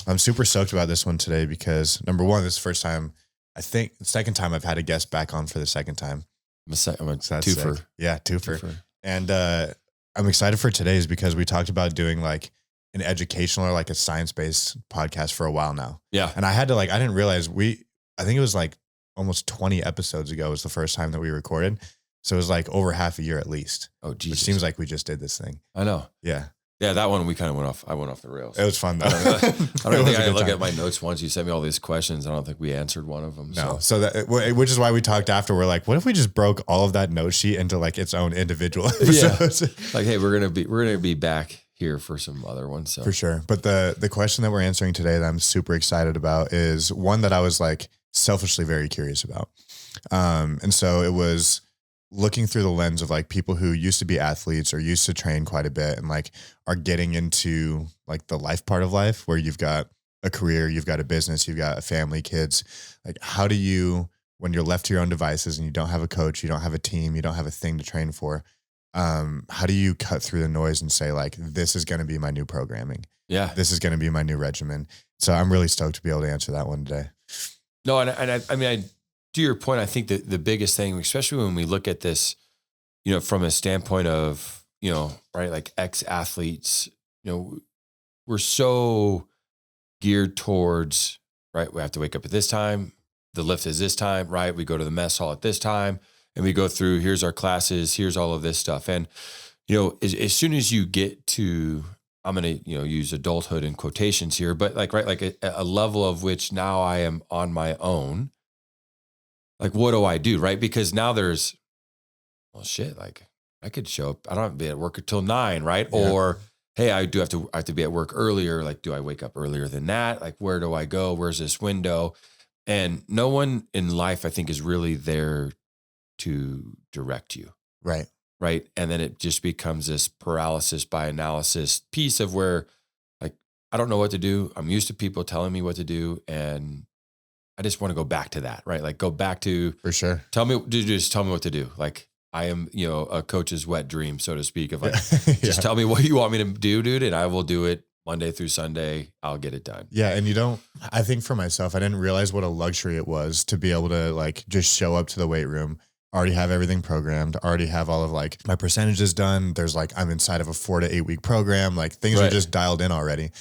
I'm super stoked about this one today because number one, this is the first time, I think the second time I've had a guest back on for the second time. I'm a twofer. sick. Yeah, twofer. And I'm excited for today's because we talked about doing like an educational or like a science-based podcast for a while now. Yeah. And I had to I didn't realize I think it was like almost 20 episodes ago was the first time that we recorded. So it was like over half a year at least. Oh, Jesus. Which seems like we just did this thing. I know. Yeah. Yeah, that one we kind of went off. I went off the rails. It was fun though. I don't think I look at my notes once. You sent me all these questions. I don't think we answered one of them. No. So which is why we talked after. We're like, what if we just broke all of that note sheet into like its own individual episodes? Yeah. Like, hey, we're gonna be back here for some other ones. So. For sure. But the question that we're answering today that I'm super excited about is one that I was like selfishly very curious about. And so it was looking through the lens of like people who used to be athletes or used to train quite a bit and like are getting into like the life part of life where you've got a career, you've got a business, you've got a family, kids. Like how do you, when you're left to your own devices and you don't have a coach, you don't have a team, you don't have a thing to train for, how do you cut through the noise and say like, this is going to be my new programming? Yeah. This is going to be my new regimen. So I'm really stoked to be able to answer that one today. No, and I mean, to your point, I think that the biggest thing, especially when we look at this, you know, from a standpoint of, you know, right, like ex-athletes, you know, we're so geared towards, right, we have to wake up at this time, the lift is this time, right? We go to the mess hall at this time and we go through, here's our classes, here's all of this stuff. And, you know, as soon as you get to, I'm going to, you know, use adulthood in quotations here, but like, right, like a level of which now I am on my own. Like, what do I do? Right. Because now there's, well, shit, like I could show up. I don't have to be at work until 9. Right. Yeah. Or, hey, I have to be at work earlier. Like, do I wake up earlier than that? Like, where do I go? Where's this window? And no one in life, I think, is really there to direct you. Right. Right. And then it just becomes this paralysis by analysis piece of where like, I don't know what to do. I'm used to people telling me what to do. And I just want to go back to that, right? Like go back to, for sure. Just tell me what to do. Like I am, you know, a coach's wet dream, so to speak, of like, just tell me what you want me to do, dude. And I will do it Monday through Sunday. I'll get it done. Yeah. And I think for myself, I didn't realize what a luxury it was to be able to like just show up to the weight room, already have everything programmed, already have all of like my percentages done. There's like, I'm inside of a 4 to 8 week program. Like things are just dialed in already.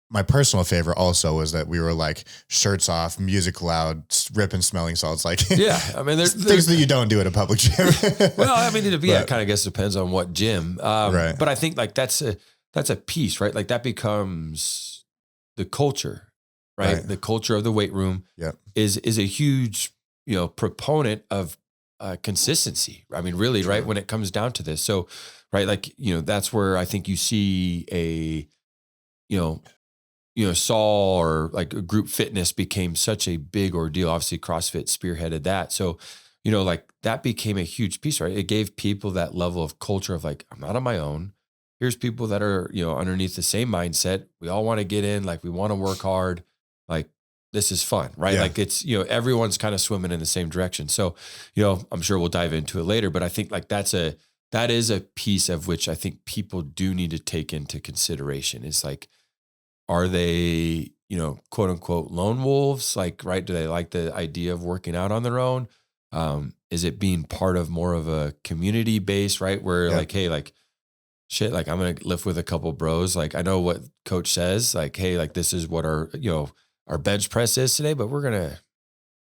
My personal favorite also was that we were like shirts off, music loud, ripping smelling salts. Like, yeah, I mean, there's things that you don't do at a public gym. Well, I mean, it kind of guess depends on what gym. Right. But I think like that's a piece, right? Like that becomes the culture, right? The culture of the weight room is a huge, you know, proponent of consistency. I mean, really, right? When it comes down to this. So, right. Like, you know, that's where I think you see Saul or like group fitness became such a big ordeal. Obviously CrossFit spearheaded that. So, you know, like that became a huge piece, right? It gave people that level of culture of like, I'm not on my own. Here's people that are, you know, underneath the same mindset. We all want to get in, like we want to work hard. Like this is fun, right? Yeah. Like it's, you know, everyone's kind of swimming in the same direction. So, you know, I'm sure we'll dive into it later, but I think like that is a piece of which I think people do need to take into consideration. It's like, are they, you know, quote unquote lone wolves? Like, right. Do they like the idea of working out on their own? Is it being part of more of a community base, right? Where like, hey, like shit, like I'm going to lift with a couple bros. Like I know what coach says, like, hey, like this is what our bench press is today, but we're going to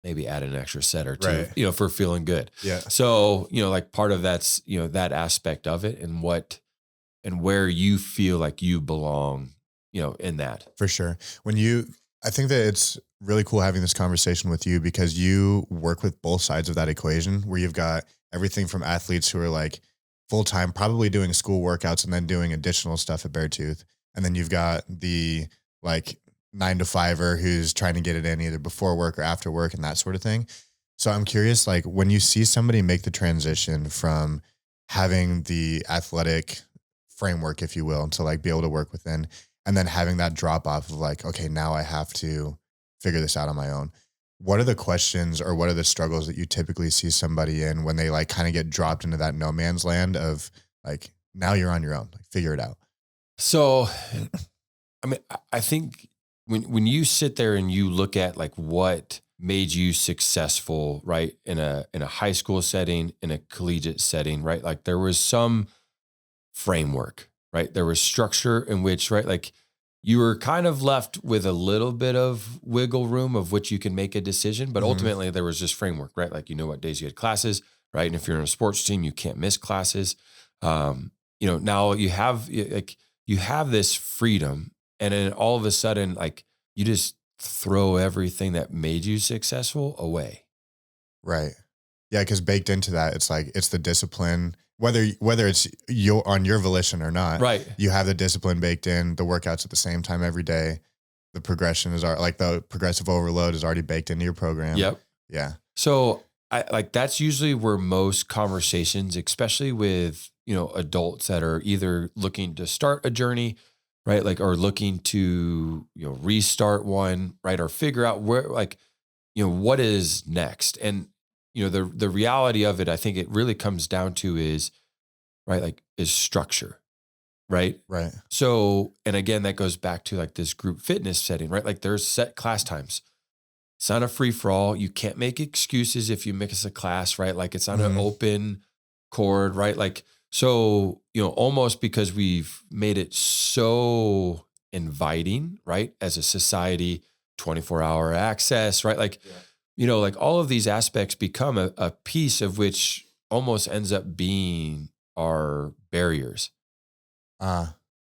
maybe add an extra set or two, you know, for feeling good. Yeah. So, you know, like part of that's, you know, that aspect of it and where you feel like you belong, you know, in that. For sure. I think that it's really cool having this conversation with you because you work with both sides of that equation where you've got everything from athletes who are like full-time, probably doing school workouts and then doing additional stuff at Beartooth. And then you've got the like 9-to-5er who's trying to get it in either before work or after work and that sort of thing. So I'm curious, like when you see somebody make the transition from having the athletic framework, if you will, to like be able to work within, and then having that drop off of like, okay, now I have to figure this out on my own. What are the questions or what are the struggles that you typically see somebody in when they like kind of get dropped into that no man's land of like, now you're on your own, like figure it out? So, I mean, I think when you sit there and you look at like what made you successful, right? In a high school setting, in a collegiate setting, right? Like there was some framework, right? There was structure in which, right? Like you were kind of left with a little bit of wiggle room of which you can make a decision, but ultimately there was just framework, right? Like, you know what days you had classes, right? And if you're in a sports team, you can't miss classes. Now you have this freedom, and then all of a sudden, like you just throw everything that made you successful away. Right. Yeah. Cause baked into that, it's like, it's the discipline, whether it's on your volition or not, right? You have the discipline baked in, the workouts at the same time every day. The progression is like the progressive overload is already baked into your program. Yep. Yeah. So that's usually where most conversations, especially with, adults that are either looking to start a journey, right? Like, or looking to, restart one, right? Or figure out where, like, what is next. And, the reality of it, I think it really comes down to is, right? Like, is structure, right? Right. So, and again, that goes back to like this group fitness setting, right? Like there's set class times. It's not a free for all. You can't make excuses if you miss a class, right? Like it's on an open chord, right? Like, so, almost because we've made it so inviting, right? As a society, 24-hour access, right? Like, like all of these aspects become a piece of which almost ends up being our barriers.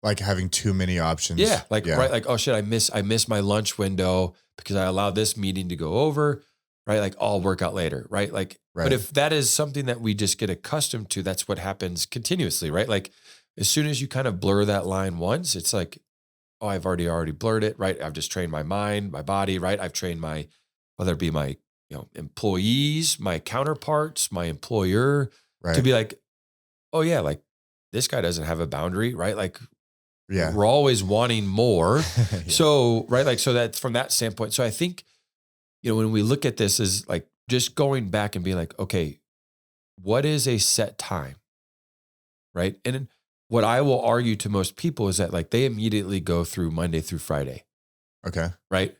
Like having too many options. Yeah. Like, right. Like, oh shit, I miss my lunch window because I allowed this meeting to go over, right? Like I'll work out later, right? Like, but if that is something that we just get accustomed to, that's what happens continuously, right? Like as soon as you kind of blur that line once, it's like, oh, I've already blurred it, right? I've just trained my mind, my body, right? I've trained whether it be my, employees, my counterparts, my employer to be like, oh yeah, like this guy doesn't have a boundary, right? Like, we're always wanting more. So, right. Like, so that from that standpoint, so I think, when we look at this is like just going back and being like, okay, what is a set time? Right. And what I will argue to most people is that like they immediately go through Monday through Friday. Okay. Right.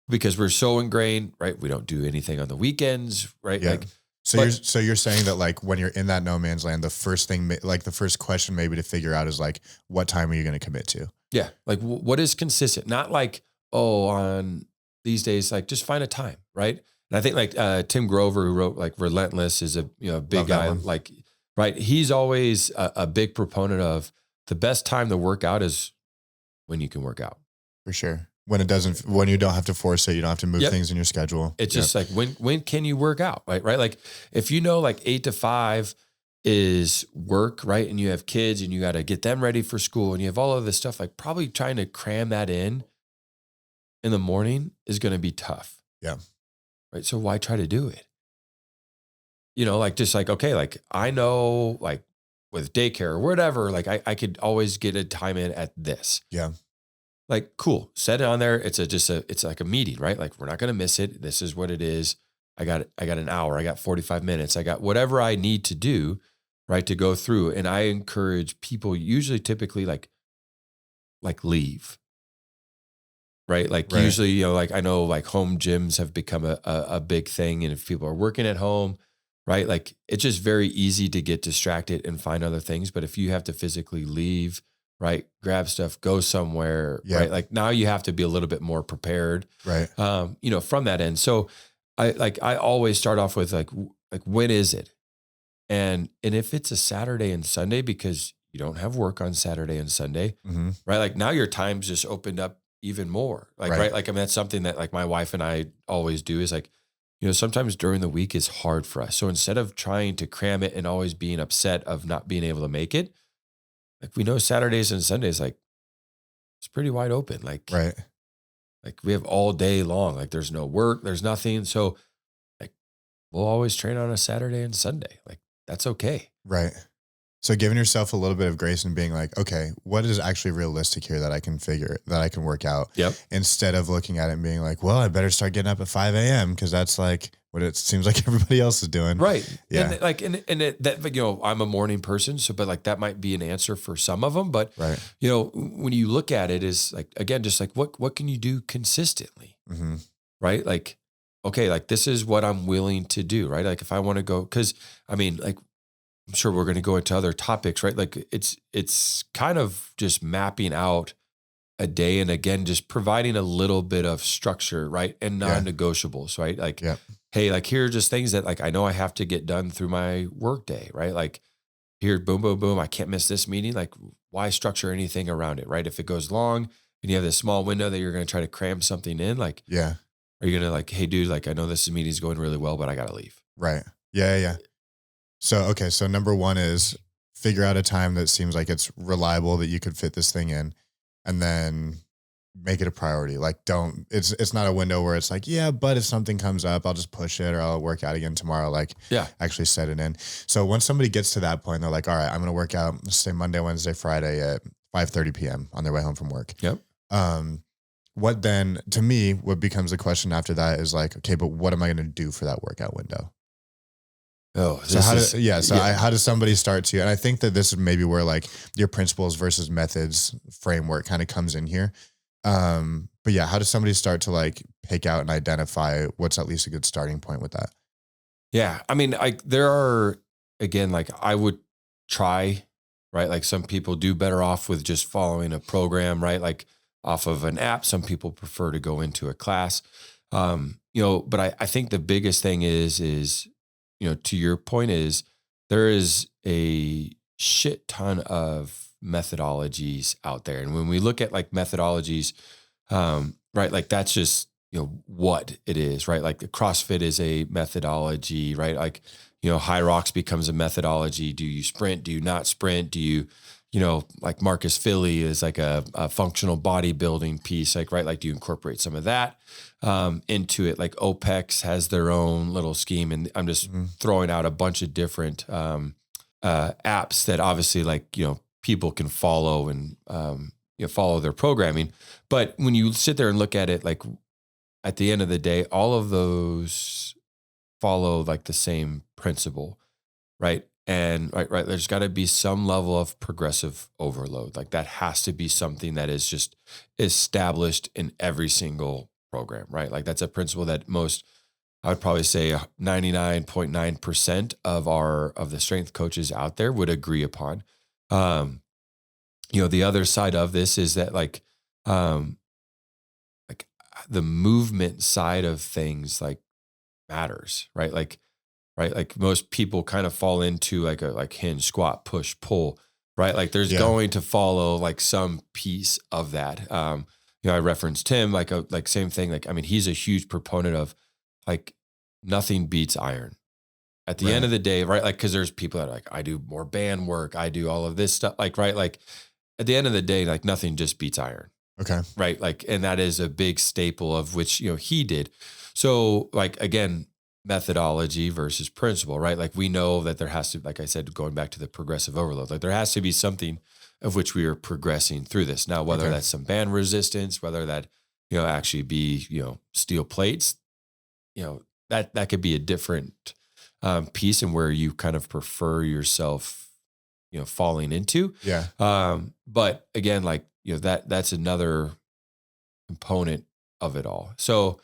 Because we're so ingrained, right? We don't do anything on the weekends, right? Yeah. Like, So you're saying that like when you're in that no man's land, the first thing, like the first question maybe to figure out is like, what time are you going to commit to? Yeah. Like what is consistent? Not like, oh, on these days, like just find a time. Right. And I think like Tim Grover, who wrote like Relentless, is a big guy, like, right. He's always a big proponent of the best time to work out is when you can work out. For sure. When you don't have to force it, you don't have to move things in your schedule. It's just like, when can you work out? Right. Like if like 8 to 5 is work, right? And you have kids and you got to get them ready for school and you have all of this stuff, like probably trying to cram that in the morning is going to be tough. Yeah. Right. So why try to do it? Like just like, okay, like I know like with daycare or whatever, like I could always get a time in at this. Yeah. Like, cool, set it on there. It's like a meeting, right? Like we're not going to miss it. This is what it is. I got an hour. I got 45 minutes. I got whatever I need to do, right, to go through. And I encourage people typically like leave, right? Like usually, like I know like home gyms have become a big thing. And if people are working at home, right, like it's just very easy to get distracted and find other things. But if you have to physically leave, right, grab stuff, go somewhere, right? Like now you have to be a little bit more prepared, right? From that end. So I always start off with like when is it? And if it's a Saturday and Sunday, because you don't have work on Saturday and Sunday, right? Like now your time's just opened up even more. Like, right. Like, I mean, that's something that like my wife and I always do is like, sometimes during the week is hard for us. So instead of trying to cram it and always being upset of not being able to make it, like we know Saturdays and Sundays, like it's pretty wide open. Like, right. Like we have all day long, like there's no work, there's nothing. So like we'll always train on a Saturday and Sunday. Like that's okay. Right. So giving yourself a little bit of grace and being like, okay, what is actually realistic here that I can work out? Yep. Instead of looking at it and being like, well, I better start getting up at 5 a.m. because that's like what it seems like everybody else is doing. Right. Yeah. And like, that, you know, I'm a morning person. So, but like, that might be an answer for some of them. But, Right. you know, when you look at it is like, again, just like what can you do consistently? Mm-hmm. Right. Like, okay, like this is what I'm willing to do. Right. Like if I want to go, cause I mean, like, I'm sure we're going to go into other topics, right? Like it's kind of just mapping out a day and again, just providing a little bit of structure, right? And non-negotiables, right? Like, Yeah. hey, like here are just things that like I know I have to get done through my work day, right? Like here, boom, boom, boom. I can't miss this meeting. Like, why structure anything around it, right? If it goes long and you have this small window that you're going to try to cram something in, like, Yeah. are you going to like, hey, dude, like I know this meeting is going really well, but I got to leave. Right. Yeah. Yeah. So, okay. So number one is figure out a time that seems like it's reliable that you could fit this thing in, and then make it a priority. Like it's not a window where it's like, yeah, but if something comes up, I'll just push it or I'll work out again tomorrow. Like actually set it in. So once somebody gets to that point, they're like, all right, I'm going to work out, let's say Monday, Wednesday, Friday at 5:30 PM on their way home from work. Yep. What then to me, what becomes the question after that is like, okay, but what am I going to do for that workout window? Oh, so how does somebody start to, and I think that this is maybe where like your principles versus methods framework kind of comes in here. But yeah, how does somebody start to like pick out and identify what's at least a good starting point with that? Yeah. I mean, there are, again, like I would try, right? Like some people do better off with just following a program, right? Like off of an app. Some people prefer to go into a class. You know, but I think the biggest thing is, you know, to your point is there is a shit ton of methodologies out there. And when we look at like methodologies, right, like that's just, you know, what it is, right? Like the CrossFit is a methodology, right? Like, you know, Hyrox becomes a methodology. Do you sprint? Do you not sprint? Do you, you know, like Marcus Philly is like a functional bodybuilding piece, like, right? Like, do you incorporate some of that into it? Like OPEX has their own little scheme, and I'm just throwing out a bunch of different apps that obviously, like, you know, people can follow and you know, follow their programming. But when you sit there and look at it, like at the end of the day, all of those follow like the same principle, right? And right, there's got to be some level of progressive overload. Like that has to be something that is just established in every single program, right? Like that's a principle that I would probably say 99.9% of the strength coaches out there would agree upon. You know, the other side of this is that like the movement side of things like matters, right? Like, right? Like most people kind of fall into like a hinge, squat, push, pull, right? Like there's going to follow like some piece of that. You know, I referenced Tim, like same thing. Like, I mean, he's a huge proponent of like nothing beats iron at the end of the day, right? Like, cause there's people that are like, I do more band work. I do all of this stuff. Like, right. Like at the end of the day, like nothing just beats iron. Okay. Right. Like, and that is a big staple of which, you know, he did. So like, again, methodology versus principle, right? Like we know that there has to, like I said, going back to the progressive overload, like there has to be something of which we are progressing through this. Now, whether that's some band resistance, whether that, you know, actually be, you know, steel plates, you know, that could be a different piece and where you kind of prefer yourself, you know, falling into. Yeah. But again, like, you know, that's another component of it all. So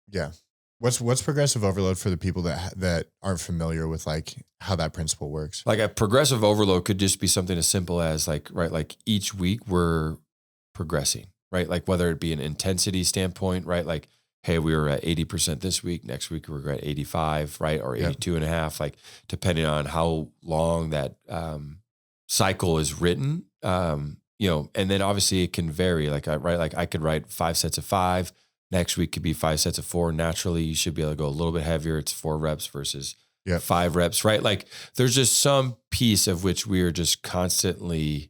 yeah. What's progressive overload for the people that aren't familiar with like how that principle works? Like a progressive overload could just be something as simple as like, right, like each week we're progressing, right? Like whether it be an intensity standpoint, right? Like, hey, we were at 80% this week. Next week we're at 85, right? Or 82 and a half, like depending on how long that cycle is written, you know, and then obviously it can vary. Like I could write 5 sets of 5. Next week could be 5 sets of 4. Naturally, you should be able to go a little bit heavier. It's 4 reps versus 5 reps, right? Like there's just some piece of which we are just constantly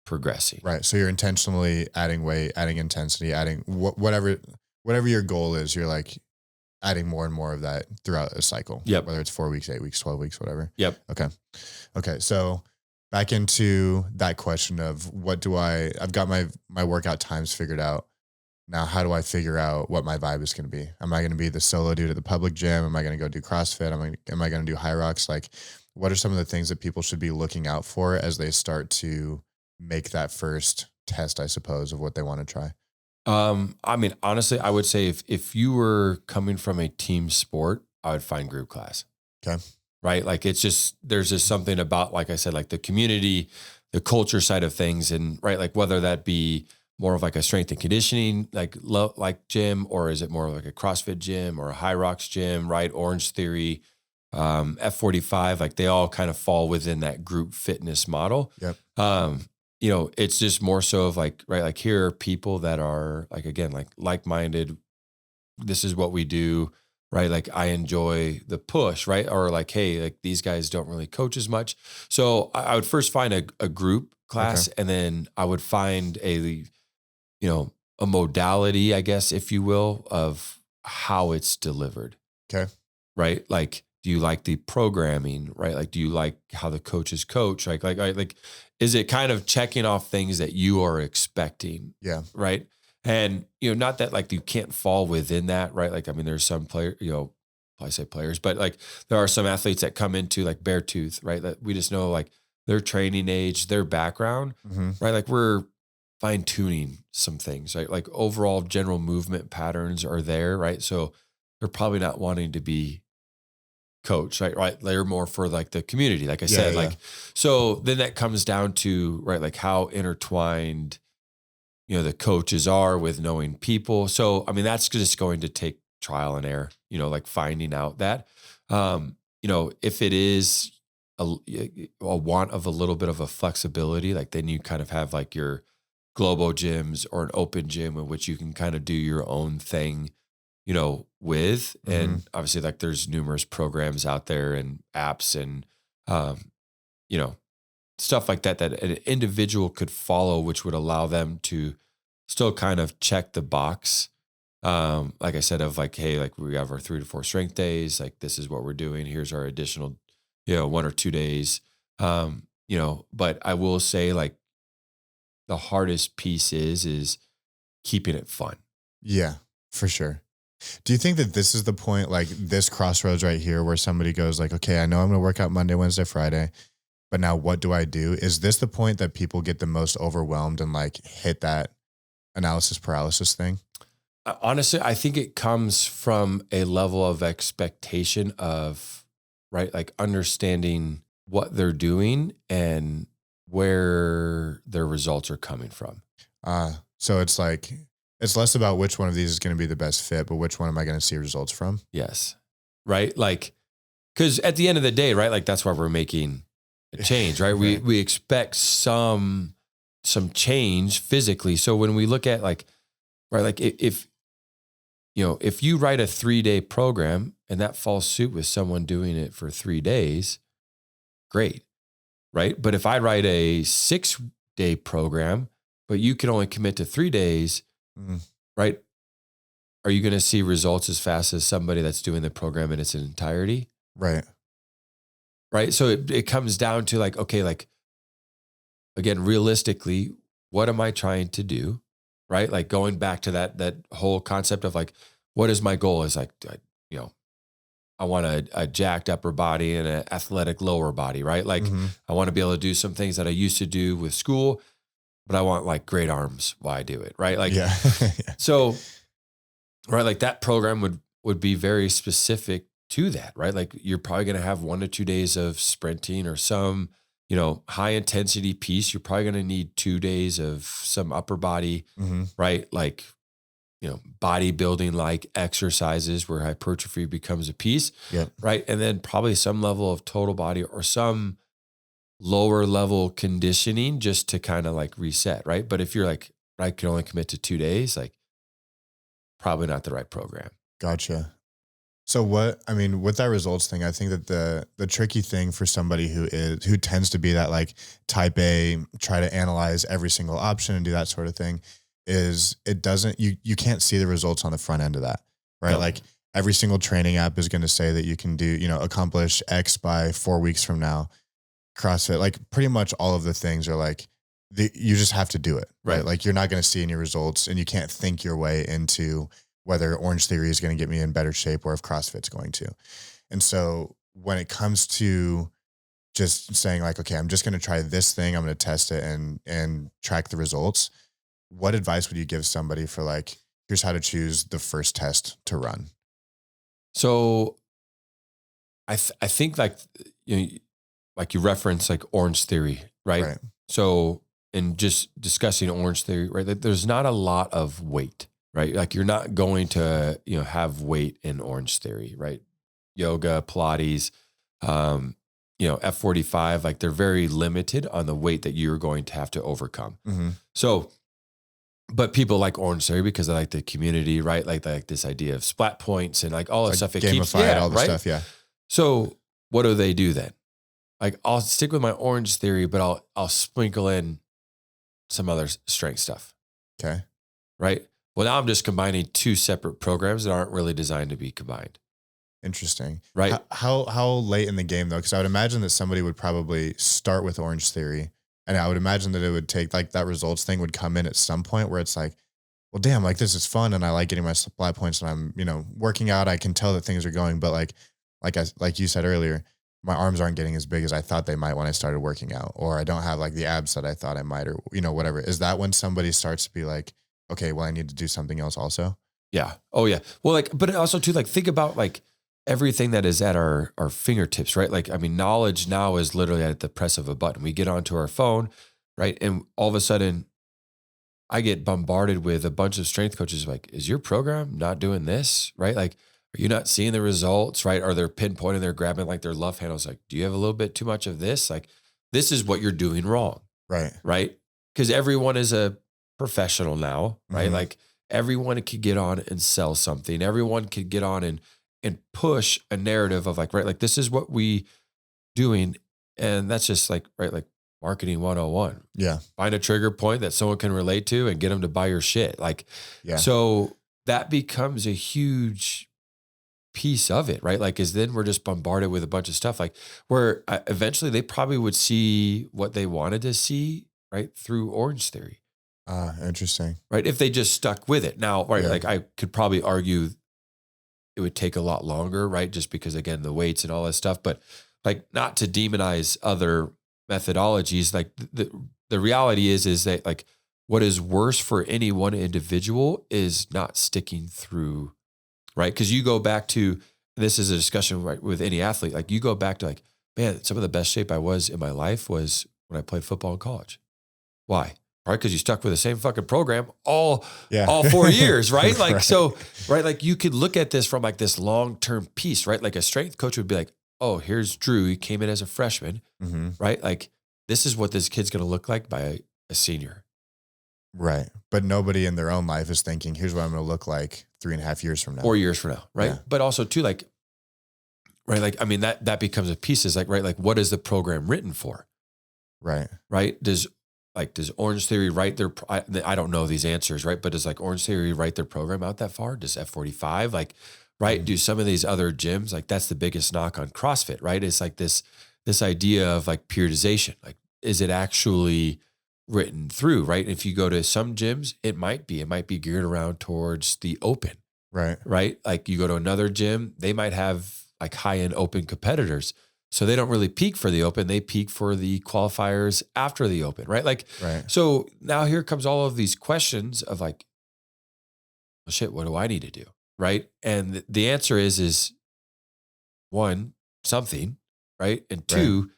progressing. Right. So you're intentionally adding weight, adding intensity, adding whatever your goal is, you're like adding more and more of that throughout a cycle. Yep. Whether it's 4 weeks, 8 weeks, 12 weeks, whatever. Yep. Okay. So back into that question of I've got my workout times figured out. Now, how do I figure out what my vibe is going to be? Am I going to be the solo dude at the public gym? Am I going to go do CrossFit? Am I going to do Hyrox? Like, what are some of the things that people should be looking out for as they start to make that first test, I suppose, of what they want to try? I mean, honestly, I would say if you were coming from a team sport, I would find group class. Okay. Right? Like there's just something about, like I said, like the community, the culture side of things, and right, like whether that be more of like a strength and conditioning, like gym, or is it more like a CrossFit gym or a Hyrox gym, right? Orange Theory, F45, like they all kind of fall within that group fitness model. Yep. It's just more so of like, right, like here are people that are like, again, like-minded. This is what we do, right? Like I enjoy the push, right? Or like, hey, like these guys don't really coach as much. So I would first find a group class, and then I would find a modality, I guess, if you will, of how it's delivered. Okay. Right? Like, do you like the programming, right? Like, do you like how the coaches coach? Like, is it kind of checking off things that you are expecting? Yeah. Right. And, not that like you can't fall within that, right? Like, I mean, there's some I say players, but like there are some athletes that come into like Beartooth, right? That we just know like their training age, their background, right? Like we're fine tuning some things, right? Like overall general movement patterns are there, right? So they're probably not wanting to be coach, right? Right. They're more for like the community, like I said, Yeah. like, so then that comes down to, right, like how intertwined, the coaches are with knowing people. So, I mean, that's just going to take trial and error, like finding out that, if it is a want of a little bit of a flexibility, like then you kind of have like your global gyms or an open gym in which you can kind of do your own thing, with, and obviously like there's numerous programs out there and apps and, you know, stuff like that an individual could follow, which would allow them to still kind of check the box. Like I said, of like, hey, like we have our 3 to 4 strength days, like this is what we're doing. Here's our additional, 1 or 2 days. But I will say like the hardest piece is keeping it fun. Yeah, for sure. Do you think that this is the point, like this crossroads right here, where somebody goes like, okay, I know I'm going to work out Monday, Wednesday, Friday, but now what do I do? Is this the point that people get the most overwhelmed and like hit that analysis paralysis thing? Honestly, I think it comes from a level of expectation of, right, like understanding what they're doing and where their results are coming from. So it's like, it's less about which one of these is going to be the best fit, but which one am I going to see results from? Yes. Right. Like, because at the end of the day, right, like that's why we're making a change, right? Right. We expect some change physically. So when we look at like, right, like if you write a 3-day program and that falls suit with someone doing it for 3 days, great. Right. But if I write a 6-day program, but you can only commit to 3 days, right? Are you going to see results as fast as somebody that's doing the program in its entirety? Right. Right. So it comes down to like, okay, like again, realistically, what am I trying to do? Right. Like going back to that whole concept of like, what is my goal? Is like, I want a jacked upper body and an athletic lower body, right? Like I want to be able to do some things that I used to do with school, but I want like great arms while I do it, right? Like, yeah. So, right, like that program would be very specific to that, right? Like you're probably going to have 1 to 2 days of sprinting or some, high intensity piece. You're probably going to need 2 days of some upper body, right? Like, bodybuilding like exercises where hypertrophy becomes a piece, right? And then probably some level of total body or some lower level conditioning just to kind of like reset, right? But if you're like, I can only commit to 2 days, like probably not the right program. Gotcha. So with that results thing, I think that the tricky thing for somebody who tends to be that like type A, try to analyze every single option and do that sort of thing, is you can't see the results on the front end of that, right? No. Like every single training app is going to say that you can do, accomplish X by 4 weeks from now. CrossFit, like pretty much all of the things are like, you just have to do it, right? Right. Like you're not going to see any results, and you can't think your way into whether Orange Theory is going to get me in better shape or if CrossFit's going to. And so when it comes to just saying like, okay, I'm just going to try this thing, I'm going to test it and track the results. What advice would you give somebody for like, here's how to choose the first test to run? So I think like, like you reference like Orange Theory, right? Right. So in just discussing Orange Theory, right? There's not a lot of weight, right? Like you're not going to, have weight in Orange Theory, right? Yoga, Pilates, F45, like they're very limited on the weight that you're going to have to overcome. Mm-hmm. So, but people like Orange Theory because they like the community, right? Like this idea of splat points and like all that stuff. It keeps all the right? stuff. Yeah. So what do they do then? Like I'll stick with my Orange Theory, but I'll sprinkle in some other strength stuff. Okay. Right. Well, now I'm just combining two separate programs that aren't really designed to be combined. Interesting. Right. How late in the game though? Because I would imagine that somebody would probably start with Orange Theory, and I would imagine that it would take like that results thing would come in at some point where it's like, well, damn, like this is fun, and I like getting my splat points, and I'm working out. I can tell that things are going, but like you said earlier, my arms aren't getting as big as I thought they might when I started working out, or I don't have like the abs that I thought I might, or whatever. Is that when somebody starts to be like, okay, well, I need to do something else also? Yeah. Oh yeah. Well, like, but also too, like think about like everything that is at our fingertips, right? Like, I mean, knowledge now is literally at the press of a button. We get onto our phone, right? And all of a sudden I get bombarded with a bunch of strength coaches. Like, is your program not doing this? Right? Like, are you not seeing the results? Right? Or they're pinpointing, they're grabbing like their love handles. Like, do you have a little bit too much of this? Like, this is what you're doing wrong. Right. Right. Because everyone is a professional now, right? Mm-hmm. Like everyone could get on and sell something. Everyone could get on and push a narrative of like, right, like this is what we doing. And that's just like, right, like marketing 101. Yeah. Find a trigger point that someone can relate to and get them to buy your shit. Like, yeah. So that becomes a huge piece of it, right? Like, is then we're just bombarded with a bunch of stuff like where eventually they probably would see what they wanted to see, right? Through Orange Theory. Interesting. Right. If they just stuck with it now, right? Yeah. Like I could probably argue it would take a lot longer, right? Just because again, the weights and all that stuff, but like not to demonize other methodologies. Like the reality is that like what is worse for any one individual is not sticking through, right? Because you go back to, this is a discussion right, with any athlete. Like you go back to like, man, some of the best shape I was in my life was when I played football in college. Why? Right? Because you stuck with the same fucking program all 4 years, right? Like, right. So, right. Like you could look at this from like this long-term piece, right? Like a strength coach would be like, oh, here's Drew. He came in as a freshman, mm-hmm. right? Like this is what this kid's going to look like by a senior. Right. But nobody in their own life is thinking, here's what I'm going to look like 3.5 years from now. 4 years from now. Right. Yeah. But also too, like, right. Like, I mean, that becomes a piece is like, right. Like what is the program written for? Right. Right. Does Orange Theory write their, I don't know these answers, right? But does like Orange Theory write their program out that far? Does F45, like, right? Mm-hmm. Do some of these other gyms, like that's the biggest knock on CrossFit, right? It's like this idea of like periodization. Like, is it actually written through, right? If you go to some gyms, it might be geared around towards the open, right? Right? Like you go to another gym, they might have like high-end open competitors. So they don't really peak for the open. They peak for the qualifiers after the open, right? Like, right. So now here comes all of these questions of like, well, shit, what do I need to do? Right. And the answer is one, something, right? And two, right.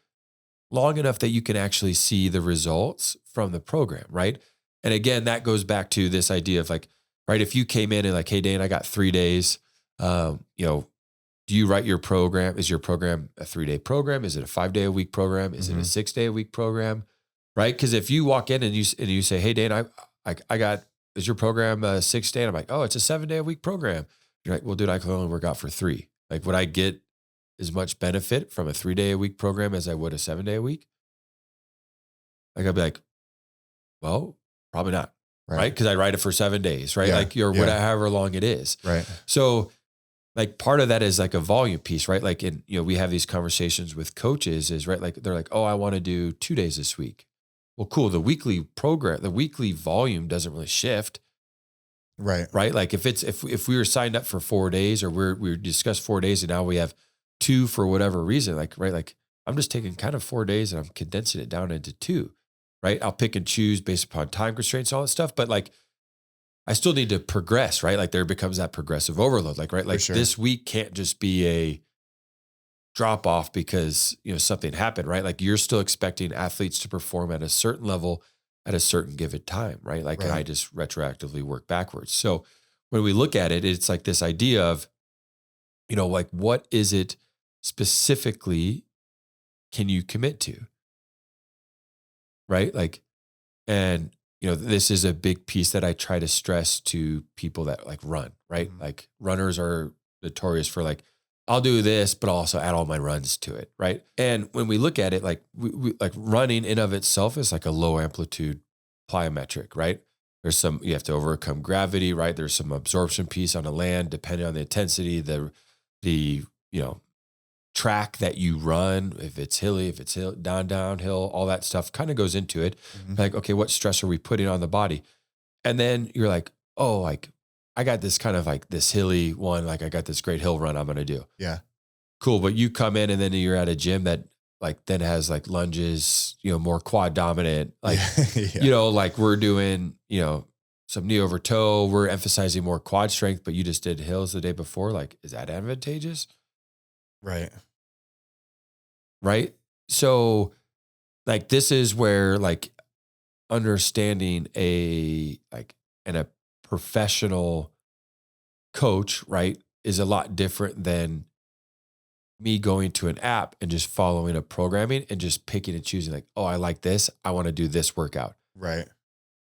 Long enough that you can actually see the results from the program, right? And again, that goes back to this idea of like, right, if you came in and like, hey, Dayne, I got 3 days, do you write your program? Is your program a 3-day program? Is it a 5-day-a-week program? Is mm-hmm. it a 6-day-a-week program? Right? Because if you walk in and you say, hey, Dayne, I got, is your program a 6-day? And I'm like, oh, it's a 7-day-a-week program. You're like, well, dude, I can only work out for 3. Like, would I get as much benefit from a 3-day-a-week program as I would a 7-day-a-week? Like, I'd be like, well, probably not. Right? Because I write it for 7 days, right? Yeah. Like, whatever, however long it is. Right. So, like part of that is like a volume piece, right? Like we have these conversations with coaches is right. Like they're like, oh, I want to do 2 days this week. well, cool. The weekly program, the weekly volume doesn't really shift, Right. right? Like if we were signed up for 4 days, or we discussed 4 days and now we have 2 for whatever reason, like, right? Like I'm just taking kind of 4 days and I'm condensing it down into 2, right? I'll pick and choose based upon time constraints, all that stuff. But like, I still need to progress, right? Like there becomes that progressive overload, like, right? For Like sure. this week can't just be a drop off because, something happened, right? Like you're still expecting athletes to perform at a certain level at a certain given time, right? Like, and I Right. just retroactively work backwards. So when we look at it, it's like this idea of, like what is it specifically can you commit to, right? Like, and this is a big piece that I try to stress to people that like run, right? Mhm. Like runners are notorious for like, I'll do this, but I'll also add all my runs to it, right? And when we look at it, like we like running in of itself is like a low amplitude plyometric, right? You have to overcome gravity, right? There's some absorption piece on the land, depending on the intensity, the track that you run, if it's hilly, if it's downhill, all that stuff kind of goes into it. Mhm. Like, okay, what stress are we putting on the body? And then you're like, oh, like I got this kind of like this hilly one, like I got this great hill run I'm going to do. Yeah. Cool. But you come in and then you're at a gym that like then has like lunges, more quad dominant, like, Yeah. like we're doing, some knee over toe, we're emphasizing more quad strength, but you just did hills the day before. Like, is that advantageous? Right. Right. So like this is where like understanding a professional coach, right, is a lot different than me going to an app and just following a programming and just picking and choosing like, oh, I like this. I want to do this workout. Right.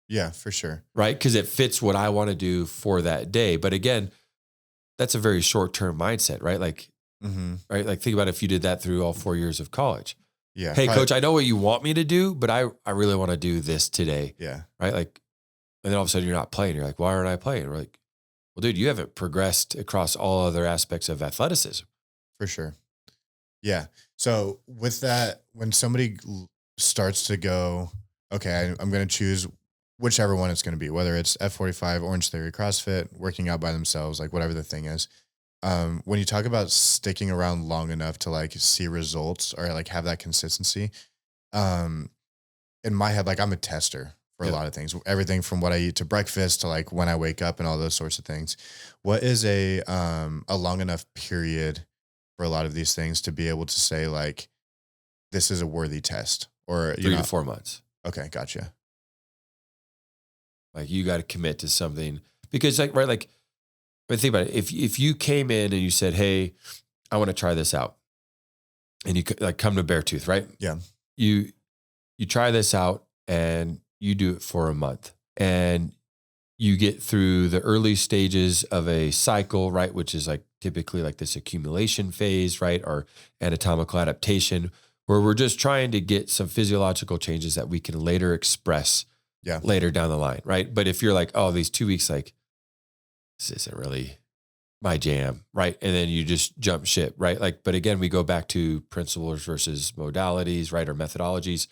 Yeah, for sure. Right. Because it fits what I want to do for that day. But again, that's a very short-term mindset, right? Like, Mm-hmm. right. Like think about if you did that through all 4 years of college. Yeah. Hey, Probably, coach, I know what you want me to do, but I really want to do this today. yeah. Right. Like, and then all of a sudden you're not playing. You're like, why aren't I playing? We're like, well, dude, you haven't progressed across all other aspects of athleticism. For sure. Yeah. So with that, when somebody starts to go, okay, I'm going to choose whichever one it's going to be, whether it's F45, Orange Theory, CrossFit, working out by themselves, like whatever the thing is. When you talk about sticking around long enough to like see results or like have that consistency, um, in my head, like I'm a tester for a Yeah. lot of things, everything from what I eat to breakfast to like when I wake up and all those sorts of things. What is a long enough period for a lot of these things to be able to say like, this is a worthy test or, 3 to 4 months. okay, gotcha. Like you got to commit to something because like, right. Like, but think about it. If you came in and you said, hey, I want to try this out and you like come to Beartooth, right? Yeah. You try this out and you do it for a month and you get through the early stages of a cycle, right? Which is like typically like this accumulation phase, right? Or anatomical adaptation, where we're just trying to get some physiological changes that we can later express Yeah. later down the line, right? But if you're like, oh, these 2 weeks, like, this isn't really my jam, right? And then you just jump ship, right? Like, but again, we go back to principles versus modalities, right? Or methodologies.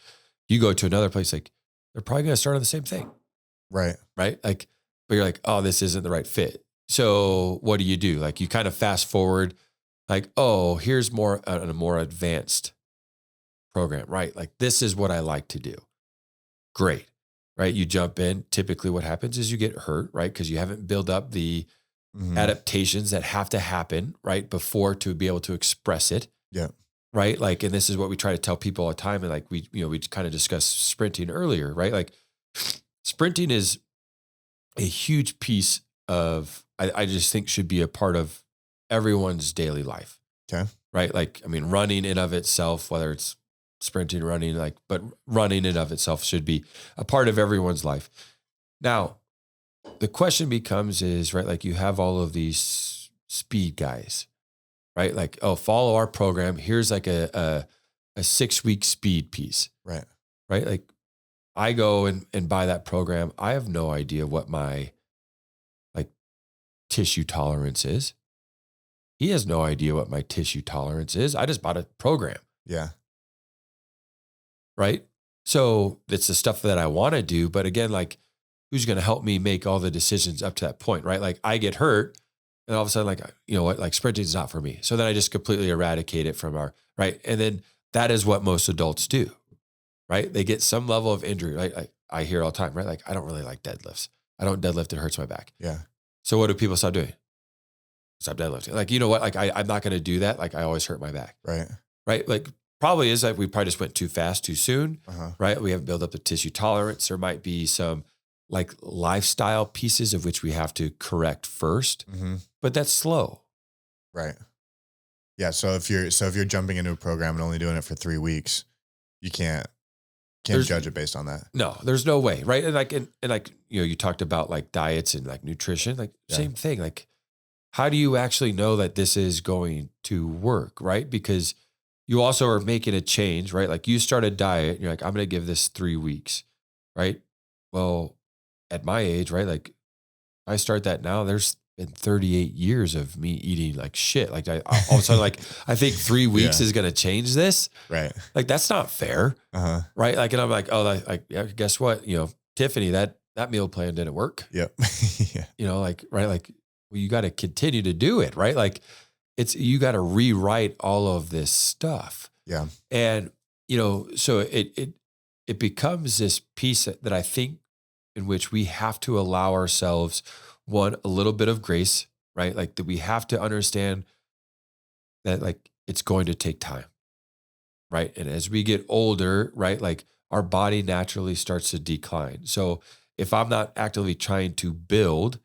You go to another place, like, they're probably going to start on the same thing, Right. right? Like, but you're like, oh, this isn't the right fit. So what do? Like, you kind of fast forward, like, oh, here's a more advanced program, right? Like, this is what I like to do. Great, right? You jump in. Typically, what happens is you get hurt, right? Because you haven't built up the Mhm. adaptations that have to happen, right? Before to be able to express it. Yeah. Right. Like, and this is what we try to tell people all the time. And like, we kind of discussed sprinting earlier, right? Like sprinting is a huge piece of, I just think should be a part of everyone's daily life. Okay. Right. Like, I mean, running in of itself, whether it's sprinting, running, like, but running in of itself should be a part of everyone's life. Now, the question becomes is, right, like you have all of these speed guys, right? Like, oh, follow our program. Here's like a 6-week speed piece, Right. right? Like I go and buy that program. I have no idea what my like tissue tolerance is. He has no idea what my tissue tolerance is. I just bought a program, Yeah. right? So it's the stuff that I want to do. But again, like, who's going to help me make all the decisions up to that point, right? Like I get hurt and all of a sudden, like, you know what, like sprinting is not for me. So then I just completely eradicate it from our, right? And then that is what most adults do, right? They get some level of injury, right? I hear all the time, right? Like, I don't really like deadlifts. I don't deadlift. It hurts my back. Yeah. So what do people stop doing? Stop deadlifting. Like, you know what? Like I'm not going to do that. Like I always hurt my back. Right. Right. Like probably is like, we probably just went too fast, too soon. Right. We haven't built up the tissue tolerance. There might be some like lifestyle pieces of which we have to correct first, but that's slow. Right. Yeah. So if you're jumping into a program and only doing it for 3 weeks, you can't judge it based on that. No, there's no way. Right. And like, you know, you talked about like diets and like nutrition, like same thing. Like, how do you actually know that this is going to work? Right. Because you also are making a change, right? Like you start a diet and you're like, I'm going to give this 3 weeks. Right. Well, at my age, right? Like I start that now, there's been 38 years of me eating like shit. Like all of a sudden, like I think 3 weeks is going to change this. Right. Like that's not fair. Right. Like, and I'm like, oh, like, yeah, guess what? You know, Tiffany, that meal plan didn't work. Yep. Yeah. You know, like, right. Like, well, you got to continue to do it. Right. Like you got to rewrite all of this stuff. Yeah. And, you know, so it becomes this piece that I think in which we have to allow ourselves a little bit of grace, right? Like that we have to understand that like it's going to take time, right? And as we get older, right, like our body naturally starts to decline. So if I'm not actively trying to build,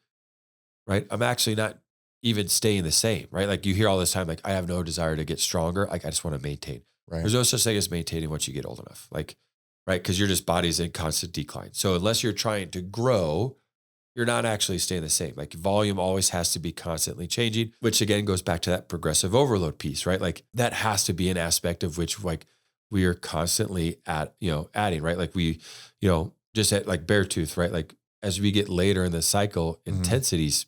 right, I'm actually not even staying the same, right? Like you hear all this time, like I have no desire to get stronger. Like I just want to maintain. Right. There's no such thing as maintaining once you get old enough. Like, right? Because your just body's in constant decline. So unless you're trying to grow, you're not actually staying the same. Like volume always has to be constantly changing, which again goes back to that progressive overload piece, right? Like that has to be an aspect of which like we are constantly adding, right? Like we, you know, just at like Beartooth, right? Like as we get later in the cycle, intensities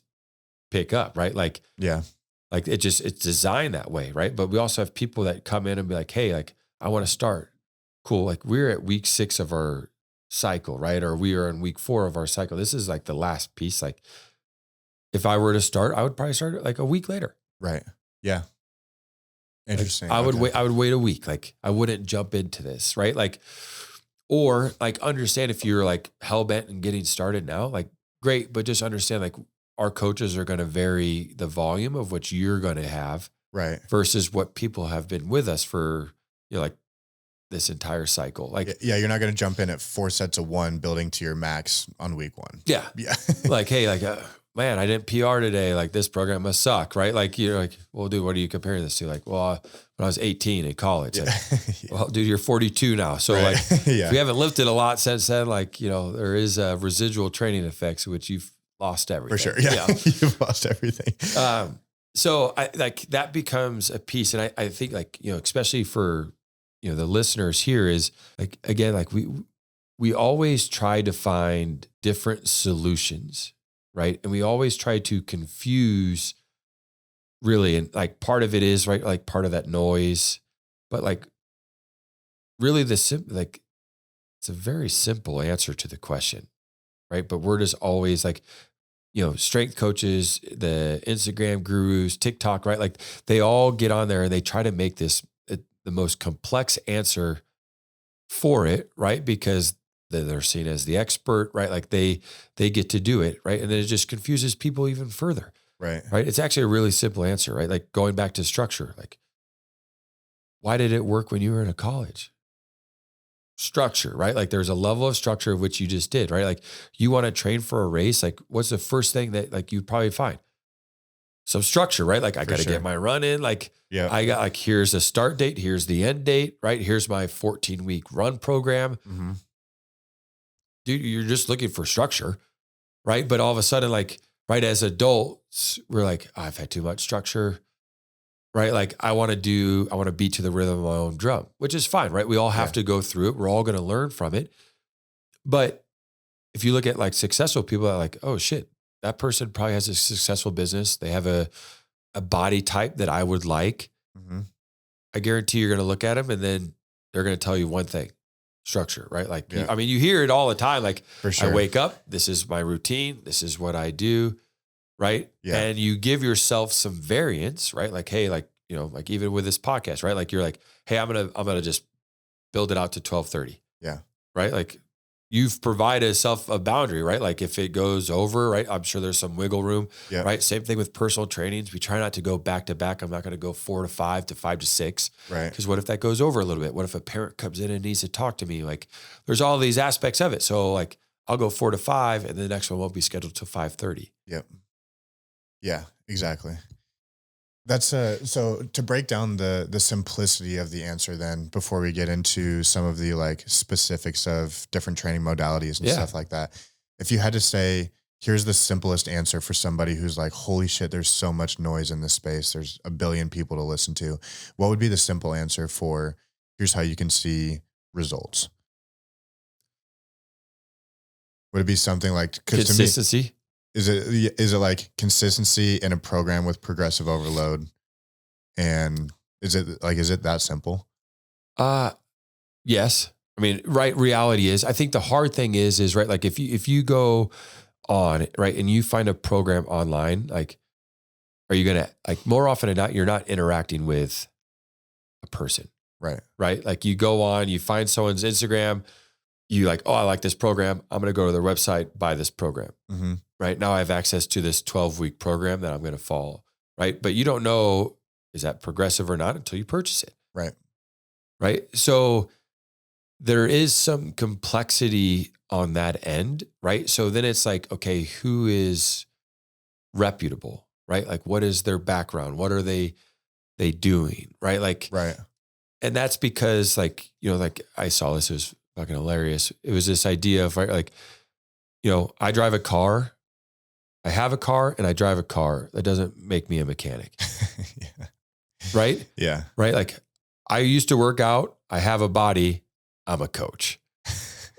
pick up, right? Like, yeah, like it's designed that way, right? But we also have people that come in and be like, hey, like I want to start. Cool. Like we're at week 6 of our cycle, right? Or we are in week 4 of our cycle. This is like the last piece. Like if I were to start, I would probably start it like a week later. Right. Yeah. Interesting. Like, I would wait a week. Like I wouldn't jump into this, right? Like, or like understand if you're like hell bent and getting started now, like great, but just understand like our coaches are going to vary the volume of what you're going to have, right, versus what people have been with us for, you know, like this entire cycle. Like, yeah, you're not going to jump in at 4 sets of 1 building to your max on week 1. Yeah. Yeah. Like, hey, like, man, I didn't PR today. Like this program must suck. Right. Like, you're like, well, dude, what are you comparing this to? Like, well, when I was 18 in college, like, well, dude, you're 42 now. So like, if you haven't lifted a lot since then, like, you know, there is a residual training effects, which you've lost everything. For sure. Yeah. You've lost everything. So I like that becomes a piece. And I think like, you know, especially for, you know, the listeners here is like, again, like we always try to find different solutions, right? And we always try to confuse really. And like part of it is, right, like part of that noise, but like really it's a very simple answer to the question, right? But we're just always like, you know, strength coaches, the Instagram gurus, TikTok, right? Like they all get on there and they try to make this the most complex answer for it, right? Because they're seen as the expert, right? Like they get to do it, right? And then it just confuses people even further, right? Right? It's actually a really simple answer, right? Like going back to structure, like why did it work when you were in a college? Structure, right? Like there's a level of structure of which you just did, right? Like you want to train for a race, like what's the first thing that like you'd probably find? Some structure, right? Like I got to get my run in. Like I got like, here's the start date. Here's the end date, right? Here's my 14-week run program. Dude, you're just looking for structure, right? But all of a sudden, like, right, as adults, we're like, oh, I've had too much structure, right? Like I want to beat to the rhythm of my own drum, which is fine, right? We all have to go through it. We're all going to learn from it. But if you look at like successful people that are like, oh shit, that person probably has a successful business. They have a body type that I would like. I guarantee you're going to look at them and then they're going to tell you one thing. structure, right? Like, Yeah. I mean, you hear it all the time. Like, For sure. I wake up, this is my routine, this is what I do, right? Yeah. And you give yourself some variance, right? Like, hey, like, you know, like even with this podcast, right? Like you're like, hey, I'm gonna just build it out to 12:30. Yeah. Right? Like you've provided yourself a boundary, right? Like if it goes over, right? I'm sure there's some wiggle room, Yeah. right? Same thing with personal trainings. We try not to go back to back. I'm not going to go 4 to 5 to 5 to 6. Right. Because what if that goes over a little bit? What if a parent comes in and needs to talk to me? Like there's all these aspects of it. So like I'll go 4 to 5 and the next one won't be scheduled till 5:30. Yep. Yeah, exactly. That's so to break down the simplicity of the answer then before we get into some of the like specifics of different training modalities and stuff like that. If you had to say, here's the simplest answer for somebody who's like, holy shit, there's so much noise in this space. There's a billion people to listen to. What would be the simple answer for here's how you can see results? Would it be something like Consistency? Is it like consistency in a program with progressive overload? And is it that simple? Yes. I mean, right. Reality is, I think the hard thing is right. Like if you go on, right, and you find a program online, like, are you going to like more often than not, you're not interacting with a person, Right. right? Like you go on, you find someone's Instagram, you like, oh, I like this program. I'm going to go to their website, buy this program. Mm-hmm. Right now I have access to this 12-week program that I'm going to follow. Right. But you don't know, is that progressive or not until you purchase it. Right. Right. So there is some complexity on that end. Right. So then it's like, okay, who is reputable? Right. Like what is their background? What are they doing? Right. Like, right. And that's because like, you know, like I saw this, it was fucking hilarious. It was this idea of right, like, you know, I drive a car. I have a car and I drive a car. That doesn't make me a mechanic. Yeah. Right? Yeah. Right? Like I used to work out. I have a body. I'm a coach.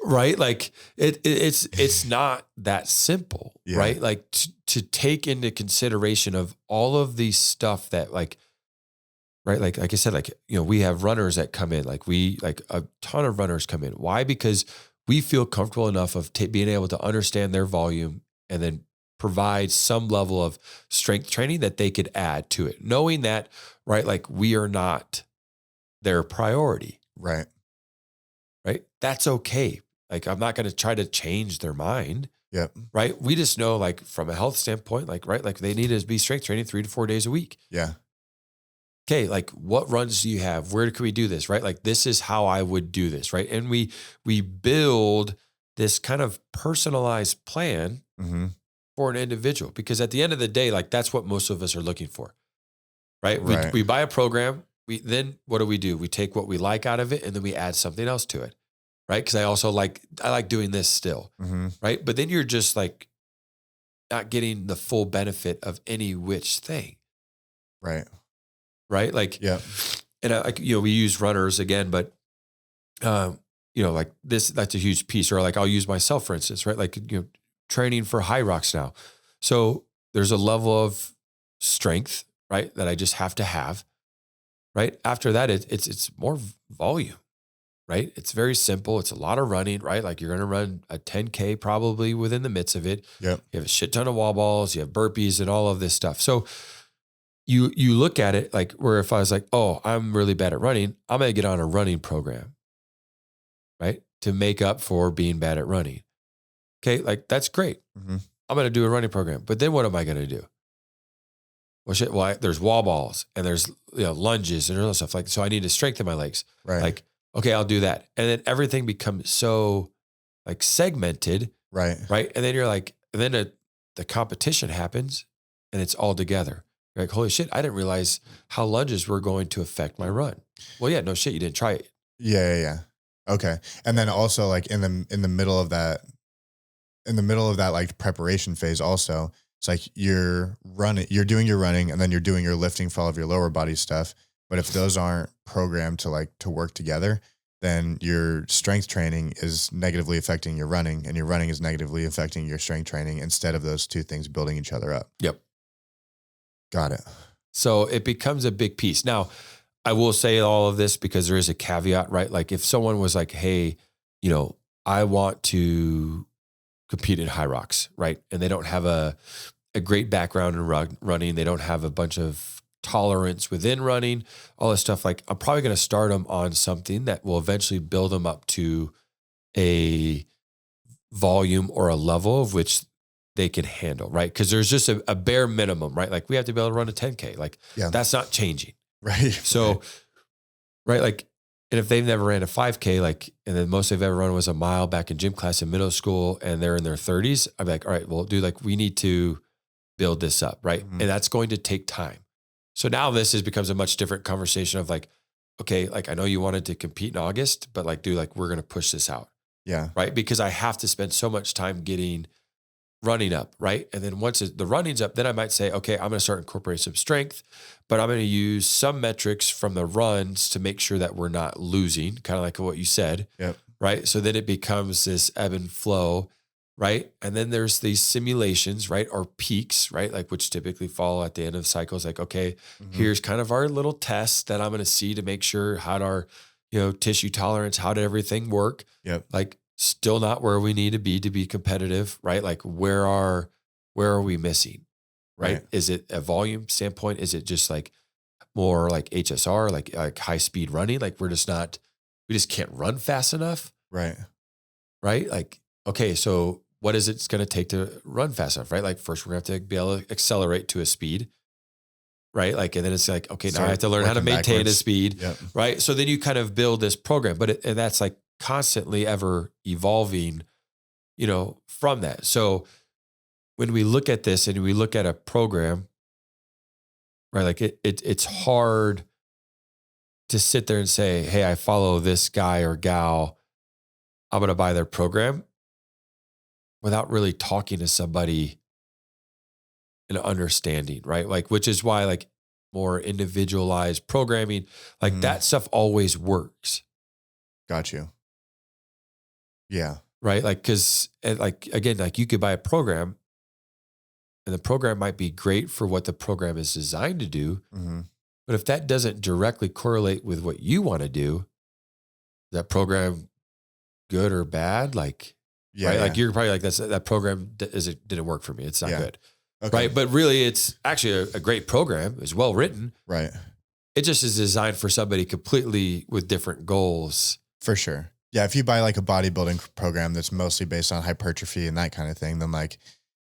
Right? Like it's not that simple. Yeah. Right? Like to take into consideration of all of these stuff that like, right? Like I said, like, you know, we have runners that come in, like a ton of runners come in. Why? Because we feel comfortable enough of being able to understand their volume and then provide some level of strength training that they could add to it, knowing that, right? Like we are not their priority. Right. Right. That's okay. Like, I'm not going to try to change their mind. Yep. Right. We just know like from a health standpoint, like, right. Like they need to be strength training 3 to 4 days a week. Yeah. Okay. Like what runs do you have? Where can we do this? Right. Like this is how I would do this. Right. And we build this kind of personalized plan Mm-hmm. for an individual, because at the end of the day, like that's what most of us are looking for, right? Right. We buy a program. Then what do? We take what we like out of it and then we add something else to it, right? Because I like doing this still, Mm-hmm. right? But then you're just like not getting the full benefit of any which thing, Right. right? Like, Yeah. And like, you know, we use runners again, but you know, like that's a huge piece. Or like I'll use myself, for instance, right? Like, you know, training for Hyrox now. So there's a level of strength, right, that I just have to have, right? After that, it's more volume, right? It's very simple. It's a lot of running, right? Like you're going to run a 10K probably within the midst of it. Yep. You have a shit ton of wall balls, you have burpees and all of this stuff. So you look at it like where if I was like, oh, I'm really bad at running, I'm going to get on a running program, right? To make up for being bad at running. Okay, like that's great. Mm-hmm. I'm going to do a running program, but then what am I going to do? Well, there's wall balls and there's lunges and all that stuff. Like, so I need to strengthen my legs. Right. Like, okay, I'll do that, and then everything becomes so like segmented. Right. Right, and then you're like, and then the competition happens, and it's all together. You're like, holy shit, I didn't realize how lunges were going to affect my run. Well, yeah, no shit, you didn't try it. Yeah. Okay, and then also like in the middle of that. In the middle of that like preparation phase also, it's like you're doing your running and then you're doing your lifting for all of your lower body stuff. But if those aren't programmed to work together, then your strength training is negatively affecting your running and your running is negatively affecting your strength training instead of those two things building each other up. Yep. Got it. So it becomes a big piece. Now, I will say all of this because there is a caveat, right? Like if someone was like, hey, I want to compete in Hyrox, right? And they don't have a great background in running. They don't have a bunch of tolerance within running, all this stuff. Like, I'm probably going to start them on something that will eventually build them up to a volume or a level of which they can handle, right? Because there's just a bare minimum, right? Like, we have to be able to run a 10K. Like, that's not changing. Right. So, right. Like, and if they've never ran a 5K, like, and then most they've ever run was a mile back in gym class in middle school and they're in their 30s, I'd be like, all right, well, dude, like, we need to build this up, right? Mm-hmm. And that's going to take time. So now becomes a much different conversation of like, okay, like, I know you wanted to compete in August, but like, dude, like, we're going to push this out. Yeah. Right. Because I have to spend so much time getting running up. Right. And then once the running's up, then I might say, okay, I'm going to start incorporating some strength, but I'm going to use some metrics from the runs to make sure that we're not losing, kind of like what you said. Yep. Right. So then it becomes this ebb and flow. Right. And then there's these simulations, right? Or peaks, right? Like, which typically fall at the end of cycles. Like, okay, here's kind of our little test that I'm going to see to make sure how'd our, tissue tolerance, how did everything work? Yep. Like, still not where we need to be competitive, right? Like, where are we missing? Right. Is it a volume standpoint? Is it just like more like HSR, like high speed running? Like, we just can't run fast enough. Right. Right. Like, okay, so what is it's going to take to run fast enough? Right. Like, first we're going to have to be able to accelerate to a speed. Right. Like, and then it's like, okay, now I have to learn how to maintain a speed. Yep. Right. So then you kind of build this program, and that's like constantly ever evolving, from that. So when we look at this and we look at a program, right, like it's hard to sit there and say, hey, I follow this guy or gal, I'm going to buy their program, without really talking to somebody and understanding, right? Like, which is why, like, more individualized programming, like that stuff always works. Got you. Yeah. Right. Like, cause like, again, like, you could buy a program and the program might be great for what the program is designed to do. Mm-hmm. But if that doesn't directly correlate with what you want to do, that program good or bad? Like, right? Like, you're probably like, that program didn't work for me. It's not good. Okay. Right. But really, it's actually a great program. It's well written. Right. It just is designed for somebody completely with different goals. For sure. Yeah. If you buy like a bodybuilding program that's mostly based on hypertrophy and that kind of thing, then like,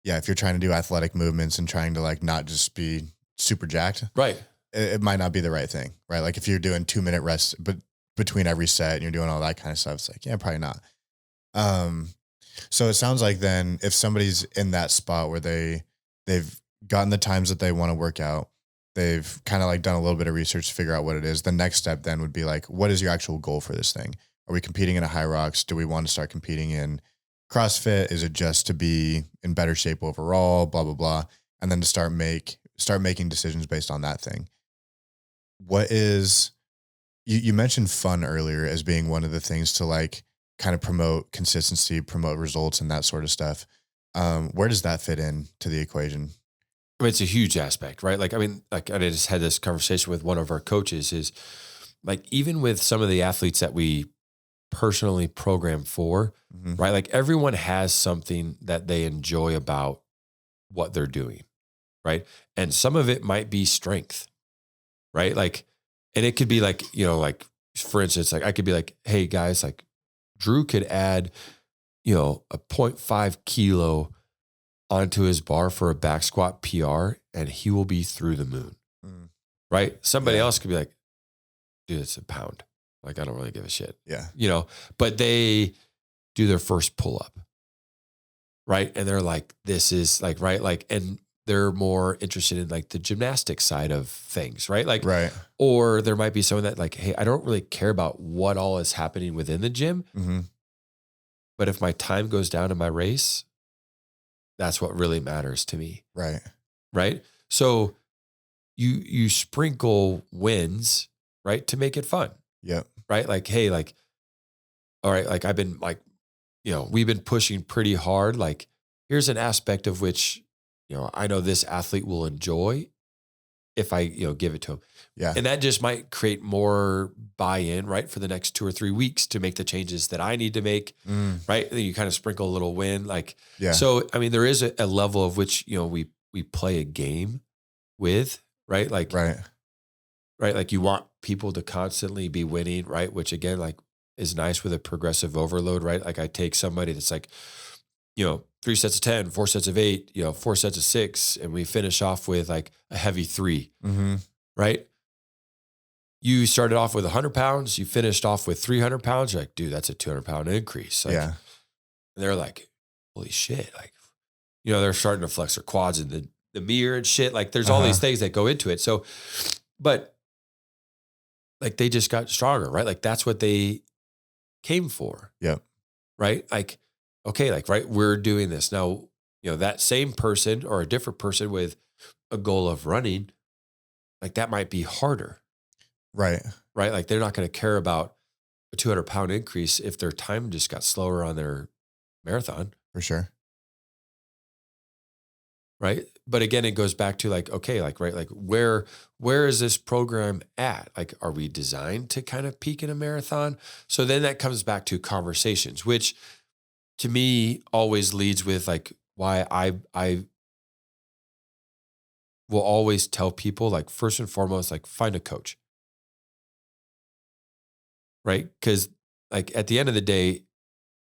yeah, if you're trying to do athletic movements and trying to like not just be super jacked, right, it might not be the right thing, right? Like, if you're doing 2-minute rest, but between every set and you're doing all that kind of stuff, it's like, yeah, probably not. So it sounds like then if somebody's in that spot where they've gotten the times that they want to work out, they've kind of like done a little bit of research to figure out what it is. The next step then would be like, what is your actual goal for this thing? Are we competing in a Hyrox? Do we want to start competing in CrossFit? Is it just to be in better shape overall? Blah, blah, blah. And then to start making decisions based on that thing. What is, you mentioned fun earlier as being one of the things to like kind of promote consistency, promote results and that sort of stuff. Where does that fit in to the equation? I mean, it's a huge aspect, right? Like, I mean, like, I just had this conversation with one of our coaches is like, even with some of the athletes that we personally program for, right? Like, everyone has something that they enjoy about what they're doing, right? And some of it might be strength, right? Like, and it could be like, like, for instance, like, I could be like, hey guys, like, Drew could add, a 0.5 kilo onto his bar for a back squat PR and he will be through the moon, right? Somebody else could be like, dude, it's a pound. Like, I don't really give a shit. Yeah. But they do their first pull up, right? And they're like, this is like, right? Like, and they're more interested in like the gymnastic side of things, right? Like, right. Or there might be someone that like, hey, I don't really care about what all is happening within the gym, but if my time goes down in my race, that's what really matters to me. Right. Right. So you sprinkle wins, right, to make it fun. Yep. Right. Like, hey, like, all right, like, I've been like, we've been pushing pretty hard. Like, here's an aspect of which, I know this athlete will enjoy. if I, give it to them. Yeah. And that just might create more buy-in, right? For the next 2 or 3 weeks to make the changes that I need to make, right? And then you kind of sprinkle a little win. Like, Yeah. so, I mean, there is a level of which, we play a game with, right? Like, Right. Like you want people to constantly be winning, right? Which again, like is nice with a progressive overload, right? Like I take somebody that's like, 3 sets of 10, 4 sets of 8, 4 sets of 6, and we finish off with like a heavy 3, right? You started off with 100 pounds, you finished off with 300 pounds. You're like, dude, that's a 200-pound increase. Like, yeah. And they're like, holy shit. Like, they're starting to flex their quads in the mirror and shit. Like there's all these things that go into it. So, but like they just got stronger, right? Like that's what they came for. Yep. Right? Like, okay, like, right, we're doing this. Now, that same person or a different person with a goal of running, like that might be harder. Right. Right? Like they're not going to care about a 200-pound increase if their time just got slower on their marathon. For sure. Right. But again, it goes back to like, okay, like, right, like where is this program at? Like, are we designed to kind of peak in a marathon? So then that comes back to conversations, which to me always leads with like why I will always tell people like first and foremost, like find a coach. Right. Cause like at the end of the day,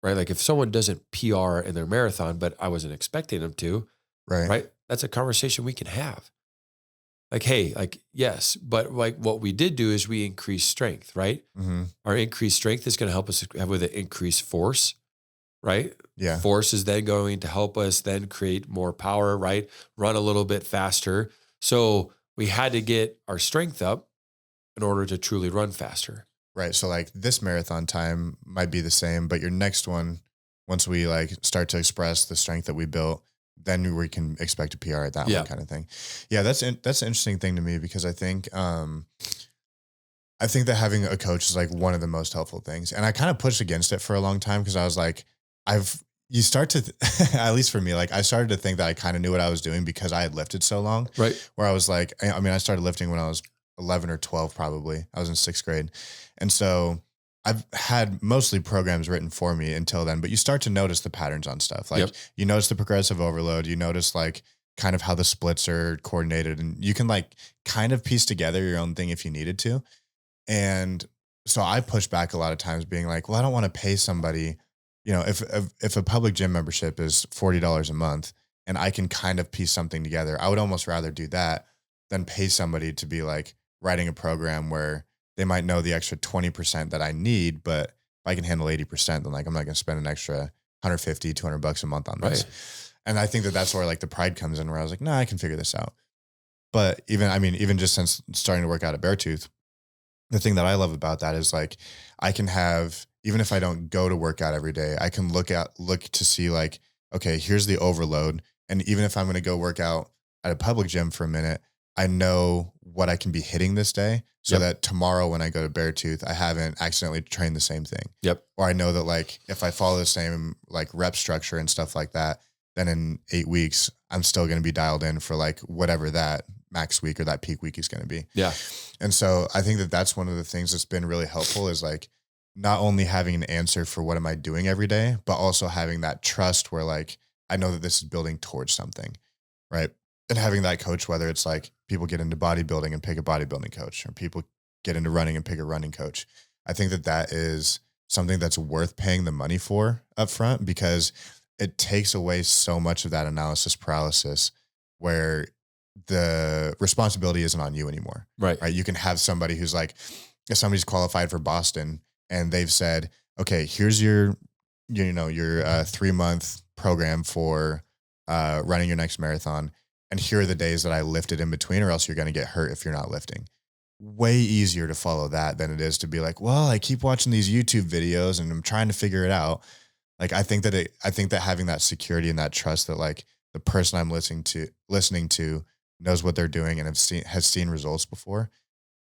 right, like if someone doesn't PR in their marathon, but I wasn't expecting them to, right? That's a conversation we can have. Like, hey, like, yes, but like what we did do is we increased strength, right? Our increased strength is going to help us have with an increased force, right? Yeah. Force is then going to help us then create more power, right? Run a little bit faster. So we had to get our strength up in order to truly run faster. Right. So like this marathon time might be the same, but your next one, once we like start to express the strength that we built, then we can expect a PR at that one kind of thing. Yeah. That's an interesting thing to me because I think that having a coach is like one of the most helpful things. And I kind of pushed against it for a long time because I was like, you start to, at least for me, like I started to think that I kind of knew what I was doing because I had lifted so long. Right. Where I was like, I mean, I started lifting when I was 11 or 12, probably. I was in 6th grade. And so I've had mostly programs written for me until then, but you start to notice the patterns on stuff. Like you notice the progressive overload, you notice like kind of how the splits are coordinated, and you can like kind of piece together your own thing if you needed to. And so I pushed back a lot of times being like, well, I don't want to pay somebody, if a public gym membership is $40 a month and I can kind of piece something together, I would almost rather do that than pay somebody to be like writing a program where they might know the extra 20% that I need, but if I can handle 80%, then like, I'm not going to spend an extra $150, $200 a month on this. Right. And I think that that's where like the pride comes in, where I was like, no, I can figure this out. But even just since starting to work out at Beartooth, the thing that I love about that is like, I can have, even if I don't go to work out every day, I can look to see like, okay, here's the overload. And even if I'm going to go work out at a public gym for a minute, I know what I can be hitting this day so that tomorrow when I go to Beartooth, I haven't accidentally trained the same thing. Or I know that like, if I follow the same like rep structure and stuff like that, then in 8 weeks, I'm still going to be dialed in for like whatever that max week or that peak week is going to be. Yeah. And so I think that that's one of the things that's been really helpful is like not only having an answer for what am I doing every day, but also having that trust where like, I know that this is building towards something. Right. And having that coach, whether it's like people get into bodybuilding and pick a bodybuilding coach, or people get into running and pick a running coach. I think that that is something that's worth paying the money for up front, because it takes away so much of that analysis paralysis where the responsibility isn't on you anymore. Right. You can have somebody who's like, if somebody's qualified for Boston and they've said, okay, here's your 3-month program for running your next marathon. And here are the days that I lifted in between, or else you're going to get hurt if you're not lifting. Way easier to follow that than it is to be like, well, I keep watching these YouTube videos and I'm trying to figure it out. Like, I think that having that security and that trust that like the person I'm listening to knows what they're doing and has seen results before.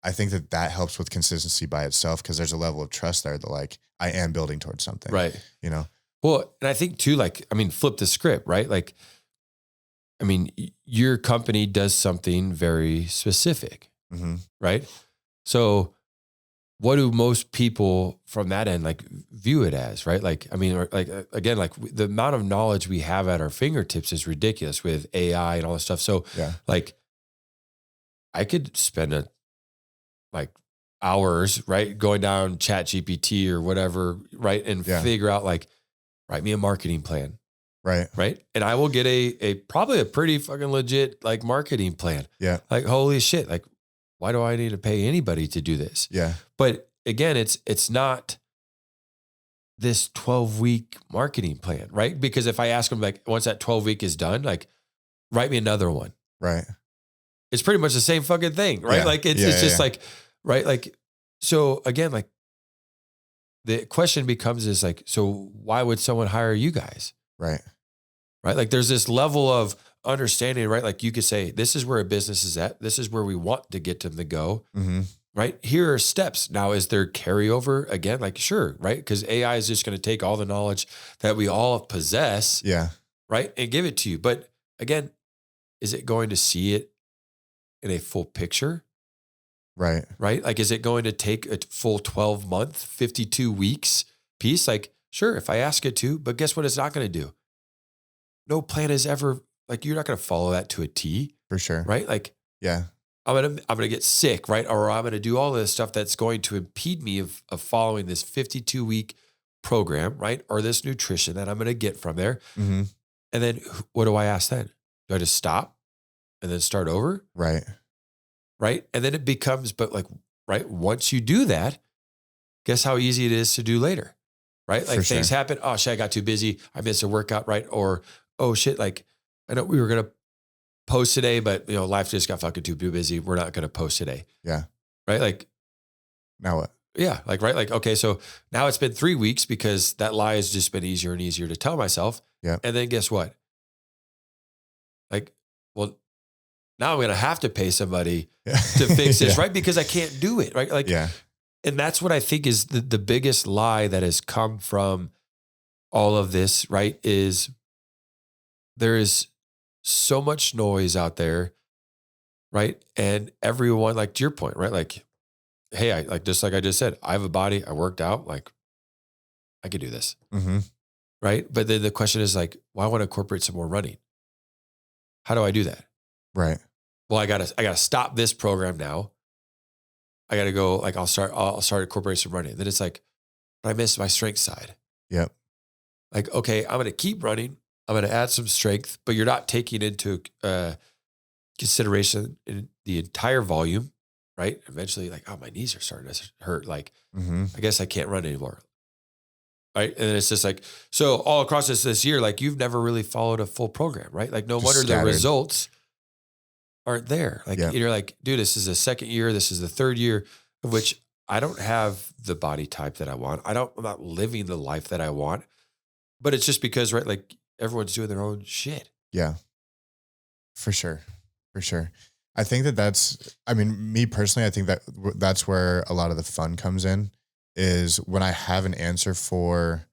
I think that helps with consistency by itself, because there's a level of trust there that like I am building towards something. Right. You know? Well, and I think too, like, I mean, flip the script, right? Like, I mean, your company does something very specific, right? So what do most people from that end like view it as, right? Like, I mean, like again, like the amount of knowledge we have at our fingertips is ridiculous with AI and all this stuff. So like I could spend like hours, right, going down Chat GPT or whatever, right, and figure out like, write me a marketing plan. Right. And I will get a probably a pretty fucking legit like marketing plan. Yeah. Like, holy shit. Like, why do I need to pay anybody to do this? Yeah. But again, it's not this 12-week marketing plan, right? Because if I ask them like, once that 12-week is done, like, write me another one. Right. It's pretty much the same fucking thing, right? Yeah. Like it's just like, right. Like, so again, like the question becomes is like, so why would someone hire you guys? Right. Right. Like there's this level of understanding, right? Like you could say, this is where a business is at. This is where we want to get them to go. Right. Here are steps. Now, is there carryover again? Like, sure. Right. Because AI is just going to take all the knowledge that we all possess. Yeah. Right. And give it to you. But again, is it going to see it in a full picture? Right. Right. Like, is it going to take a full 12-month, 52 weeks piece? Like, sure, if I ask it to, but guess what? It's not going to do. No plan is ever like, you're not going to follow that to a T. For sure. Right. Like, yeah, I'm going to get sick. Right. Or I'm going to do all this stuff that's going to impede me of following this 52-week program. Right. Or this nutrition that I'm going to get from there. And then what do I ask then? Do I just stop and then start over? Right. Right. And then it becomes, but like, right. Once you do that, guess how easy it is to do later. Right. Like things happen. Oh shit, I got too busy. I missed a workout. Right. Or, oh shit, like I know we were going to post today, but you know, life just got fucking too busy. We're not going to post today. Yeah. Right. Like now what? Yeah. Like, right. Like, okay. So now it's been 3 weeks because that lie has just been easier and easier to tell myself. Yeah. And then guess what? Like, well, now I'm going to have to pay somebody to fix this. Right. Because I can't do it. Right. Like, and that's what I think is the biggest lie that has come from all of this, right? Is there is so much noise out there, right? And everyone, like to your point, right? Like, hey, I like, just like I just said, I have a body, I worked out, like I could do this. Right. But then the question is like, well, I want to incorporate some more running. How do I do that? Right. Well, I gotta stop this program now. I got to go, like, I'll start incorporating some running. Then it's like, but I missed my strength side. Yep. Like, okay, I'm going to keep running. I'm going to add some strength, but you're not taking into consideration in the entire volume, right? Eventually, like, oh, my knees are starting to hurt. Like, I guess I can't run anymore. Right. And then it's just like, so all across this year, like you've never really followed a full program, right? Like no wonder the results aren't there. Like you're like, dude, this is the second year. This is the third year of which I don't have the body type that I want. I'm not living the life that I want, but it's just because, right? Like everyone's doing their own shit. Yeah, for sure. For sure. I think I mean, me personally, I think that's where a lot of the fun comes in is when I have an answer for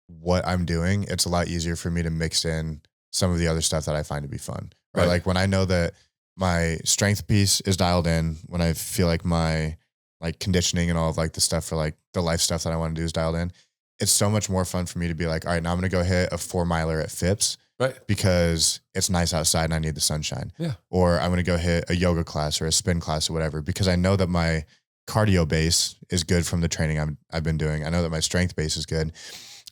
what I'm doing, it's a lot easier for me to mix in some of the other stuff that I find to be fun. Right. Like when I know that my strength piece is dialed in, when I feel like my like conditioning and all of like the stuff for like the life stuff that I want to do is dialed in, it's so much more fun for me to be like, all right, now I'm going to go hit a 4-miler at Phipps. Right. Because it's nice outside and I need the sunshine. Yeah. Or I'm going to go hit a yoga class or a spin class or whatever, because I know that my cardio base is good from the training I've been doing. I know that my strength base is good.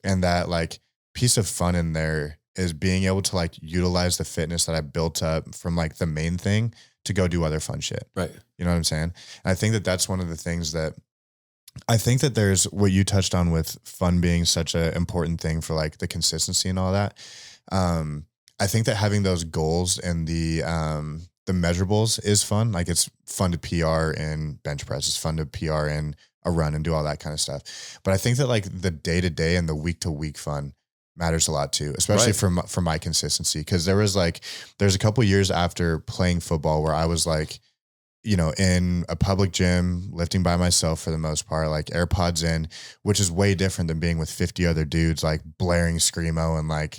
And that like piece of fun in there is being able to like utilize the fitness that I built up from like the main thing to go do other fun shit. Right. You know what I'm saying? And I think that that's one of the things that I think that there's what you touched on with fun being such an important thing for like the consistency and all that. I think that having those goals and the measurables is fun. Like it's fun to PR in bench press. It's fun to PR in a run and do all that kind of stuff. But I think that like the day-to-day and the week-to-week fun matters a lot too, especially for my consistency. Cause there's a couple years after playing football where I was like, in a public gym, lifting by myself for the most part, like AirPods in, which is way different than being with 50 other dudes, like blaring screamo and like,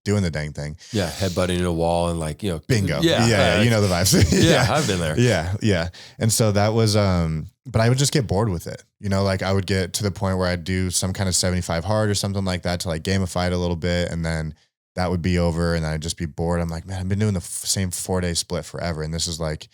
doing the dang thing. Yeah. Headbutting in a wall and like, Bingo. Yeah. Yeah. You know the vibes. Yeah. I've been there. Yeah. Yeah. And so that was, but I would just get bored with it. Like I would get to the point where I'd do some kind of 75 hard or something like that to like gamify it a little bit. And then that would be over and I'd just be bored. I'm like, man, I've been doing the same 4-day split forever. And this is like,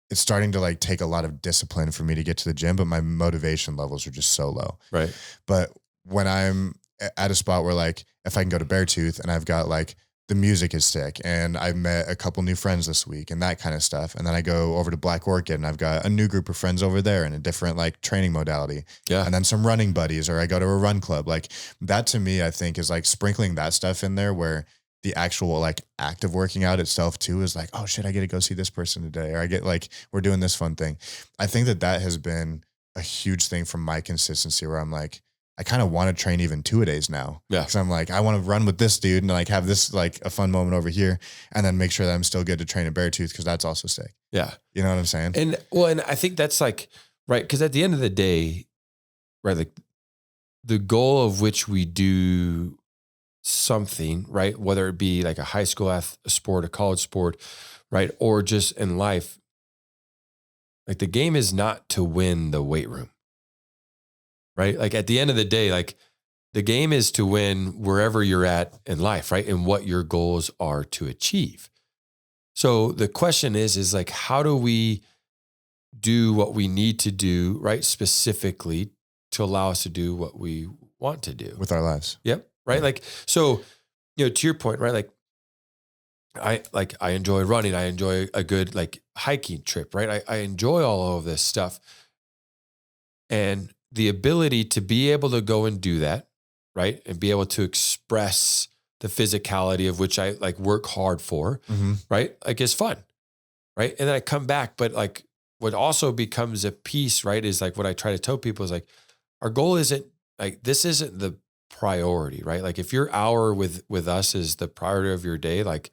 it's starting to like take a lot of discipline for me to get to the gym, but my motivation levels are just so low. Right. But when I'm at a spot where like, if I can go to Beartooth and I've got like the music is sick and I've met a couple new friends this week and that kind of stuff. And then I go over to Black Orchid and I've got a new group of friends over there in a different like training modality. Yeah. And then some running buddies, or I go to a run club. Like that to me, I think is like sprinkling that stuff in there where the actual like act of working out itself too is like, oh shit, I get to go see this person today. Or I get like, we're doing this fun thing. I think that has been a huge thing from my consistency where I'm like, I kind of want to train even 2-a-days now. Yeah. Cause I'm like, I want to run with this dude and like have this like a fun moment over here and then make sure that I'm still good to train at Beartooth. Cause that's also sick. Yeah. You know what I'm saying? And I think that's like, right. Cause at the end of the day, right, like the goal of which we do something, right? Whether it be like a high school sport, a college sport, right? Or just in life, like the game is not to win the weight room, right? Like at the end of the day, like the game is to win wherever you're at in life, right? And what your goals are to achieve. So the question is like, how do we do what we need to do, right? Specifically to allow us to do what we want to do with our lives. Yep. Right. Yeah. Like, so, to your point, right? Like I enjoy running. I enjoy a good like hiking trip, right? I enjoy all of this stuff and the ability to be able to go and do that, right? And be able to express the physicality of which I like work hard for, right? Like is fun. Right. And then I come back, but like what also becomes a piece, right? Is like what I try to tell people is like, our goal isn't like, this isn't the priority, right? Like if your hour with us is the priority of your day, like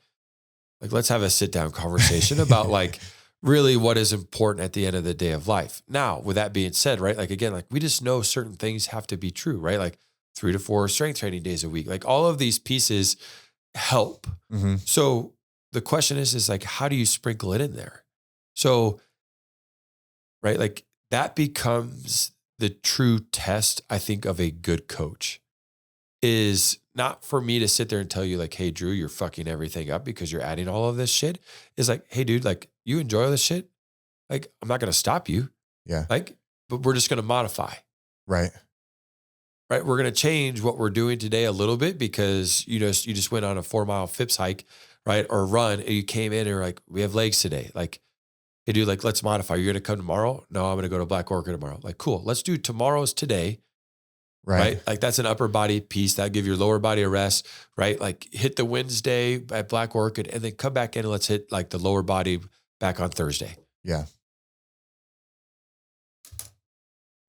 let's have a sit down conversation about like really what is important at the end of the day of life. Now, with that being said, right? Like again, like we just know certain things have to be true, right? Like 3 to 4 strength training days a week, like all of these pieces help. So the question is like, how do you sprinkle it in there? So, right, like that becomes the true test, I think, of a good coach. Is not for me to sit there and tell you like, hey, Drew, you're fucking everything up because you're adding all of this shit. Is like, hey, dude, like you enjoy all this shit. Like, I'm not going to stop you. Yeah. Like, but we're just going to modify. Right. Right. We're going to change what we're doing today a little bit because, you just went on a 4-mile Phipps hike, right? Or run and you came in and you're like, we have legs today. Like, hey, dude, like, let's modify. You're going to come tomorrow? No, I'm going to go to Black Orchid tomorrow. Like, cool. Let's do tomorrow's today. Right. Like that's an upper body piece that give your lower body a rest, right? Like hit the Wednesday at Black Orchid and then come back in and let's hit like the lower body back on Thursday. Yeah.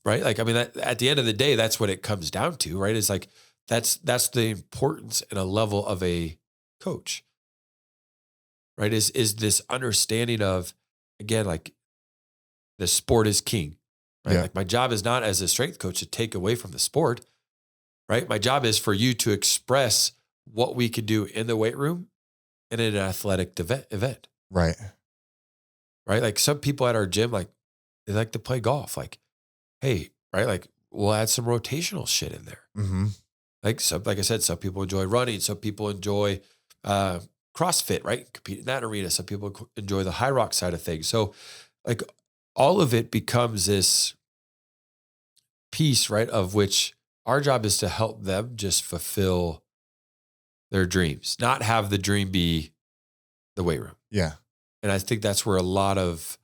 Right. Like, I mean, at the end of the day, that's what it comes down to, right? It's like, that's the importance and a level of a coach, right? Is this understanding of, again, like the sport is king. Right. Yeah. Like my job is not as a strength coach to take away from the sport, right? My job is for you to express what we could do in the weight room and in an athletic event. Right. Right. Like some people at our gym, like they like to play golf. Like, hey, right. Like we'll add some rotational shit in there. Like I said, some people enjoy running. Some people enjoy CrossFit, right? Compete in that arena. Some people enjoy the Hyrox side of things. So like, all of it becomes this piece, right? Of which our job is to help them just fulfill their dreams, not have the dream be the weight room. Yeah. And I think that's where a lot of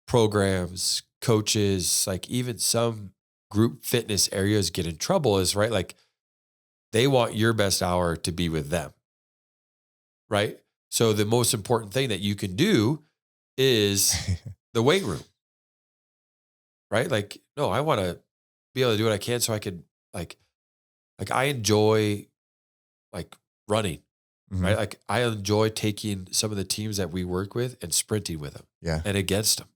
programs, coaches, like even some group fitness areas get in trouble is, right? Like they want your best hour to be with them, right? So the most important thing that you can do is the weight room, right? Like, no, I want to be able to do what I can so I could like I enjoy like running, right? Like I enjoy taking some of the teams that we work with and sprinting with them and and against them.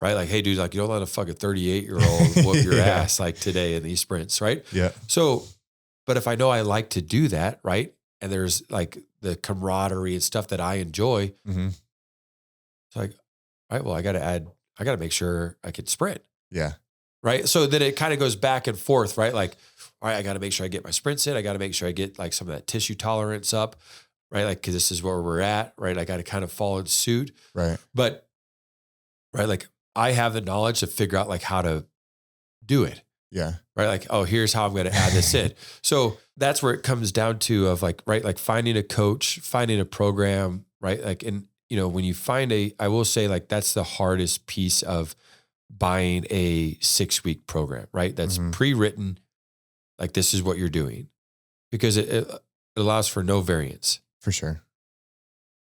right? Like, hey dude, like you don't let a fucking 38-year-old whoop your ass like today in these sprints. Right. Yeah. So, but if I know I like to do that, right. And there's like the camaraderie and stuff that I enjoy. Mm-hmm. It's like, all right, well, I got to make sure I can sprint. Yeah. Right. So then it kind of goes back and forth, right? Like, all right, I got to make sure I get my sprints in. I got to make sure I get like some of that tissue tolerance up, right? Like, cause this is where we're at, right? I got to kind of follow in suit. Right. But, right, like I have the knowledge to figure out like how to do it. Yeah. Right. Like, oh, here's how I'm going to add this in. So that's where it comes down to of like, right, like finding a coach, finding a program, right? Like, and, you know, when you find I will say like, that's the hardest piece of buying a 6-week program, right? That's pre-written. Like this is what you're doing because it allows for no variance. For sure.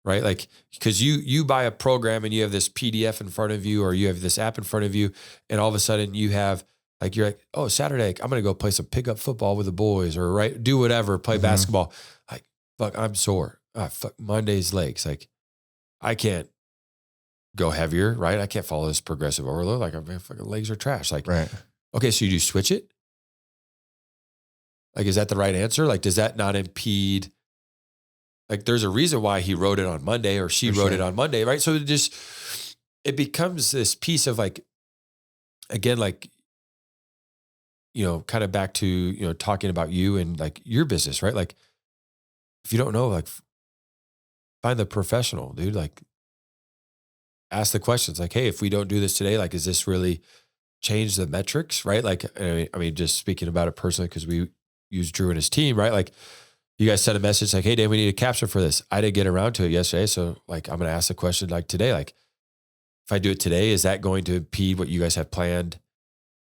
Right? Like, because you buy a program and you have this PDF in front of you or you have this app in front of you and all of a sudden you have like, you're like, oh, Saturday, I'm going to go play some pickup football with the boys or right, do whatever, play basketball. Like, fuck, I'm sore. Fuck, Monday's legs. Like, I can't go heavier, right? I can't follow this progressive overload. Like, my fucking legs are trash. Like, right. Okay, so you do switch it? Like, is that the right answer? Like, does that not impede? Like, there's a reason why he wrote it on Monday or she wrote it on Monday, right? So it becomes this piece of like, again, like, you know, kind of back to, you know, talking about you and like your business, right? Like, if you don't know, like, find the professional, dude. Like, ask the questions like, hey, if we don't do this today, like, is this really change the metrics, right? Like, I mean, just speaking about it personally, because we use Drew and his team, right? Like, you guys sent a message like, hey, Dayne, we need a caption for this. I didn't get around to it yesterday. So like, I'm going to ask the question like today, like if I do it today, is that going to impede what you guys have planned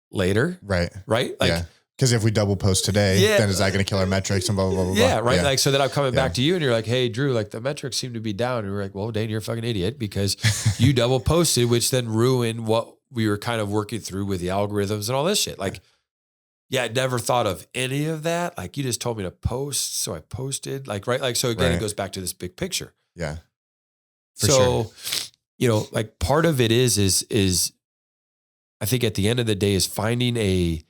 later? Right. Right. Like, yeah. Because if we double post today, then is that going to kill our metrics and blah, blah, blah, blah. Yeah. Right. Yeah. Like, so then I'm coming back to you and you're like, hey, Drew, like the metrics seem to be down. And we're like, well, Dayne, you're a fucking idiot because you double posted, which then ruined what we were kind of working through with the algorithms and all this shit. Like, yeah, I never thought of any of that. Like you just told me to post. So I posted like, right. Like, so again, it goes back to this big picture. Yeah. So, you know, like part of it is I think at the end of the day is finding a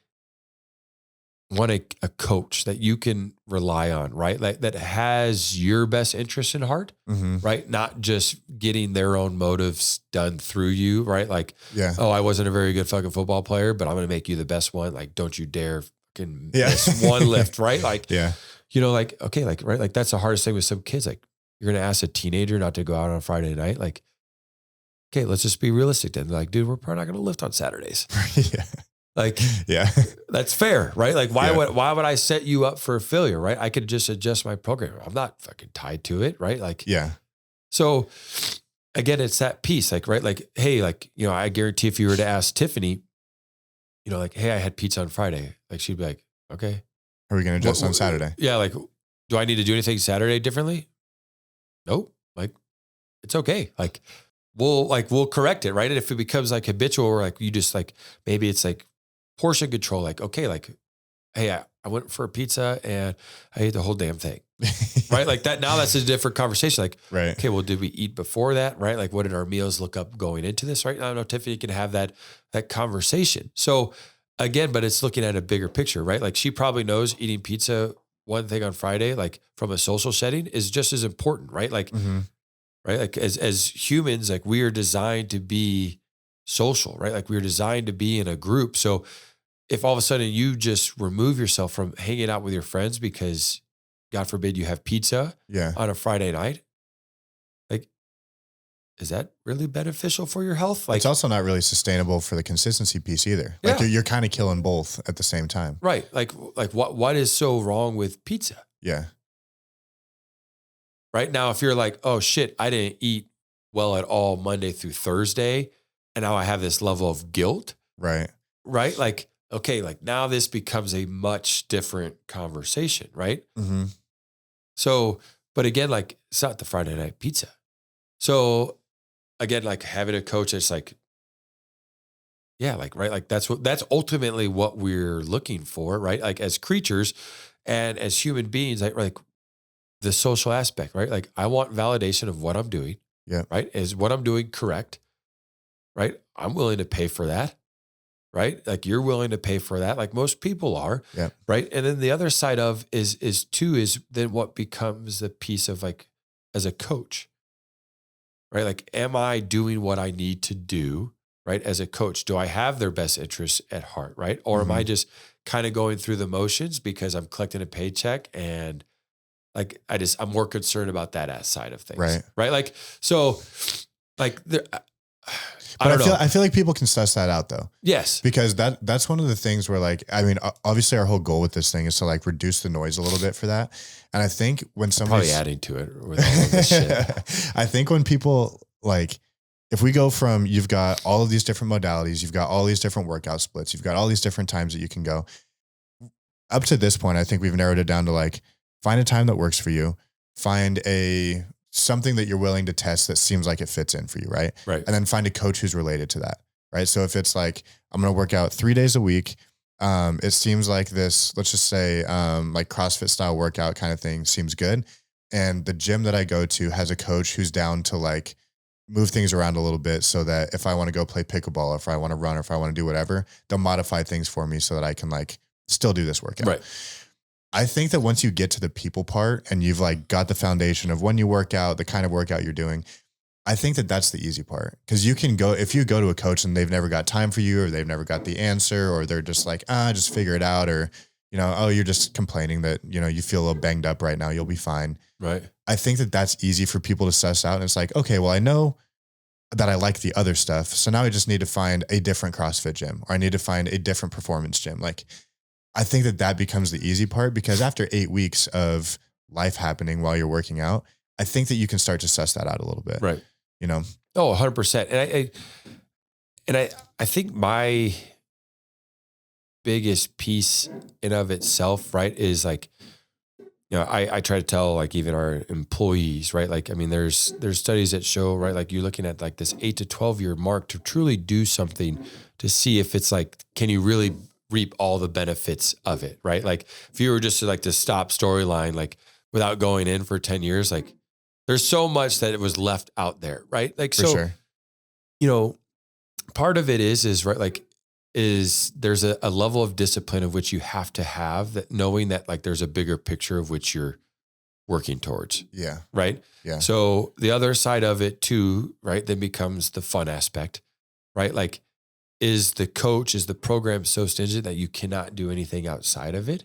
coach that you can rely on, right? Like that has your best interest in heart, right? Not just getting their own motives done through you, right? Like, oh, I wasn't a very good fucking football player, but I'm going to make you the best one. Like, don't you dare fucking miss one lift, right? Like, you know, like, okay, like, right. Like that's the hardest thing with some kids. Like you're going to ask a teenager not to go out on a Friday night. Like, okay, let's just be realistic then. Like, dude, we're probably not going to lift on Saturdays. Like, that's fair, right? Like, why would I set you up for failure, right? I could just adjust my program. I'm not fucking tied to it, right? Like, so again, it's that piece, like, right? Like, hey, like, you know, I guarantee if you were to ask Tiffany, you know, like, hey, I had pizza on Friday. Like, she'd be like, okay. Are we going to adjust on Saturday? Yeah. Like, do I need to do anything Saturday differently? Nope. Like, it's okay. Like, we'll correct it, right? And if it becomes like habitual or like you just like, maybe it's like, portion control, like, okay, like, hey, I went for a pizza and I ate the whole damn thing, right? Like that, now that's a different conversation. Like, okay, well, did we eat before that? Right? Like what did our meals look up going into this? Right? I know Tiffany can have that conversation. So again, but it's looking at a bigger picture, right? Like she probably knows eating pizza one thing on Friday, like from a social setting is just as important, right? Like, right? Like as humans, like we are designed to be social, right? Like we're designed to be in a group. So if all of a sudden you just remove yourself from hanging out with your friends because God forbid you have pizza on a Friday night, like, is that really beneficial for your health? Like, it's also not really sustainable for the consistency piece either. Like you're kind of killing both at the same time. Right. Like what is so wrong with pizza? Yeah. Right now, if you're like, oh shit, I didn't eat well at all Monday through Thursday, and now I have this level of guilt. Right. Right. Like, okay, like now this becomes a much different conversation, right? So, but again, like it's not the Friday night pizza. So again, like having a coach that's like, yeah, like, right. Like that's ultimately what we're looking for, right? Like as creatures and as human beings, like the social aspect, right? Like I want validation of what I'm doing. Yeah. Right. Is what I'm doing correct? right? I'm willing to pay for that, right? Like you're willing to pay for that, like most people are, Yeah. right? And then the other side of is then what becomes the piece of like as a coach, right? Like, am I doing what I need to do, right? As a coach, do I have their best interests at heart, right? Or am I just kind of going through the motions because I'm collecting a paycheck and like I'm more concerned about that side of things, right? Like so, like there. I don't know. I feel like people can suss that out though. Yes. Because that's one of the things where like, I mean, obviously our whole goal with this thing is to like reduce the noise a little bit for that. And I think when somebody's probably adding to it with all of this shit. I think when people like, if we go from, you've got all of these different modalities, you've got all these different workout splits, you've got all these different times that you can go up to this point, I think we've narrowed it down to like, find a time that works for you, find something that you're willing to test that seems like it fits in for you, right? Right. And then find a coach who's related to that, right? So if it's like, I'm going to work out 3 days a week, it seems like this, let's just say like CrossFit style workout kind of thing seems good. And the gym that I go to has a coach who's down to like move things around a little bit so that if I want to go play pickleball, or if I want to run, or if I want to do whatever, they'll modify things for me so that I can like still do this workout. Right. I think that once you get to the people part and you've like got the foundation of when you work out, the kind of workout you're doing, I think that that's the easy part. Cause you can go, if you go to a coach and they've never got time for you, or they've never got the answer, or they're just like, just figure it out. Or, you know, oh, you're just complaining that, you know, you feel a little banged up right now. You'll be fine. Right. I think that that's easy for people to suss out. And it's like, okay, well, I know that I like the other stuff. So now I just need to find a different CrossFit gym, or I need to find a different performance gym. Like, I think that becomes the easy part, because after 8 weeks of life happening while you're working out, I think that you can start to suss that out a little bit. Right. You know? Oh, 100%. And I think my biggest piece in of itself, right, is like, you know, I try to tell like even our employees, right? Like, I mean, there's studies that show, right? Like you're looking at like this 8 to 12 year mark to truly do something to see if it's like, can you really reap all the benefits of it, right? Like if you were just to like to stop storyline, like without going in for 10 years, like there's so much that it was left out there, right? Like, For so, sure. you know, part of it is right. Like, is there's a level of discipline of which you have to have, that knowing that like there's a bigger picture of which you're working towards. Yeah. Right. Yeah. So the other side of it too, right, then becomes the fun aspect, right? Like, is the coach, is the program so stringent that you cannot do anything outside of it?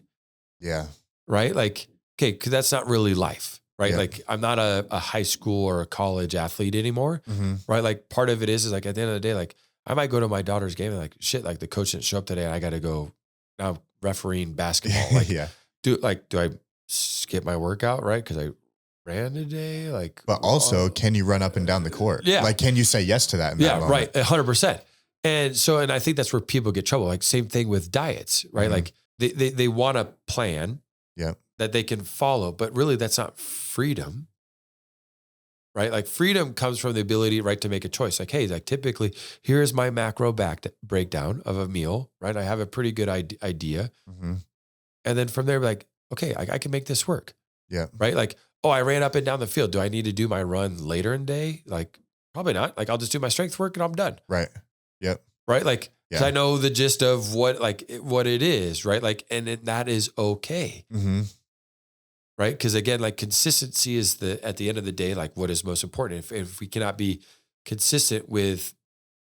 Yeah. Right. Like, okay, because that's not really life, right? Yeah. Like I'm not a high school or a college athlete anymore, right? Like part of it is like at the end of the day, like I might go to my daughter's game and like, shit, like the coach didn't show up today and I got to go now refereeing basketball. Like, yeah. do I skip my workout, right? Because I ran today, like. But also, can you run up and down the court? Yeah. Like, can you say yes to that in that moment? Right. 100%. And so, and I think that's where people get trouble. Like same thing with diets, right? Like they want a plan that they can follow, but really that's not freedom, right? Like freedom comes from the ability, right, to make a choice. Like, hey, like typically here's my macro breakdown of a meal, right? I have a pretty good idea. And then from there, like, okay, I can make this work. Yeah. Right. Like, oh, I ran up and down the field. Do I need to do my run later in the day? Like probably not. Like I'll just do my strength work and I'm done. Right. Yep. Right. Like, cause I know the gist of what it is. Right. Like, and that is okay. Right. Cause again, like consistency is at the end of the day, like what is most important. If we cannot be consistent with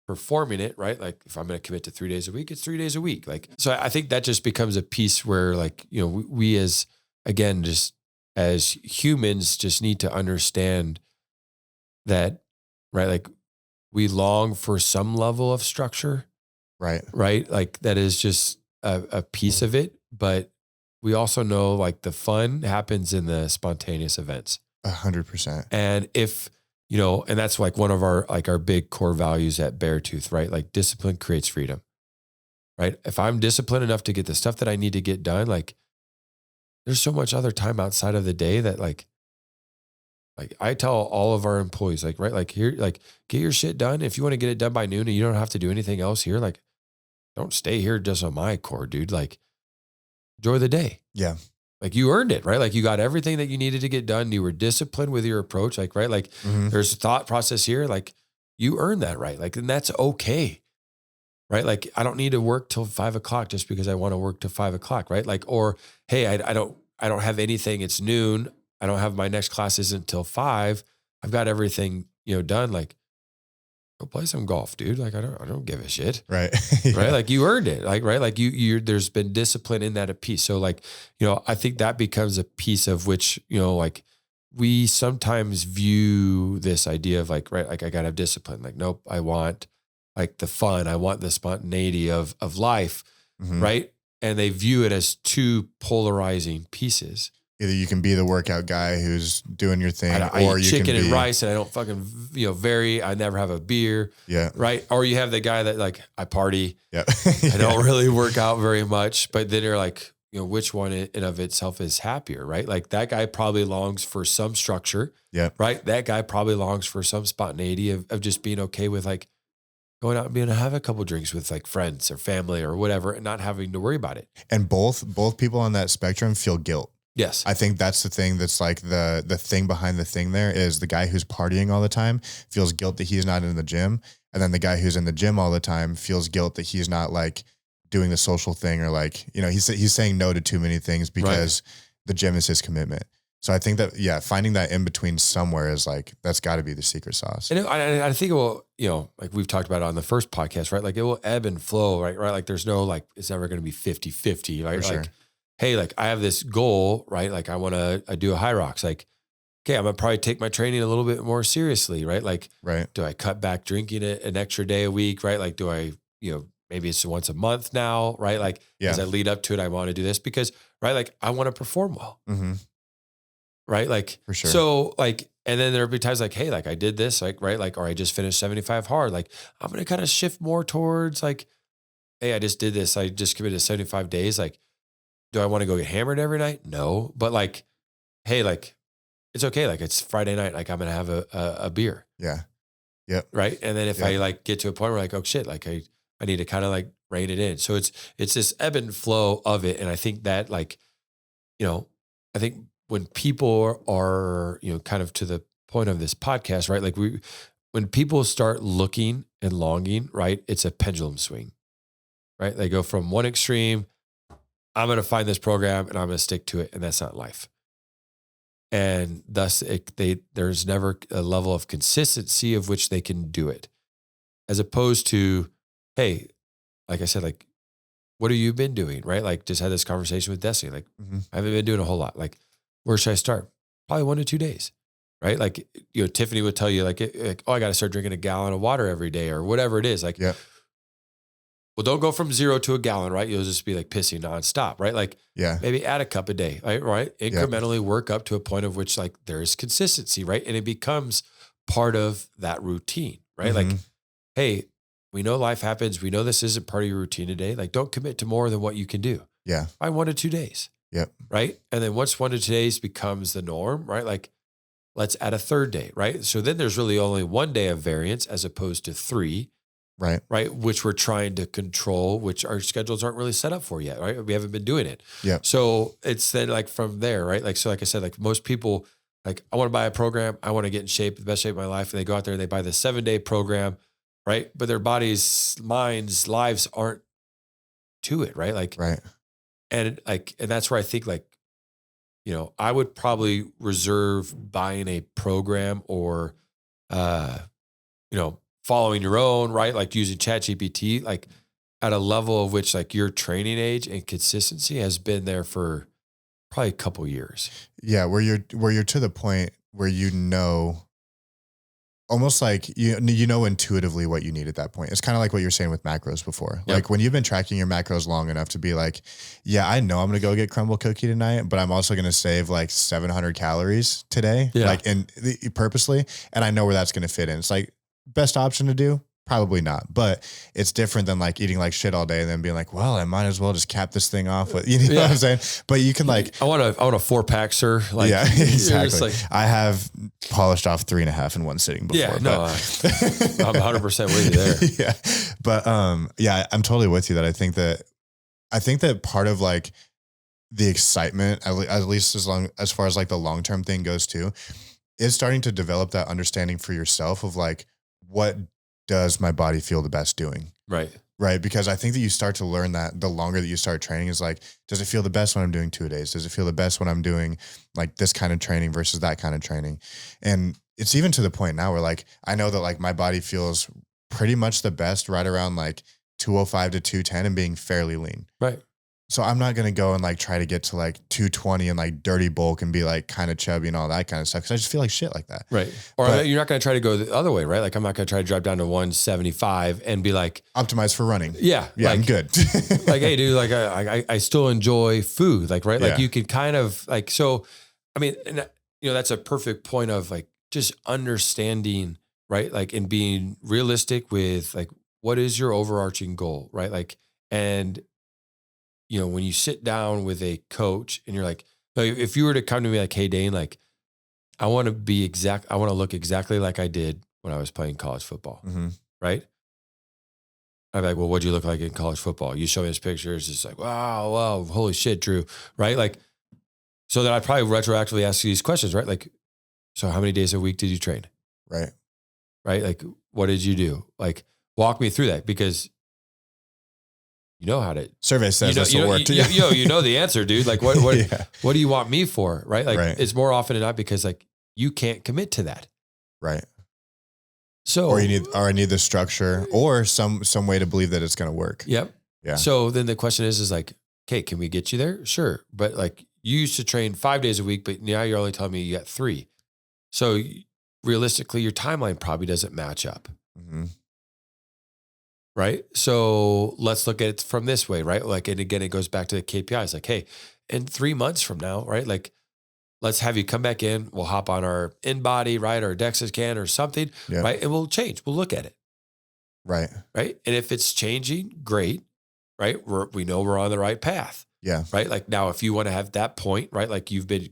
performing it, right? Like if I'm going to commit to 3 days a week, it's 3 days a week. Like, so I think that just becomes a piece where like, you know, we as, again, just as humans just need to understand that, right? Like we long for some level of structure, right? Like that is just a piece of it, but we also know like the fun happens in the spontaneous events. 100%. And if, you know, and that's like one of our big core values at Beartooth, right? Like discipline creates freedom, right? If I'm disciplined enough to get the stuff that I need to get done, like there's so much other time outside of the day that like I tell all of our employees, like, right, like here, like get your shit done. If you want to get it done by noon and you don't have to do anything else here, like don't stay here just on my core, dude. Like enjoy the day. Yeah. Like you earned it, right? Like you got everything that you needed to get done. You were disciplined with your approach. Like, right. Like there's a thought process here. Like you earn that right. Like, and that's okay. Right. Like, I don't need to work till 5 o'clock just because I want to work till 5 o'clock. Right. Like, or, hey, I don't have anything. It's noon. I don't have my next class isn't till 5. I've got everything, done. Like, go play some golf, dude. Like, I don't give a shit. Right. Right. Like, you earned it. Like, right. Like there's been discipline in that a piece. So like, I think that becomes a piece of which, like we sometimes view this idea of like, right. Like I gotta have discipline. Like, nope, I want like the fun. I want the spontaneity of life. Mhm. Right. And they view it as two polarizing pieces. Either you can be the workout guy who's doing your thing, I or eat you chicken can be, and rice and I don't fucking, vary. I never have a beer. Yeah. Right. Or you have the guy that like, I party. Yeah. I don't really work out very much, but then you're like, which one in of itself is happier, right? Like that guy probably longs for some structure. Yeah. Right. That guy probably longs for some spontaneity of just being okay with like going out and being to have a couple drinks with like friends or family or whatever and not having to worry about it. And both people on that spectrum feel guilt. Yes. I think that's the thing that's like the thing behind the thing there is the guy who's partying all the time feels guilt that he's not in the gym. And then the guy who's in the gym all the time feels guilt that he's not like doing the social thing or like, he's saying no to too many things because the gym is his commitment. So I think that, finding that in between somewhere is like, that's got to be the secret sauce. And I think it will, like we've talked about it on the first podcast, right? Like it will ebb and flow, right? Right. Like there's no, like, it's never going to be 50-50, right? For sure. Like, hey, like I have this goal, right? Like I do a Hyrox. Like, okay, I'm gonna probably take my training a little bit more seriously, right? Like, do I cut back drinking an extra day a week, right? Like, do I, maybe it's once a month now, right? Like, as I lead up to it, I want to do this because, right? Like, I want to perform well, right? Like, for sure. So, like, and then there'll be times like, hey, like I did this, like, right? Like, or I just finished 75 hard. Like, I'm gonna kind of shift more towards like, hey, I just did this. I just committed 75 days. Like, do I want to go get hammered every night? No, but like, hey, like, it's okay. Like it's Friday night. Like I'm going to have a beer. Yeah. Yep. Right. And then if I like get to a point where like, oh shit, like I need to kind of like rein it in. So it's this ebb and flow of it. And I think that like, I think when people are, kind of to the point of this podcast, right? Like when people start looking and longing, right? It's a pendulum swing, right? They go from one extreme, I'm going to find this program and I'm going to stick to it. And that's not life. And thus there's never a level of consistency of which they can do it. As opposed to, hey, like I said, like, what have you been doing? Right? Like just had this conversation with Destiny. Like I haven't been doing a whole lot. Like, where should I start? Probably 1 to 2 days. Right? Like, Tiffany would tell you like, oh, I got to start drinking a gallon of water every day or whatever it is. Like, well, don't go from 0 to a gallon, right? You'll just be like pissing nonstop, right? Like, maybe add a cup a day, right? Incrementally work up to a point of which like there is consistency, right? And it becomes part of that routine, right? Like, hey, we know life happens. We know this isn't part of your routine today. Like, don't commit to more than what you can do. Yeah. By 1 to 2 days. Yep. Right. And then once 1 to 2 days becomes the norm, right? Like, let's add a third day, right? So then there's really only 1 day of variance as opposed to 3. Right. Which we're trying to control, which our schedules aren't really set up for yet. Right. We haven't been doing it. Yeah. So it's then like from there, right? Like, so like I said, like most people, like I want to buy a program. I want to get in shape, the best shape of my life. And they go out there and they buy the 7-day program. Right. But their bodies, minds, lives aren't to it. Right. Like, and that's where I think like, I would probably reserve buying a program or, following your own, right? Like using ChatGPT, like at a level of which like your training age and consistency has been there for probably a couple years. Yeah. Where you're to the point where, almost like, intuitively what you need at that point. It's kind of like what you're saying with macros before. Like when you've been tracking your macros long enough to be like, yeah, I know I'm going to go get crumble cookie tonight, but I'm also going to save like 700 calories today, like purposely. And I know where that's going to fit in. It's like, best option to do? Probably not, but it's different than like eating like shit all day and then being like, well, I might as well just cap this thing off with, what I'm saying? But you can like, I want a 4-pack, sir. Like, exactly. Like, I have polished off 3.5 in one sitting before. Yeah, no, I'm 100% with you there. But I'm totally with you that I think that part of like the excitement, at least as far as like the long-term thing goes too, is starting to develop that understanding for yourself of like, what does my body feel the best doing? Right. Right. Because I think that you start to learn that the longer that you start training is like, does it feel the best when I'm doing 2-a-days? Does it feel the best when I'm doing like this kind of training versus that kind of training? And it's even to the point now where like, I know that like my body feels pretty much the best right around like 205 to 210 and being fairly lean. Right. So I'm not going to go and like try to get to like 220 and like dirty bulk and be like kind of chubby and all that kind of stuff. Cause I just feel like shit like that. Right. Or you're not going to try to go the other way, right? Like I'm not going to try to drop down to 175 and be like optimize for running. Yeah. Yeah. Like, I'm good. like, hey dude, like I still enjoy food. Like, right. Like you can kind of like, so, I mean, and, that's a perfect point of like, just understanding, right? Like, and being realistic with like, what is your overarching goal? Right. Like, and when you sit down with a coach and you're like if you were to come to me like, hey, Dayne, like I want to look exactly like I did when I was playing college football. Mm-hmm. Right. I'm like, well, what'd you look like in college football? You show me his pictures. It's like, wow, holy shit, Drew. Right. Like, so then I'd probably retroactively ask you these questions, right? Like, so how many days a week did you train? Right. Right. Like, what did you do? Like, walk me through that because you know how to survey says that's what worked. You know the answer, dude. Like what Yeah. what do you want me for? Right. Like Right. it's more often than not because like you can't commit to that. Right. So or I need the structure or some way to believe that it's going to work. Yep. Yeah. So then the question is like, okay, can we get you there? Sure. But like you used to train 5 days a week, but now you're only telling me you got 3. So realistically, your timeline probably doesn't match up. Mm-hmm. Right. So let's look at it from this way, right? Like, and again, it goes back to the KPIs. Like, hey, in 3 months from now, right? Like, let's have you come back in. We'll hop on our InBody, right? Or DEXA scan or something, right? And we'll change. We'll look at it. Right. Right. And if it's changing, great. Right. We know we're on the right path. Yeah. Right. Like now, if you want to have that point, right? Like you've been,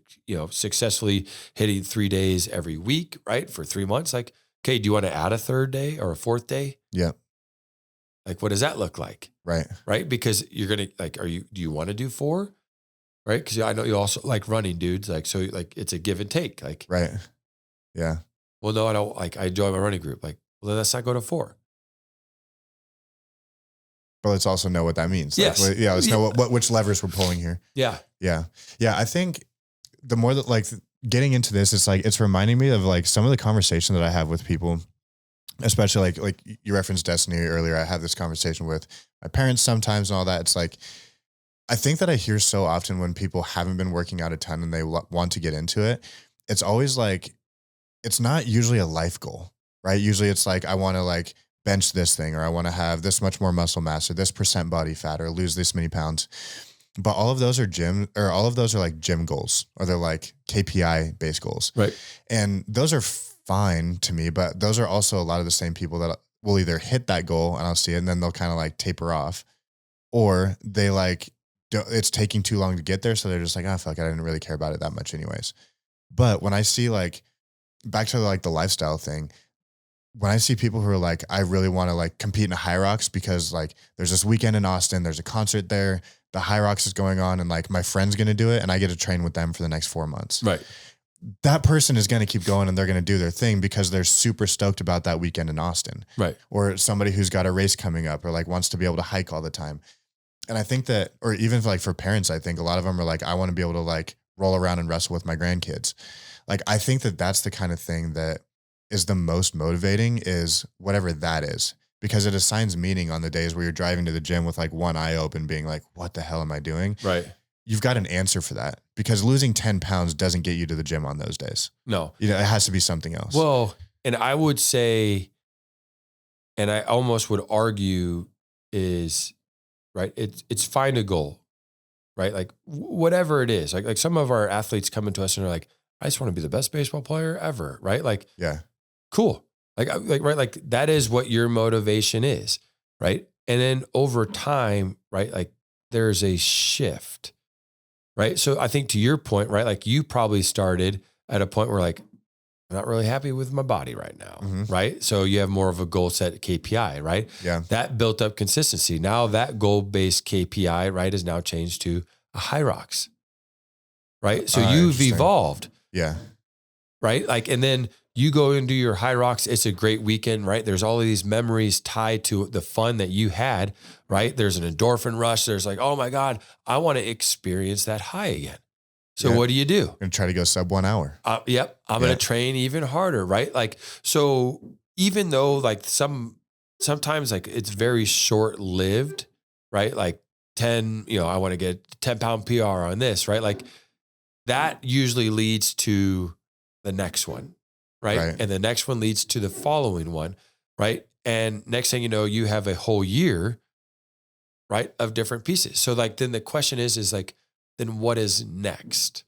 successfully hitting 3 days every week, right? For 3 months. Like, okay, do you want to add a 3rd day or a 4th day? Yeah. Like, what does that look like? Right. Right. Because you're going to like, do you want to do 4? Right. Cause I know you also like running, dudes. Like, so like it's a give and take. Like, right. Yeah. Well, no, I don't like, I enjoy my running group. Like, well, then let's not go to 4. But let's also know what that means. Yes. Like, let's know which levers we're pulling here. Yeah. Yeah. Yeah. I think the more that like getting into this, it's reminding me of like some of the conversation that I have with people, especially like you referenced Destiny earlier. I have this conversation with my parents sometimes and all that. It's like, I think that I hear so often when people haven't been working out a ton and they want to get into it, it's always like, it's not usually a life goal, right? Usually it's like, I want to like bench this thing, or I want to have this much more muscle mass, or this % body fat, or lose this many pounds. But all of those are like gym goals, or they're like KPI based goals. Right. And those are fine to me, but those are also a lot of the same people that will either hit that goal and I'll see it and then they'll kind of like taper off, or they like, it's taking too long to get there. So they're just like, I feel like I didn't really care about it that much anyways. But when I see like, back to like the lifestyle thing, when I see people who are like, I really want to like compete in a Hyrox because like there's this weekend in Austin, there's a concert there, the Hyrox is going on and like my friend's going to do it and I get to train with them for the next 4 months. Right. That person is going to keep going and they're going to do their thing because they're super stoked about that weekend in Austin. Right. Or somebody who's got a race coming up or like wants to be able to hike all the time. And I think that, or even like for parents, I think a lot of them are like, I want to be able to like roll around and wrestle with my grandkids. Like, I think that that's the kind of thing that is the most motivating, is whatever that is, because it assigns meaning on the days where you're driving to the gym with like one eye open being like, what the hell am I doing? Right. You've got an answer for that, because losing 10 pounds doesn't get you to the gym on those days. No. It has to be something else. Well, and I would say, and I almost would argue is, right, it's find a goal, right? Like whatever it is, like some of our athletes come into us and are like, I just want to be the best baseball player ever, right? Like, yeah, cool. Right. Like that is what your motivation is. Right. And then over time, right, like there's a shift, right? So I think to your point, right, like you probably started at a point where like, I'm not really happy with my body right now. Mm-hmm. Right. So you have more of a goal set KPI, right? Yeah. That built up consistency. Now that goal-based KPI, right, is now changed to a Hyrox, right? So you've evolved. Yeah. Right. Like, and then you go and do your Hyrox. It's a great weekend, right? There's all of these memories tied to the fun that you had, right? There's an endorphin rush. There's like, oh my God, I want to experience that high again. So what do you do? And try to go sub 1 hour. Yep. I'm going to train even harder, right? Like, so even though like sometimes like it's very short lived, right? Like 10, I want to get 10-pound PR on this, right? Like that usually leads to the next one, right? And the next one leads to the following one, right? And next thing you know, you have a whole year, right, of different pieces. So like, then the question is like, then what is next?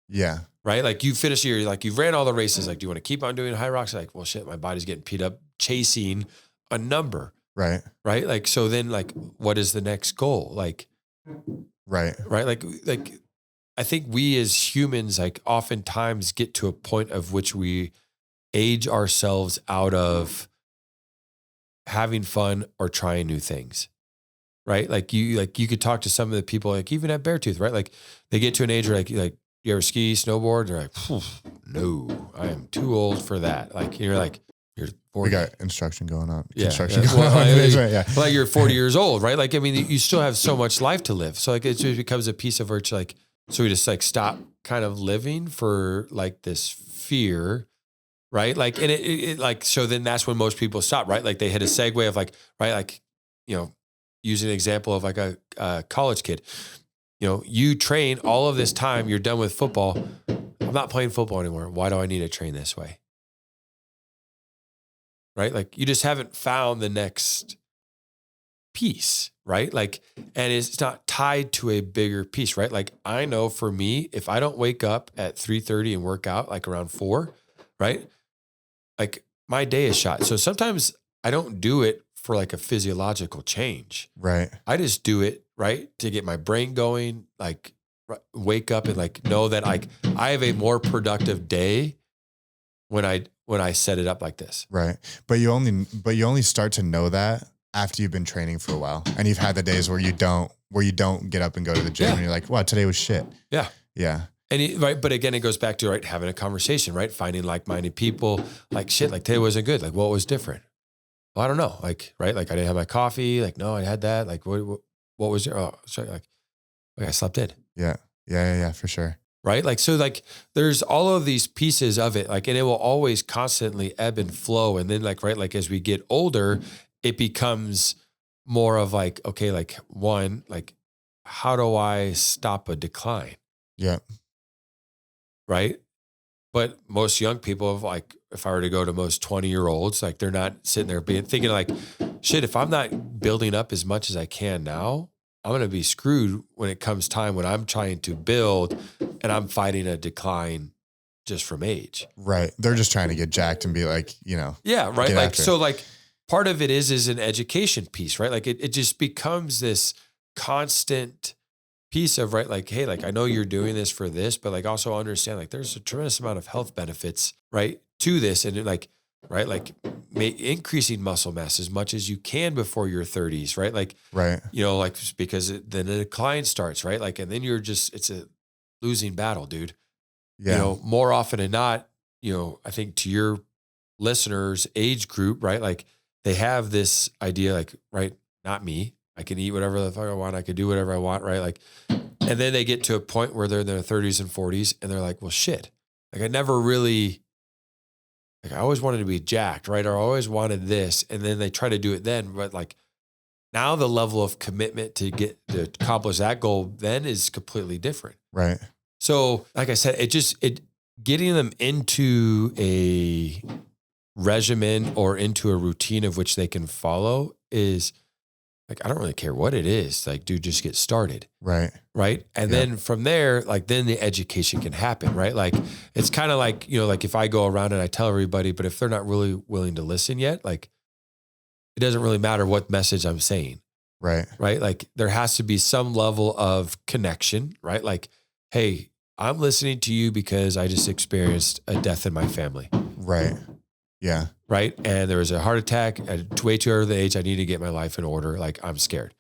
Yeah. Right? Like you finish your, like you've ran all the races. Like, do you want to keep on doing Hyrox? Like, well, shit, my body's getting beat up chasing a number. Right. Right. Like, so then like, what is the next goal? Like, right. Like I think we as humans, like oftentimes get to a point of which we age ourselves out of having fun or trying new things. Right. Like you could talk to some of the people, like even at Beartooth, right? Like they get to an age where like you ever ski, snowboard? They're like, no, I am too old for that. Like you're 40. We got instruction going on. Yeah. Construction Yeah. going on. Yeah. Like you're 40 years old, right? Like, I mean, you still have so much life to live. So like, it just becomes a piece of virtue. Like, so we just like stop kind of living for like this fear, right? Like, and it like, so then that's when most people stop, right? Like they hit a segue of like, right? Like, using an example of like a college kid, you train all of this time, you're done with football. I'm not playing football anymore. Why do I need to train this way? Right? Like you just haven't found the next piece, right? Like, and it's not tied to a bigger piece, right? Like I know for me, if I don't wake up at 3:30 and work out like around 4, right? Like my day is shot. So sometimes I don't do it for like a physiological change. Right. I just do it, right, to get my brain going, like wake up and like know that like I have a more productive day when I set it up like this. Right. But you only start to know that after you've been training for a while and you've had the days where you don't get up and go to the gym and you're like, wow, today was shit. Yeah. Yeah. And right. But again, it goes back to, right, having a conversation, right? Finding like-minded people, like shit, like today wasn't good. Like what was different? Well, I don't know. Like, right. Like I didn't have my coffee. Like, no, I had that. Like what was your, oh, sorry. Like I slept in. Yeah. Yeah. For sure. Right. Like, so like there's all of these pieces of it, like, and it will always constantly ebb and flow. And then like, right, like as we get older, it becomes more of like, okay, like one, like how do I stop a decline? Yeah. Right. But most young people have like, if I were to go to most 20-year-olds, like they're not sitting there thinking like, shit, if I'm not building up as much as I can now, I'm going to be screwed when it comes time when I'm trying to build and I'm fighting a decline just from age. Right. They're just trying to get jacked and be like, Yeah. Right. Like, so like part of it is an education piece, right? Like it just becomes this constant piece of, right, like, hey, like I know you're doing this for this, but like also understand like there's a tremendous amount of health benefits, right, to this. And like, right, like increasing muscle mass as much as you can before your 30s, right? Like, right. Like because then the decline starts, right? Like, and then it's a losing battle, dude. Yeah. More often than not, I think to your listeners' age group, right? Like they have this idea, like, right, not me. I can eat whatever the fuck I want. I can do whatever I want, right? Like, and then they get to a point where they're in their 30s and 40s and they're like, well, shit. Like I never really, like I always wanted to be jacked, right? Or I always wanted this. And then they try to do it then, but like now the level of commitment to accomplish that goal then is completely different. Right. So like I said, it getting them into a regimen or into a routine of which they can follow is like, I don't really care what it is. Like, dude, just get started. Right. Right. And then from there, like, then the education can happen. Right. Like, it's kind of like, like if I go around and I tell everybody, but if they're not really willing to listen yet, like, it doesn't really matter what message I'm saying. Right. Right. Like, there has to be some level of connection. Right. Like, hey, I'm listening to you because I just experienced a death in my family. Right. Yeah. Right. And there was a heart attack at way too early age. I need to get my life in order. Like I'm scared.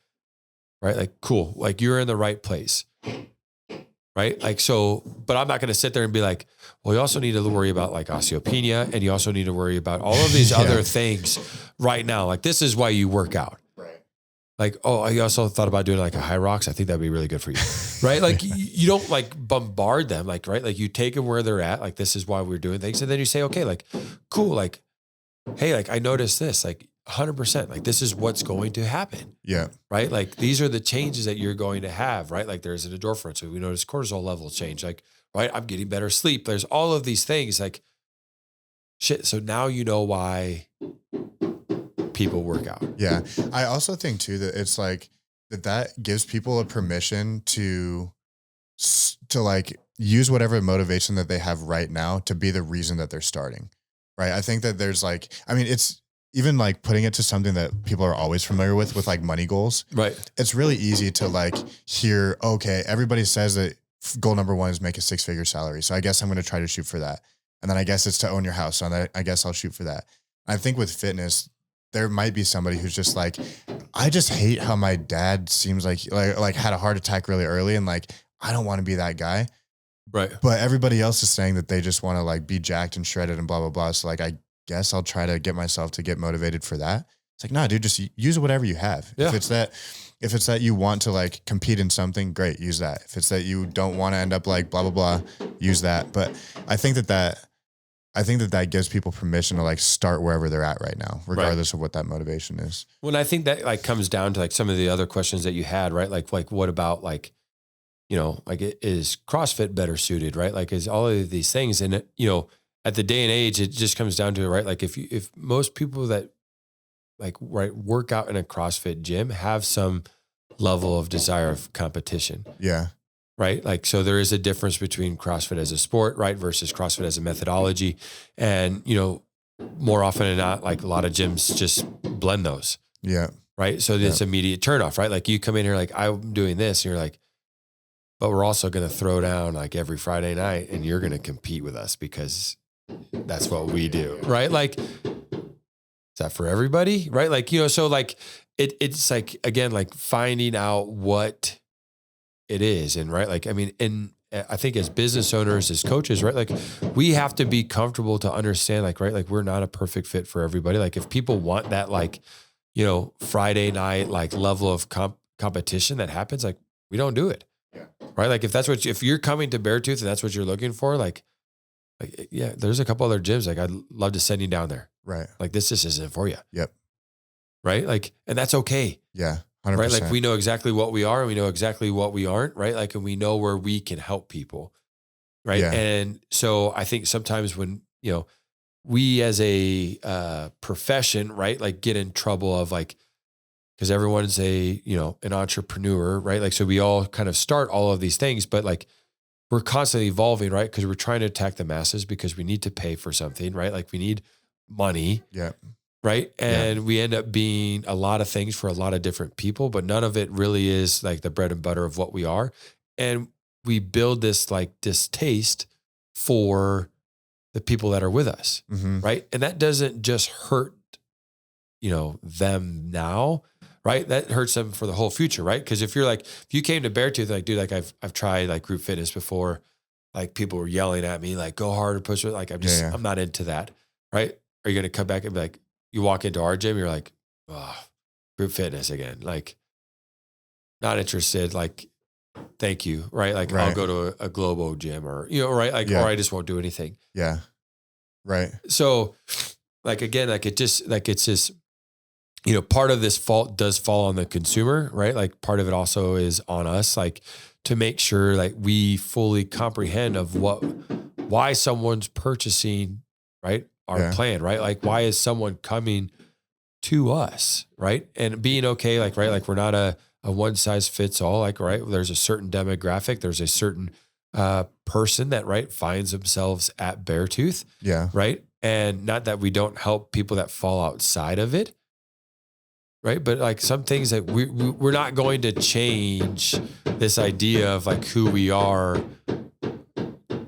Right. Like, cool. Like you're in the right place. right? Like, so, but I'm not going to sit there and be like, well, you also need to worry about like osteopenia, and you also need to worry about all of these other things right now. Like, this is why you work out. Right. Like, oh, I also thought about doing like a Hyrox. I think that'd be really good for you. Right. Like you don't like bombard them, like, right. Like you take them where they're at. Like, this is why we're doing things. And then you say, okay, like, cool. Like, hey, like I noticed this, like 100%, like this is what's going to happen. Yeah. Right. Like these are the changes that you're going to have, right? Like there's an endorphin. So we notice cortisol levels change, like, right. I'm getting better sleep. There's all of these things like shit. So now you know why people work out. Yeah. I also think too, that it's like that gives people a permission to like use whatever motivation that they have right now to be the reason that they're starting. Right. I think that there's like, I mean, it's even like putting it to something that people are always familiar with like money goals. Right. It's really easy to like hear, okay, everybody says that goal number one is make a 6-figure salary. So I guess I'm going to try to shoot for that. And then I guess it's to own your house. So I guess I'll shoot for that. I think with fitness, there might be somebody who's just like, I just hate how my dad seems like had a heart attack really early. And like, I don't want to be that guy. Right. But everybody else is saying that they just want to like be jacked and shredded and blah, blah, blah. So like, I guess I'll try to get myself to get motivated for that. It's like, nah, dude, just use whatever you have. Yeah. If it's that you want to like compete in something, great, use that. If it's that you don't want to end up like blah, blah, blah, use that. But I think that gives people permission to like start wherever they're at right now, regardless of what that motivation is. Well, I think that like comes down to like some of the other questions that you had, right? Like what about like, you know, like is CrossFit better suited, right? Like is all of these things. And, you know, at the day and age, it just comes down to it, right? Like if most people that like, right, work out in a CrossFit gym have some level of desire of competition. Yeah. Right. Like, so there is a difference between CrossFit as a sport, right, versus CrossFit as a methodology. And, you know, more often than not, like a lot of gyms just blend those. Yeah. Right. So it's immediate turnoff, right? Like you come in here, like I'm doing this and you're like, but we're also going to throw down like every Friday night and you're going to compete with us because that's what we do. Right. Like, is that for everybody? Right. Like, you know, so like it's like, again, like finding out what it is. And right. Like, I mean, and I think as business owners, as coaches, right. Like we have to be comfortable to understand like, right. Like we're not a perfect fit for everybody. Like if people want that, like, you know, Friday night, like level of competition that happens, like we don't do it. Yeah. Right. Like if you're coming to Beartooth and that's what you're looking for, like, yeah, there's a couple other gyms. Like I'd love to send you down there. Right. Like this just isn't for you. Yep. Right. Like, and that's okay. Yeah. 100%. Right. Like we know exactly what we are and we know exactly what we aren't. Right. Like, and we know where we can help people. Right. Yeah. And so I think sometimes when, you know, we as a profession, right, like get in trouble of like, because everyone's an entrepreneur, right? Like, so we all kind of start all of these things, but like we're constantly evolving, right? Because we're trying to attack the masses because we need to pay for something, right? Like we need money. Yeah. Right. And we end up being a lot of things for a lot of different people, but none of it really is like the bread and butter of what we are. And we build this like distaste for the people that are with us. Mm-hmm. Right. And that doesn't just hurt, you know, them now, right? That hurts them for the whole future. Right. Cause if you came to Beartooth, like, dude, like I've tried like group fitness before, like people were yelling at me, like go harder, push it. Like I'm not into that. Right. Are you going to come back and be like, you walk into our gym, you're like, oh, group fitness again. Like not interested. Like, thank you. Right. Like I'll go to a Globo gym or, you know, right. Like, or I just won't do anything. Yeah. Right. So like, again, like it's just, you know, part of this fault does fall on the consumer, right? Like part of it also is on us, like to make sure like we fully comprehend of why someone's purchasing, right? Our plan, right? Like why is someone coming to us, right? And being okay, like, right? Like we're not a one size fits all, like, right? There's a certain demographic, there's a certain person that, right, finds themselves at Beartooth. Yeah. Right. And not that we don't help people that fall outside of it. Right. But like some things that we're not going to change this idea of like who we are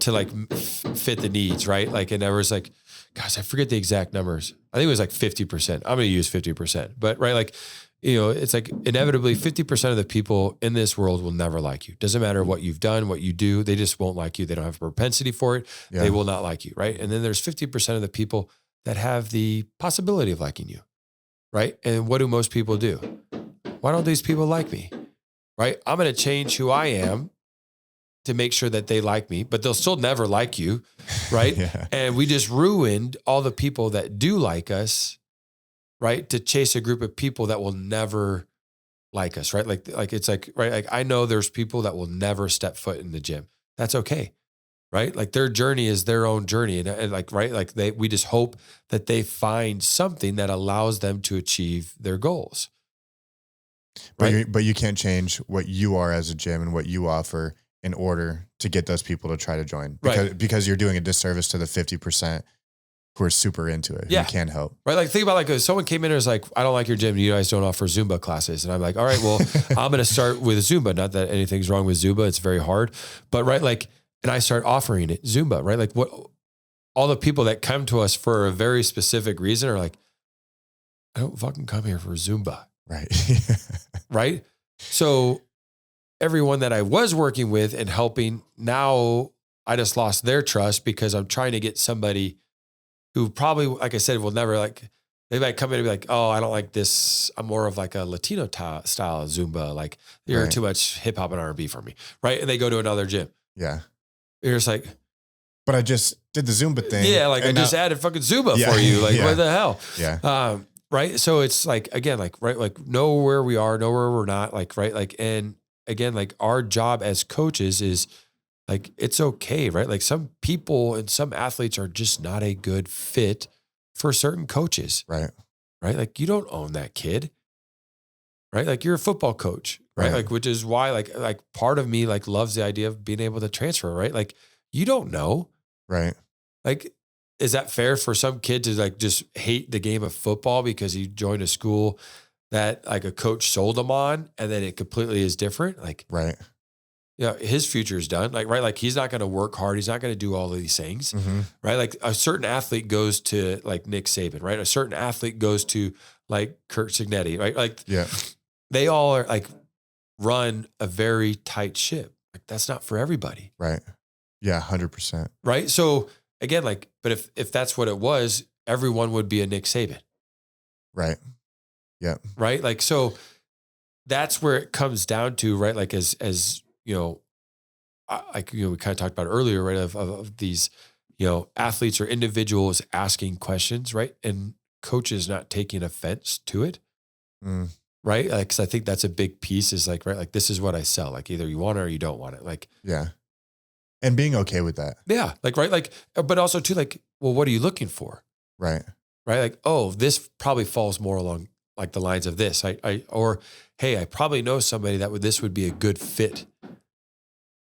to like fit the needs. Right. Like, and there was like, gosh, I forget the exact numbers. I think it was like 50%. I'm going to use 50%, but right. Like it's like inevitably 50% of the people in this world will never like you. Doesn't matter what you've done, what you do, they just won't like you. They don't have a propensity for it. Yeah. They will not like you, right? And then there's 50% of the people that have the possibility of liking you, right? And what do most people do? Why don't these people like me, right? I'm going to change who I am to make sure that they like me, but they'll still never like you, right? Yeah. And we just ruined all the people that do like us, right? To chase a group of people that will never like us, right? Like it's like, right? Like I know there's people that will never step foot in the gym. That's okay, right? Like their journey is their own journey. And like, right? Like we just hope that they find something that allows them to achieve their goals. Right? But you can't change what you are as a gym and what you offer in order to get those people to try to join, because you're doing a disservice to the 50% who are super into it. Yeah. Who can't help. Right. Like think about like if someone came in and was like, I don't like your gym. You guys don't offer Zumba classes. And I'm like, all right, well, I'm going to start with Zumba. Not that anything's wrong with Zumba. It's very hard, but right. Like, and I start offering it Zumba, right? Like what all the people that come to us for a very specific reason are like, I don't fucking come here for Zumba. Right. Right. So everyone that I was working with and helping, now I just lost their trust because I'm trying to get somebody who probably, like I said, will never like, they might come in and be like, oh, I don't like this. I'm more of like a Latino style Zumba. Like you're too much hip hop and R&B for me. Right. And they go to another gym. Yeah. You're just like, but I just did the Zumba thing. Yeah. Like I just added fucking Zumba for you. Like what the hell? Yeah. Right. So it's like, again, like, right. Like know where we are, know where we're not, like, right. Like, and again, like our job as coaches is like, it's okay. Right. Like some people and some athletes are just not a good fit for certain coaches. Right. Right. Like you don't own that kid. Right. Like you're a football coach. Right. Like, which is why like part of me like loves the idea of being able to transfer. Right. Like you don't know. Right. Like, is that fair for some kid to like just hate the game of football because he joined a school that like a coach sold him on and then it completely is different? Like, right. Yeah, his future is done. Like, right. Like he's not going to work hard. He's not going to do all of these things. Mm-hmm. Right. Like a certain athlete goes to like Nick Saban, right? A certain athlete goes to like Kurt Signetti, right? Like, yeah, they all are like run a very tight ship. Like that's not for everybody. Right. Yeah. 100%. Right. So, again, like, but if that's what it was, everyone would be a Nick Saban. Right. Yeah. Right. Like, so that's where it comes down to, right? Like as, you know, like, you know, we kind of talked about earlier, right? Of these, you know, athletes or individuals asking questions, right? And coaches not taking offense to it. Right. Like, 'cause I think that's a big piece is like, right. Like, this is what I sell. Like either you want it or you don't want it. Like, yeah. And being okay with that. Yeah. Like, right. Like, but also too, like, well, what are you looking for? Right. Right. Like, oh, this probably falls more along like the lines of this. Or, hey, I probably know somebody this would be a good fit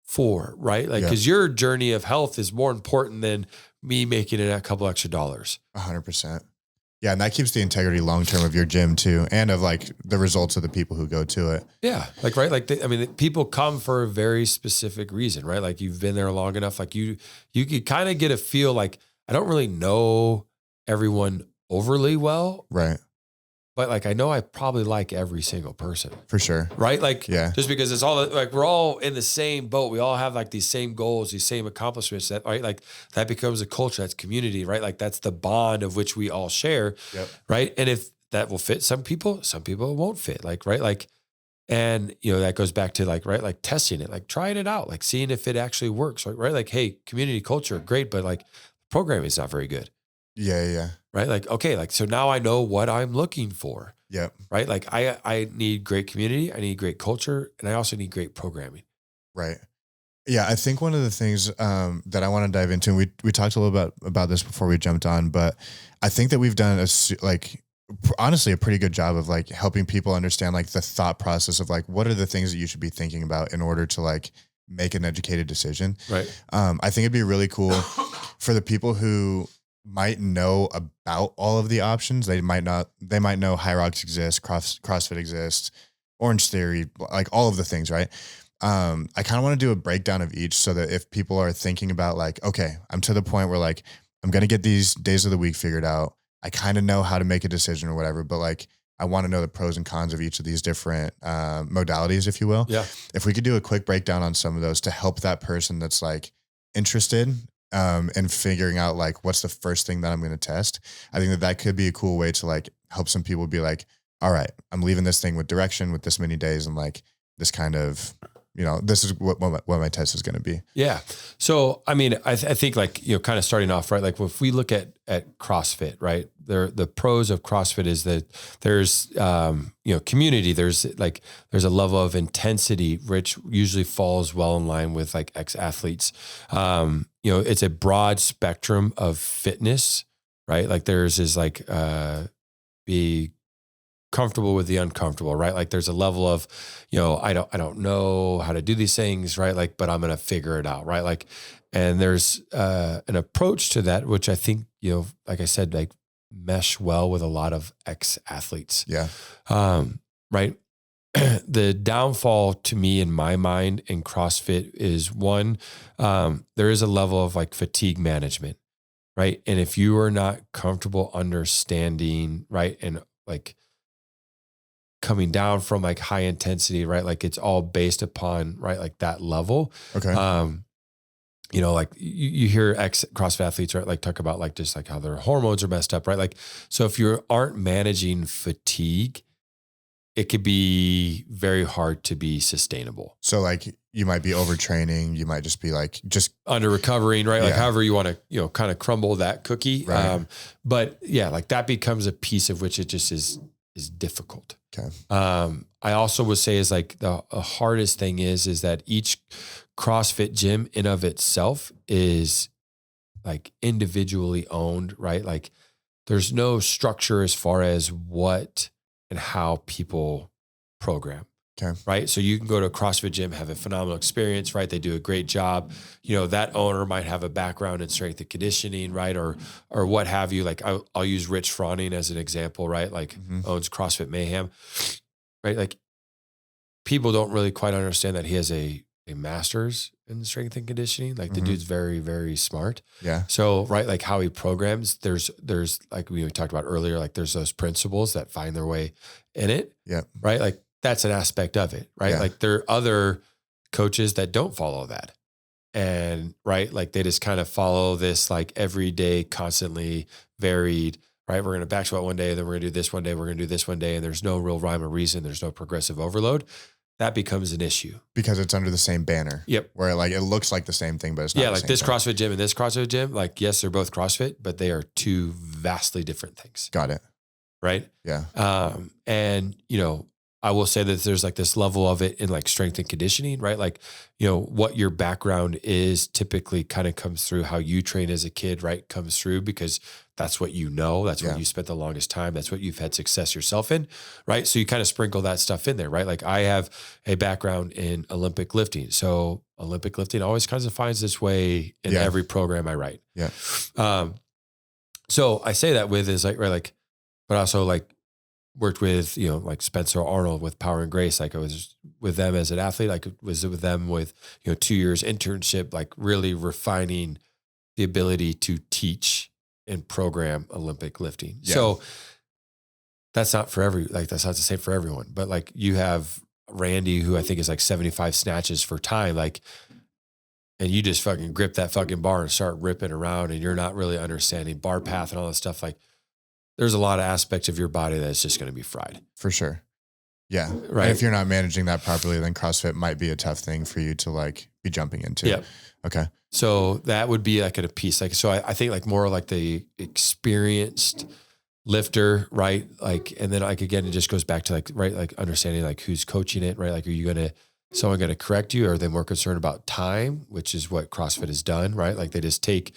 for, right? Like, cause your journey of health is more important than me making it a couple extra dollars. 100%. Yeah. And that keeps the integrity long-term of your gym too. And of like the results of the people who go to it. Yeah. Like, right. Like, people come for a very specific reason, right? Like you've been there long enough. Like you could kind of get a feel like, I don't really know everyone overly well. Right. But like, I know I probably like every single person. For sure. Right. Like, yeah. Just because it's all like, we're all in the same boat. We all have like these same goals, these same accomplishments that, right. Like that becomes a culture, that's community, right? Like that's the bond of which we all share. Yep. Right. And if that will fit some people it won't fit. Like, right. Like, and you know, that goes back to like, right. Like testing it, like trying it out, like seeing if it actually works. Right. Like, hey, community culture, great. But like programming is not very good. Yeah. Yeah. Right. Like, okay. Like, so now I know what I'm looking for. Yep. Right. Like I need great community. I need great culture. And I also need great programming. Right. Yeah. I think one of the things that I want to dive into, we talked a little bit about this before we jumped on, but I think that we've done honestly a pretty good job of like helping people understand like the thought process of like, what are the things that you should be thinking about in order to like make an educated decision. Right. I think it'd be really cool for the people who might know about all of the options. They might know Hyrox exists, CrossFit exists, Orange Theory, like all of the things, right? I kind of want to do a breakdown of each so that if people are thinking about like, okay, I'm to the point where like, I'm going to get these days of the week figured out. I kind of know how to make a decision or whatever, but like, I want to know the pros and cons of each of these different modalities, if you will. Yeah. If we could do a quick breakdown on some of those to help that person that's like interested in figuring out like what's the first thing that I'm going to test, I think that that could be a cool way to like help some people be like, all right, I'm leaving this thing with direction with this many days and like this kind of, this is what my test is going to be. Yeah. So, I mean, I think like, kind of starting off, right? Like if we look at CrossFit, right? The pros of CrossFit is that there's, community, there's a level of intensity, which usually falls well in line with like ex-athletes. It's a broad spectrum of fitness, right? Like theirs is like, be comfortable with the uncomfortable, right? Like there's a level of, I don't know how to do these things, right? Like, but I'm going to figure it out, right? Like, and there's an approach to that, which I think, like I said, like mesh well with a lot of ex-athletes. Yeah. Right. The downfall to me in my mind in CrossFit is one, there is a level of like fatigue management, right? And if you are not comfortable understanding, right, and like coming down from like high intensity, right? Like it's all based upon, right, like that level. Okay. Like you hear ex-CrossFit athletes, right, like talk about like just like how their hormones are messed up, right? Like, so if you aren't managing fatigue, it could be very hard to be sustainable. So like you might be overtraining, you might just be like, just under recovering, right? Yeah. Like however you want to, kind of crumble that cookie. Right. But yeah, like that becomes a piece of which it just is difficult. Okay. I also would say is like the hardest thing is that each CrossFit gym in of itself is like individually owned, right? Like there's no structure as far as what and how people program. Okay. Right. So you can go to a CrossFit gym, have a phenomenal experience, right? They do a great job. That owner might have a background in strength and conditioning, right? Or what have you. Like I'll use Rich Froning as an example, right? Like owns CrossFit Mayhem, right? Like people don't really quite understand that he has a master's in strength and conditioning. Like the dude's very, very smart. Yeah. So, right. Like how he programs, there's like we talked about earlier, like there's those principles that find their way in it. Yeah. Right. Like that's an aspect of it, right? Yeah. Like there are other coaches that don't follow that. And right, like they just kind of follow this like everyday, constantly varied, right? We're going to back squat one day, then we're going to do this one day, we're going to do this one day. And there's no real rhyme or reason. There's no progressive overload. That becomes an issue. Because it's under the same banner. Yep. Where like it looks like the same thing, but it's not. Yeah, the like same this thing. CrossFit gym and this CrossFit gym, like yes, they're both CrossFit, but they are two vastly different things. Got it. Right? Yeah. And I will say that there's like this level of it in like strength and conditioning, right? Like, what your background is typically kind of comes through how you train as a kid, right? Comes through because that's what that's what you spent the longest time. That's what you've had success yourself in, right? So you kind of sprinkle that stuff in there, right? Like I have a background in Olympic lifting. So Olympic lifting always kind of finds its way in every program I write. Yeah. So I say that with is like, right, like, but also like, worked with, like Spencer Arnold with Power and Grace. Like I was with them as an athlete. Like was with them with, 2 years internship, like really refining the ability to teach and program Olympic lifting. Yeah. So that's not that's not the same for everyone, but like you have Randy, who I think is like 75 snatches for time. Like, and you just fucking grip that fucking bar and start ripping around and you're not really understanding bar path and all that stuff. Like, there's a lot of aspects of your body that's just going to be fried. For sure. Yeah. Right. And if you're not managing that properly, then CrossFit might be a tough thing for you to like be jumping into. Yeah. Okay. So that would be like at a piece. Like, so I think like more like the experienced lifter, right? Like, and then like, again, it just goes back to like, right. Like understanding like who's coaching it, right? Like, someone going to correct you? Or are they more concerned about time, which is what CrossFit has done, right? Like they just take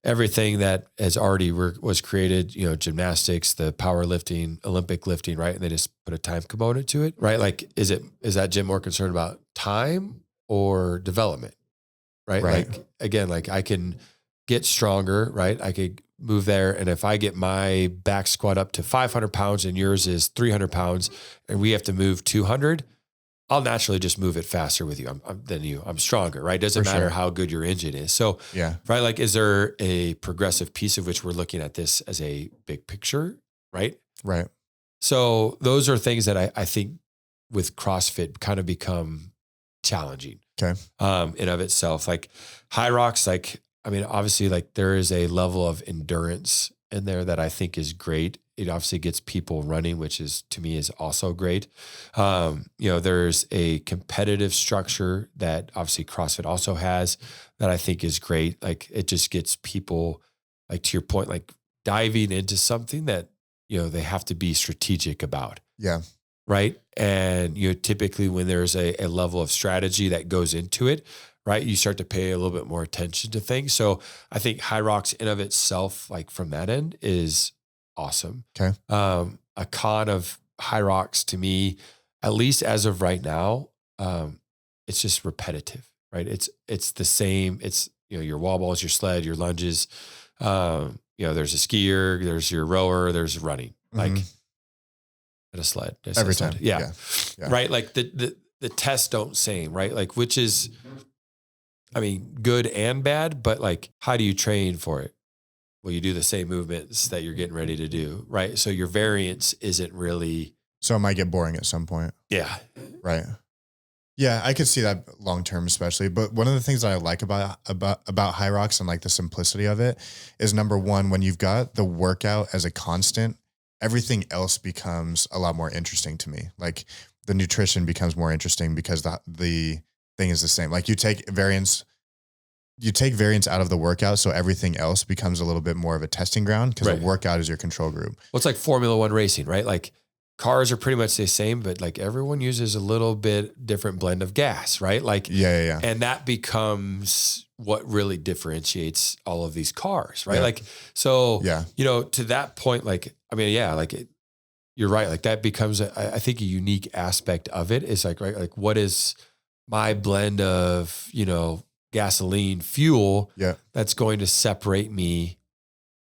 everything that has already was created, gymnastics, the powerlifting, Olympic lifting, right? And they just put a time component to it, right? Like, is that gym more concerned about time or development, right? Like, again, like I can get stronger, right? I could move there. And if I get my back squat up to 500 pounds and yours is 300 pounds and we have to move 200, I'll naturally just move it faster with you than you. I'm stronger, right? Doesn't matter how good your engine is. So, right. Like, is there a progressive piece of which we're looking at this as a big picture, right? Right. So those are things that I think with CrossFit kind of become challenging. Okay. In of itself, like Hyrox, like, I mean, obviously like there is a level of endurance in there that I think is great. It obviously gets people running, which is to me is also great. There's a competitive structure that obviously CrossFit also has that I think is great. Like it just gets people, like to your point, like diving into something that, they have to be strategic about. Yeah. Right. And, typically when there's a level of strategy that goes into it, right, you start to pay a little bit more attention to things. So I think Hyrox in of itself, like from that end is awesome. Okay. A con of Hyrox to me, at least as of right now, it's just repetitive, right? It's the same. It's, your wall balls, your sled, your lunges, there's a skier, there's your rower, there's running, like at a sled. Every time. Yeah. Right. Like the tests don't same, right? Like, which is, I mean, good and bad, but like, how do you train for it? Well, you do the same movements that you're getting ready to do, right? So your variance isn't really. So it might get boring at some point. Yeah. Right. Yeah, I could see that long term, especially. But one of the things that I like about Hyrox and like the simplicity of it is, number one, when you've got the workout as a constant, everything else becomes a lot more interesting to me. Like the nutrition becomes more interesting because the thing is the same. Like you take variance out of the workout, so everything else becomes a little bit more of a testing ground because the workout is your control group. Well, it's like Formula One racing, right? Like cars are pretty much the same, but like everyone uses a little bit different blend of gas, right? Like, yeah. And that becomes what really differentiates all of these cars, right? Like, so, to that point, like, I mean, you're right. Like that becomes, I think a unique aspect of it is like, right? Like what is my blend of, gasoline fuel that's going to separate me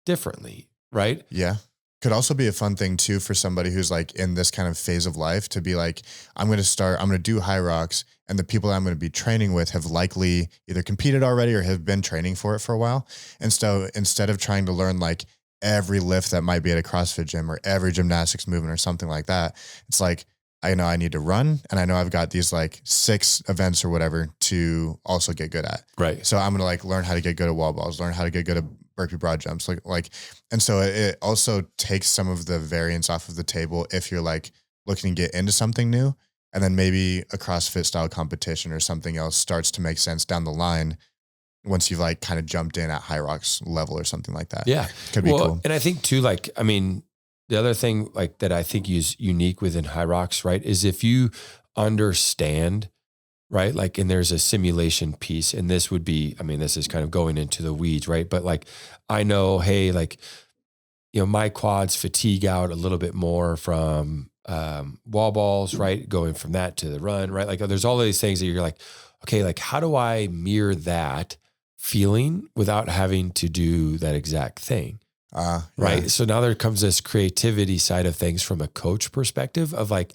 differently, right? Yeah. Could also be a fun thing too for somebody who's like in this kind of phase of life to be like, I'm going to do Hyrox, and the people that I'm going to be training with have likely either competed already or have been training for it for a while. And so instead of trying to learn like every lift that might be at a CrossFit gym or every gymnastics movement or something like that, it's like, I know I need to run, and I know I've got these like 6 events or whatever to also get good at. Right. So I'm going to like learn how to get good at wall balls, learn how to get good at burpee broad jumps. And so it also takes some of the variance off of the table if you're like looking to get into something new, and then maybe a CrossFit style competition or something else starts to make sense down the line once you've like kind of jumped in at Hyrox level or something like that. Yeah. Could be cool. And I think too, like, I mean, the other thing like that I think is unique within Hyrox, right, is if you understand, right, like, and there's a simulation piece, and this would be, I mean, this is kind of going into the weeds, right? But like, I know, hey, like, my quads fatigue out a little bit more from wall balls, right? Going from that to the run, right? Like there's all these things that you're like, okay, like how do I mirror that feeling without having to do that exact thing? Right. So now there comes this creativity side of things from a coach perspective of like,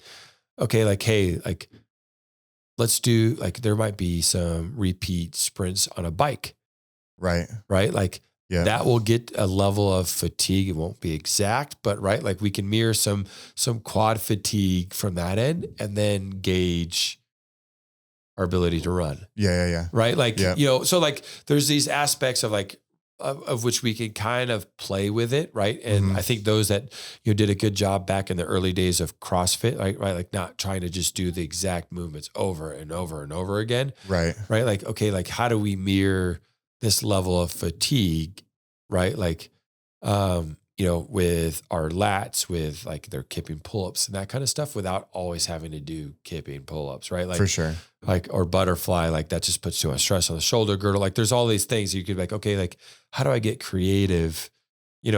okay, like, hey, like, let's do like, there might be some repeat sprints on a bike. Right. Right. Like that will get a level of fatigue. It won't be exact, but right. Like we can mirror some quad fatigue from that end and then gauge our ability to run. Yeah. Right. Like, so like there's these aspects of like, of which we can kind of play with it, right? And I think those that did a good job back in the early days of CrossFit, right? Like not trying to just do the exact movements over and over and over again, right? Like, okay, like how do we mirror this level of fatigue, right? Like, with our lats, with like their kipping pull-ups and that kind of stuff, without always having to do kipping pull-ups, right? Like for sure. Like, or butterfly, like that just puts too much stress on the shoulder girdle. Like there's all these things you could be like, okay, like how do I get creative,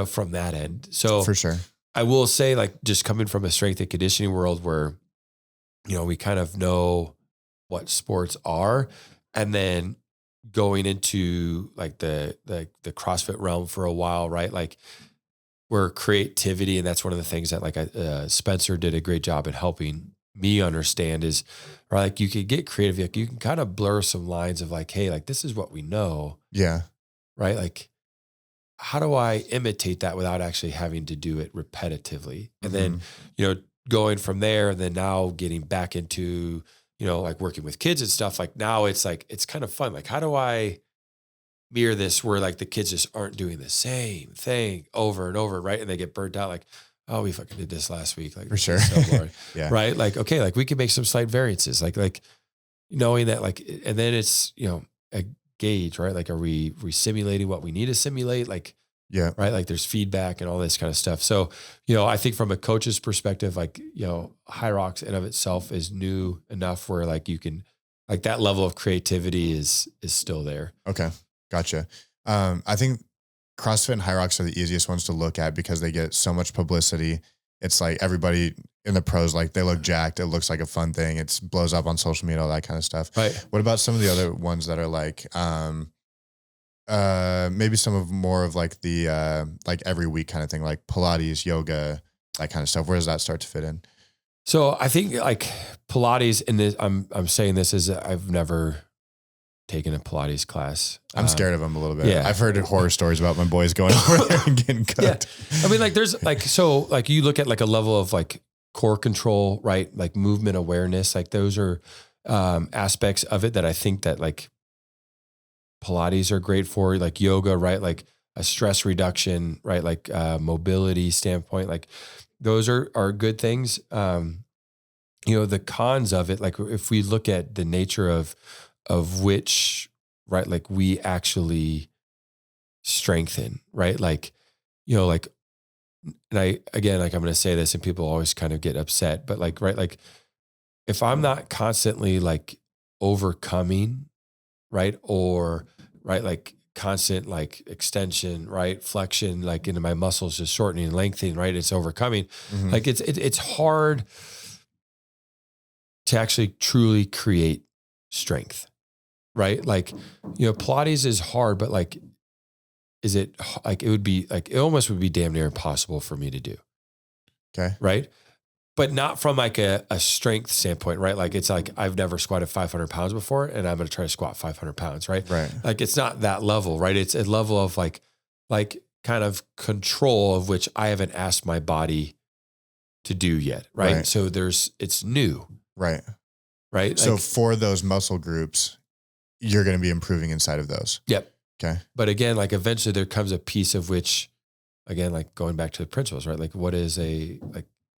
from that end? So for sure. I will say like just coming from a strength and conditioning world where, we kind of know what sports are, and then going into like the CrossFit realm for a while, right? Like where creativity, and that's one of the things that like Spencer did a great job at helping me understand is, right, like you could get creative, like you can kind of blur some lines of like, hey, like this is what we know. Yeah. Right. Like, how do I imitate that without actually having to do it repetitively? And then, going from there, and then now getting back into, like working with kids and stuff, like now it's like, it's kind of fun. Like, how do I mirror this where like the kids just aren't doing the same thing over and over, right? And they get burnt out like, oh, we fucking did this last week. Like, for sure. So boring, Yeah. right? Like, okay, like we can make some slight variances, like knowing that, like, and then it's, a gauge, right? Like, are we simulating what we need to simulate? Like, Yeah. right. Like there's feedback and all this kind of stuff. So, I think from a coach's perspective, like, Hyrox in of itself is new enough where like you can, like that level of creativity is still there. Okay. Gotcha. I think CrossFit and Hyrox are the easiest ones to look at because they get so much publicity. It's like everybody in the pros, like they look jacked. It looks like a fun thing. It blows up on social media, all that kind of stuff. Right. What about some of the other ones that are like, maybe some of more of like the, like every week kind of thing, like Pilates, yoga, that kind of stuff. Where does that start to fit in? So I think like Pilates, and this, I'm saying this is I've never taken a Pilates class. I'm scared of them a little bit. Yeah. I've heard horror stories about my boys going over there and getting cooked. Yeah. I mean, like there's like, so like you look at like a level of like core control, right? Like movement awareness, like those are aspects of it that I think that like Pilates are great for, like yoga, right? Like a stress reduction, right? Like mobility standpoint, like those are good things. The cons of it, like if we look at the nature of which, right, like we actually strengthen, right? Like, like, and again, like I'm going to say this and people always kind of get upset, but like, right, like if I'm not constantly like overcoming, right, or right, like constant like extension, right, flexion, like into my muscles just shortening and lengthening, right, it's overcoming. Mm-hmm. Like it's hard to actually truly create strength, right? Like, Pilates is hard, but like, is it like, it would be like, it almost would be damn near impossible for me to do. Okay. Right. But not from like a strength standpoint, right? Like it's like, I've never squatted 500 pounds before and I'm going to try to squat 500 pounds. Right. Right. Like it's not that level, right? It's a level of like kind of control of which I haven't asked my body to do yet. Right. So it's new. Right. Right. So like, for those muscle groups, you're going to be improving inside of those. Yep. Okay. But again, like eventually there comes a piece of which, again, like going back to the principles, right? Like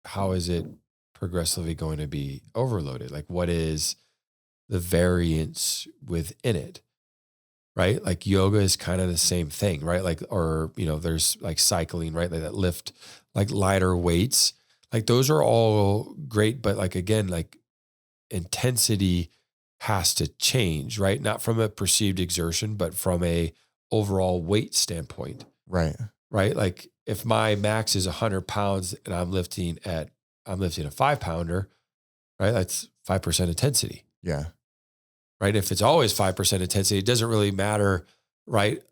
how is it progressively going to be overloaded? Like what is the variance within it? Right? Like yoga is kind of the same thing, right? Like, or, there's like cycling, right? Like that lift, like lighter weights, like those are all great. But like, again, like intensity has to change, right? Not from a perceived exertion, but from a overall weight standpoint. Right. Right. Like if my max is 100 pounds and I'm lifting a 5-pounder, right? That's 5% intensity. Yeah. Right. If it's always 5% intensity, it doesn't really matter. Right.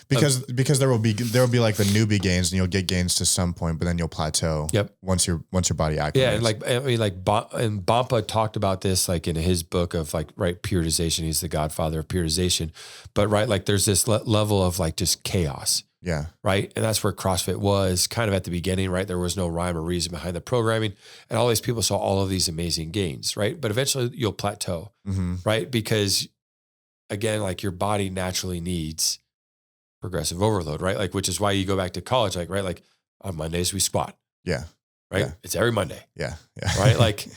Because there will be like the newbie gains and you'll get gains to some point, but then you'll plateau. Yep. Once your body acclimates. Yeah. And like, I mean, like, and Bompa talked about this, like in his book of like, right, periodization. He's the godfather of periodization, but right. Like there's this level of like just chaos. Yeah. Right. And that's where CrossFit was kind of at the beginning, right? There was no rhyme or reason behind the programming. And all these people saw all of these amazing gains, right? But eventually you'll plateau, right? Because again, like your body naturally needs progressive overload, right? Like, which is why you go back to college, like, right? Like on Mondays we squat. Yeah. Right. Yeah. It's every Monday. Yeah. Yeah. Right. Like,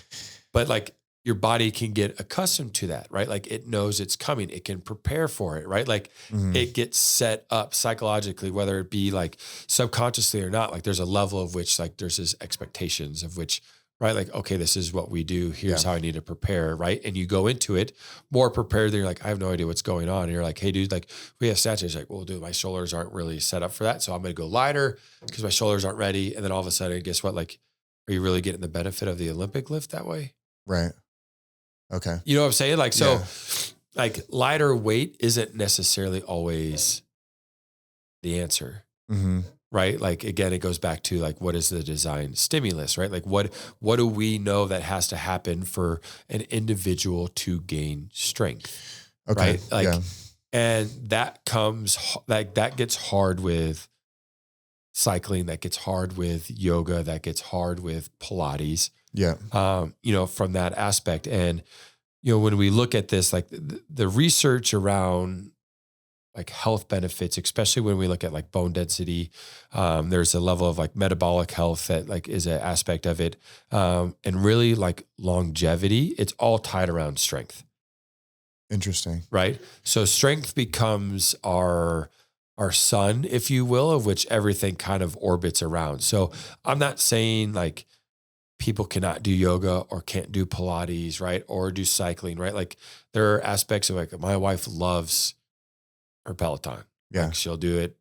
but like your body can get accustomed to that, right? Like it knows it's coming. It can prepare for it, right? Like it gets set up psychologically, whether it be like subconsciously or not. Like there's a level of which like there's this expectations of which, right? Like, okay, this is what we do. Here's how I need to prepare, right? And you go into it more prepared than you're like, I have no idea what's going on. And you're like, hey dude, like we have snatches. Like, well, dude, my shoulders aren't really set up for that. So I'm going to go lighter because my shoulders aren't ready. And then all of a sudden, guess what? Like, are you really getting the benefit of the Olympic lift that way? Right. Okay. You know what I'm saying? Like, so like lighter weight isn't necessarily always the answer, right? Like, again, it goes back to like, what is the design stimulus, right? Like what do we know that has to happen for an individual to gain strength? Okay. Right? Like, And that gets hard with cycling, that gets hard with yoga, that gets hard with Pilates. Yeah. From that aspect. And, when we look at this, like the research around like health benefits, especially when we look at like bone density, there's a level of like metabolic health that like is an aspect of it. And really like longevity, it's all tied around strength. Interesting. Right. So strength becomes our sun, if you will, of which everything kind of orbits around. So I'm not saying like people cannot do yoga or can't do Pilates, right? Or do cycling, right? Like there are aspects of like my wife loves her Peloton. Yeah. Like she'll do it,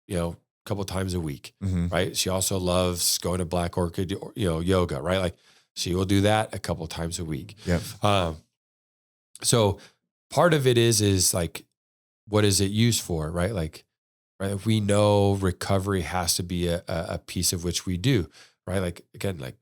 a couple times a week, Mm-hmm. right? She also loves going to Black Orchid, yoga, right? Like she will do that a couple times a week. Yeah. So part of it is like, what is it used for, right? Like, right? We know recovery has to be a piece of which we do, right? Like again, like,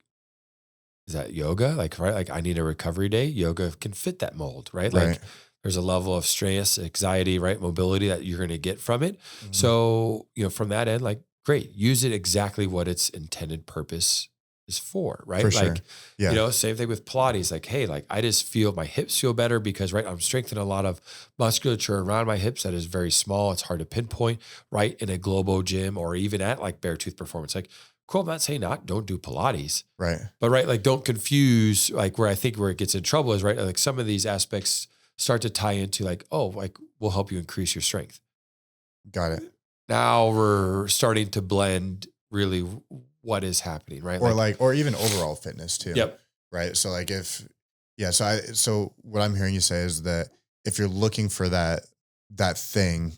is that yoga? Like, right? Like I need a recovery day. Yoga can fit that mold, right? Right. Like there's a level of stress, anxiety, right? Mobility that you're going to get from it. Mm-hmm. So, from that end, like, great, use it exactly what its intended purpose is for, right? For sure. Like, Yeah. Same thing with Pilates. Like, hey, like I just feel my hips feel better because, right, I'm strengthening a lot of musculature around my hips that is very small. It's hard to pinpoint, right? In a Globo gym or even at like Beartooth Performance. Like, cool, I'm not saying don't do Pilates. Right. But right, like don't confuse like where it gets in trouble is right. Like some of these aspects start to tie into like, oh, like we'll help you increase your strength. Got it. Now we're starting to blend really what is happening, right? Or even overall fitness too. Yep. Right. So like so what I'm hearing you say is that if you're looking for that thing,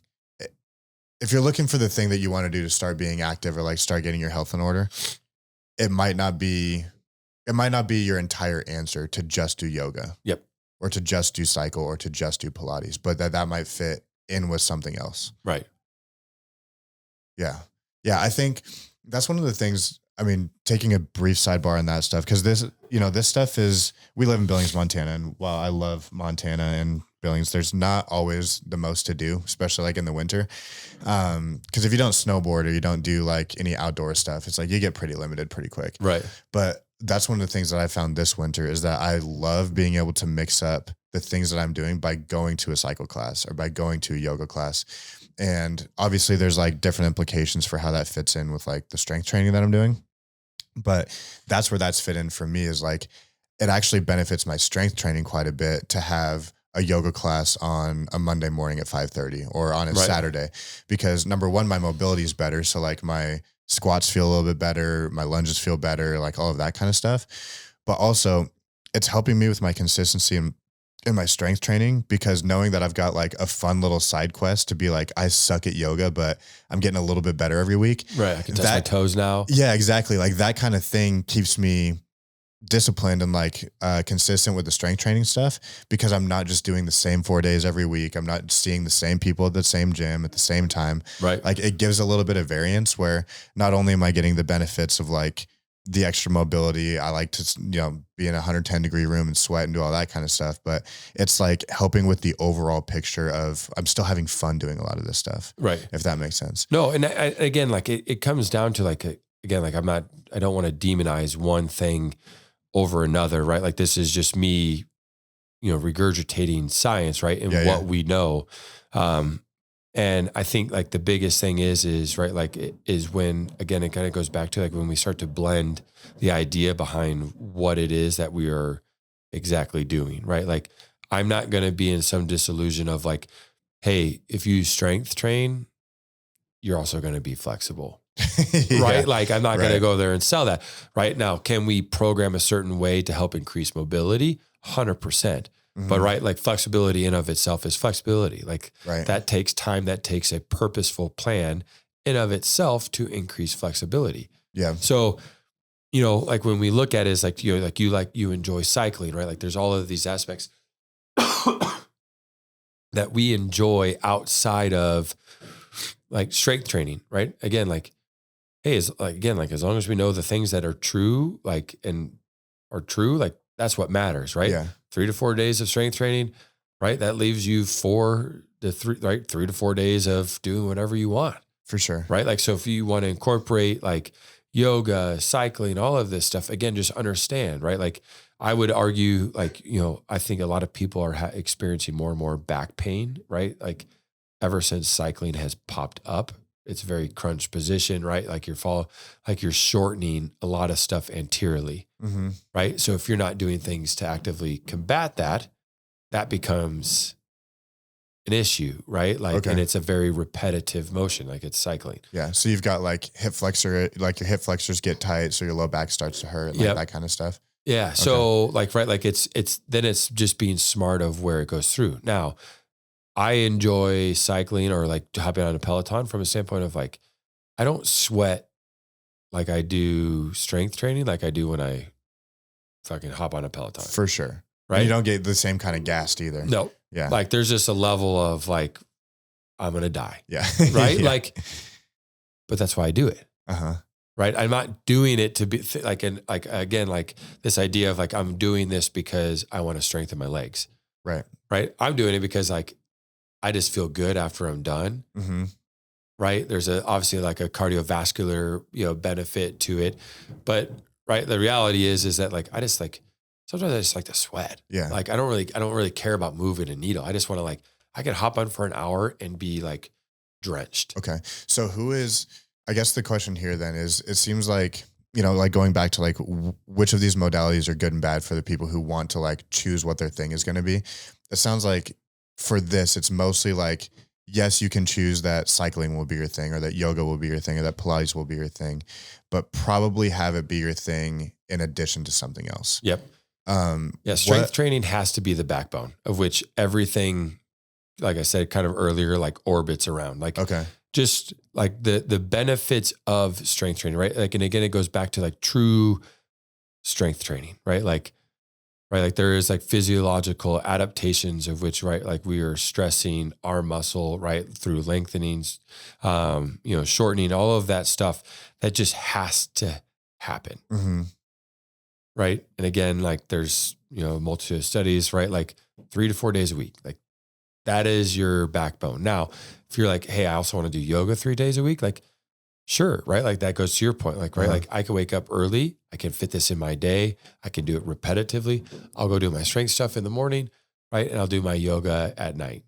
if you're looking for the thing that you want to do to start being active or like start getting your health in order, it might not be your entire answer to just do yoga. Yep. Or to just do cycle or to just do Pilates, but that might fit in with something else. Right. Yeah. Yeah. I think that's one of the things, I mean, taking a brief sidebar on that stuff, because this stuff we live in Billings, Montana, and while I love Montana and Billings, there's not always the most to do, especially like in the winter. Because if you don't snowboard or you don't do like any outdoor stuff, it's like you get pretty limited pretty quick. Right. But that's one of the things that I found this winter is that I love being able to mix up the things that I'm doing by going to a cycle class or by going to a yoga class. And obviously there's like different implications for how that fits in with like the strength training that I'm doing. But that's where that's fit in for me is like, it actually benefits my strength training quite a bit to have a yoga class on a Monday morning at 5:30 or on a Saturday, because number one, my mobility is better. So like my squats feel a little bit better, my lunges feel better, like all of that kind of stuff. But also it's helping me with my consistency in my strength training, because knowing that I've got like a fun little side quest to be like, I suck at yoga, but I'm getting a little bit better every week. Right. I can touch my toes now. Yeah, exactly. Like that kind of thing keeps me disciplined and like consistent with the strength training stuff, because I'm not just doing the same 4 days every week. I'm not seeing the same people at the same gym at the same time. Right. Like it gives a little bit of variance where not only am I getting the benefits of like the extra mobility, I like to, be in a 110-degree room and sweat and do all that kind of stuff, but it's like helping with the overall picture of I'm still having fun doing a lot of this stuff. Right. If that makes sense. No. And again, like it comes down to like, again, like I don't want to demonize one thing over another, right? Like this is just me, regurgitating science, right? And what we know. And I think like the biggest thing is right, like is when, again, it kind of goes back to like when we start to blend the idea behind what it is that we are exactly doing, right? Like I'm not going to be in some disillusion of like, hey, if you strength train, you're also going to be flexible. Right? Like I'm not going to go there and sell that. Right now, can we program a certain way to help increase mobility? 100%. Mm-hmm. But right, like flexibility in of itself is flexibility. Like that takes time, that takes a purposeful plan in of itself to increase flexibility. Yeah. So, like when we look at it, it's like, you enjoy cycling, right? Like there's all of these aspects that we enjoy outside of like strength training, right? Again, like, hey, as long as we know the things that are true, like that's what matters, right? Yeah. 3 to 4 days of strength training, right? That leaves you 4 the 3 to 4 days of doing whatever you want. For sure. Right. Like, so if you want to incorporate like yoga, cycling, all of this stuff, again, just understand, right? Like I would argue like, I think a lot of people are experiencing more and more back pain, right? Like ever since cycling has popped up, it's a very crunched position, right? Like you're shortening a lot of stuff anteriorly, right? So if you're not doing things to actively combat that, that becomes an issue, right? Like, and it's a very repetitive motion, like it's cycling. Yeah. So you've got like hip flexor, like your hip flexors get tight, so your low back starts to hurt, like that kind of stuff. Yeah. So like, right, like it's just being smart of where it goes through. Now, I enjoy cycling or like hopping on a Peloton from a standpoint of like, I don't sweat like I do strength training, like I do when I fucking hop on a Peloton. For sure. Right. And you don't get the same kind of gassed either. No. Yeah. Like there's just a level of like, I'm going to die. Yeah. Right. Yeah. Like, but that's why I do it. Right. I'm not doing it to be again, like this idea of like, I'm doing this because I want to strengthen my legs. Right. Right. I'm doing it because like, I just feel good after I'm done. Right. There's obviously like a cardiovascular, benefit to it, but right. The reality is that like, sometimes I just like to sweat. Yeah. Like I don't really care about moving a needle. I just want to I could hop on for an hour and be like drenched. Okay. So I guess the question here then is, it seems like, like going back to like which of these modalities are good and bad for the people who want to like choose what their thing is going to be. It sounds like for this, it's mostly like, yes, you can choose that cycling will be your thing or that yoga will be your thing or that Pilates will be your thing, but probably have it be your thing in addition to something else. Yep. Strength training has to be the backbone of which everything, like I said, kind of earlier, like orbits around, like, just like the benefits of strength training, right? Like, and again, it goes back to like true strength training, right? Like there is like physiological adaptations of which, right? Like we are stressing our muscle, right? Through lengthenings, shortening, all of that stuff that just has to happen. Right. And again, like there's, a multitude of studies, right? Like 3 to 4 days a week, like that is your backbone. Now, if you're like, hey, I also want to do yoga 3 days a week, like, sure. Right. Like that goes to your point. Like, right. Like I can wake up early. I can fit this in my day. I can do it repetitively. I'll go do my strength stuff in the morning. Right. And I'll do my yoga at night.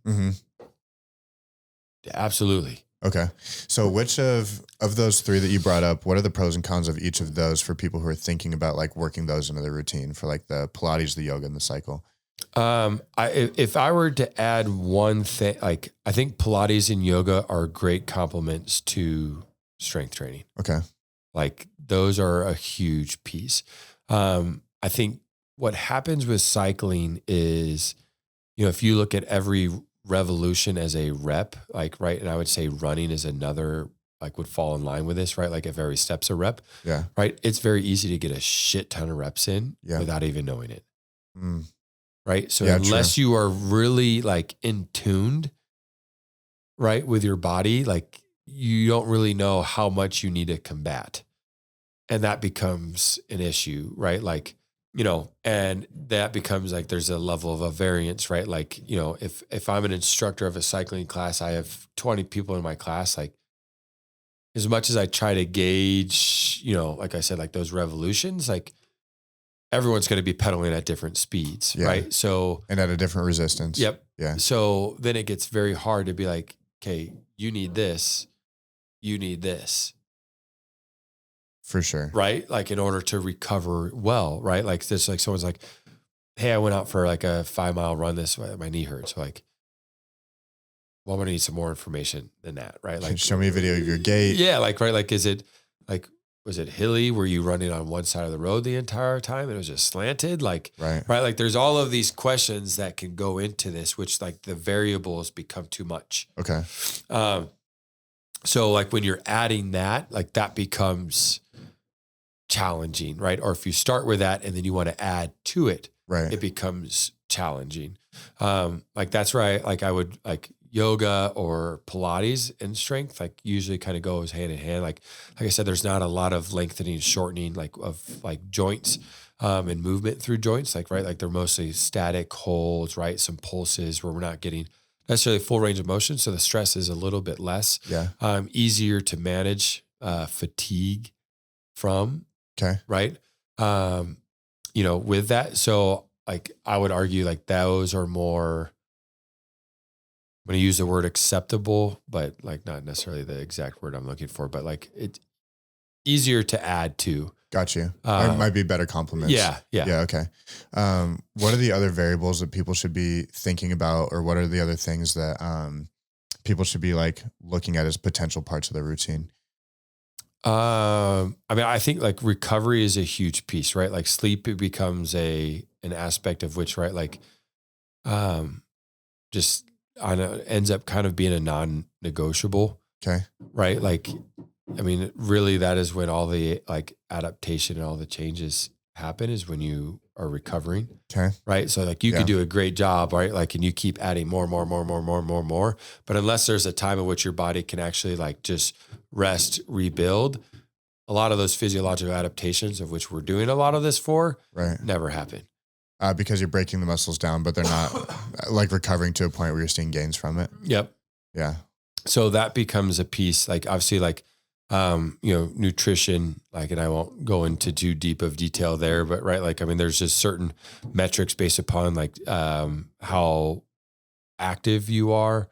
Absolutely. Okay. So which of those 3 that you brought up, what are the pros and cons of each of those for people who are thinking about like working those into their routine for like the Pilates, the yoga, and the cycle? If I were to add one thing, like I think Pilates and yoga are great complements to strength training. Okay. Like those are a huge piece. I think what happens with cycling is, if you look at every revolution as a rep, like, right. And I would say running is another, like would fall in line with this, right? Like if every step's a rep, right. It's very easy to get a shit ton of reps in without even knowing it. Right. So unless you are really like in tuned, right, with your body, like you don't really know how much you need to combat. And that becomes an issue, right? Like, and that becomes like, there's a level of a variance, right? Like, if I'm an instructor of a cycling class, I have 20 people in my class, like as much as I try to gauge, like I said, like those revolutions, like everyone's going to be pedaling at different speeds, right? So, and at a different resistance. Yep. Yeah. So then it gets very hard to be like, okay, you need this. For sure. Right. Like in order to recover well, right? Like this, like someone's like, hey, I went out for like a 5-mile run this way. My knee hurts. So like, well, I'm going to need some more information than that. Right. Like show me a video of your gait. Yeah. Like, right. Like, was it hilly? Were you running on one side of the road the entire time and it was just slanted? Like, right. Like there's all of these questions that can go into this, which like the variables become too much. Okay. So like when you're adding that, like that becomes challenging, right? Or if you start with that and then you want to add to it, right, it becomes challenging. Like that's right. Like I would like yoga or Pilates and strength, like usually kind of goes hand in hand. Like I said, there's not a lot of lengthening, shortening, like of like joints, and movement through joints. Like, right. Like they're mostly static holds, right? Some pulses where we're not getting necessarily full range of motion. So the stress is a little bit less, Yeah. Easier to manage, fatigue from, Okay. right. With that. So like, I would argue like those are more, I'm going to use the word acceptable, but like not necessarily the exact word I'm looking for, but like it's easier to add to. Got you. Might be better compliments. Yeah. Yeah. Okay. What are the other variables that people should be thinking about, or what are the other things that people should be like looking at as potential parts of their routine? I think like recovery is a huge piece, right? Like sleep, it becomes an aspect of which, right? Like, just I know ends up kind of being a non-negotiable, Okay. right? Like, really that is when all the like adaptation and all the changes happen, is when you are recovering. Okay. Right. So like you could do a great job, right? Like, and you keep adding more. But unless there's a time in which your body can actually like just rest, rebuild, a lot of those physiological adaptations of which we're doing a lot of this for, Right. never happen. Because you're breaking the muscles down, but they're not like recovering to a point where you're seeing gains from it. Yep. Yeah. So that becomes a piece, like obviously like, nutrition, like, and I won't go into too deep of detail there, but right. Like, there's just certain metrics based upon like, how active you are,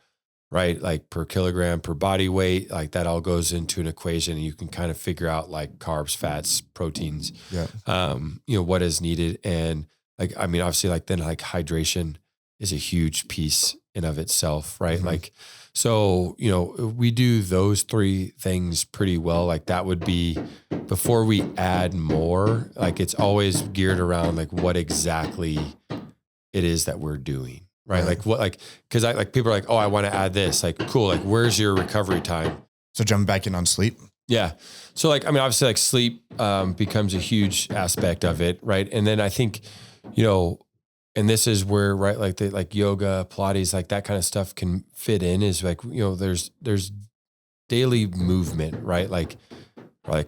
right? Like per kilogram, per body weight, like that all goes into an equation, and you can kind of figure out like carbs, fats, proteins, what is needed. And like, obviously like then like hydration is a huge piece in of itself, right? Mm-hmm. Like, so, we do those three things pretty well. Like that would be before we add more, like it's always geared around like what exactly it is that we're doing. Right. Like what, like, cause I like people are like, oh, I want to add this, like, cool. Like, where's your recovery time? So jumping back in on sleep. Yeah. So like, obviously like sleep, becomes a huge aspect of it. Right. And then I think, and this is where, right, like like yoga, Pilates, like that kind of stuff can fit in, is like, there's daily movement, right? Like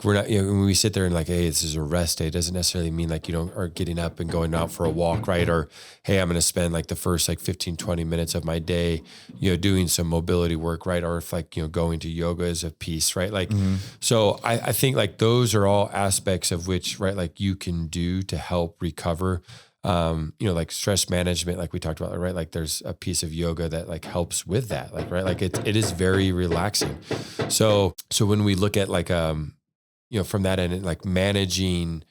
we're not, when we sit there and like, hey, this is a rest day, it doesn't necessarily mean like you are getting up and going out for a walk, right? Or, hey, I'm going to spend like the first like 15, 20 minutes of my day, doing some mobility work, right? Or if like, going to yoga is a piece, right? Like, so I think like those are all aspects of which, right, like you can do to help recover. Like stress management, like we talked about, right? Like there's a piece of yoga that like helps with that, like, right? Like it is very relaxing. So when we look at like, from that end, like managing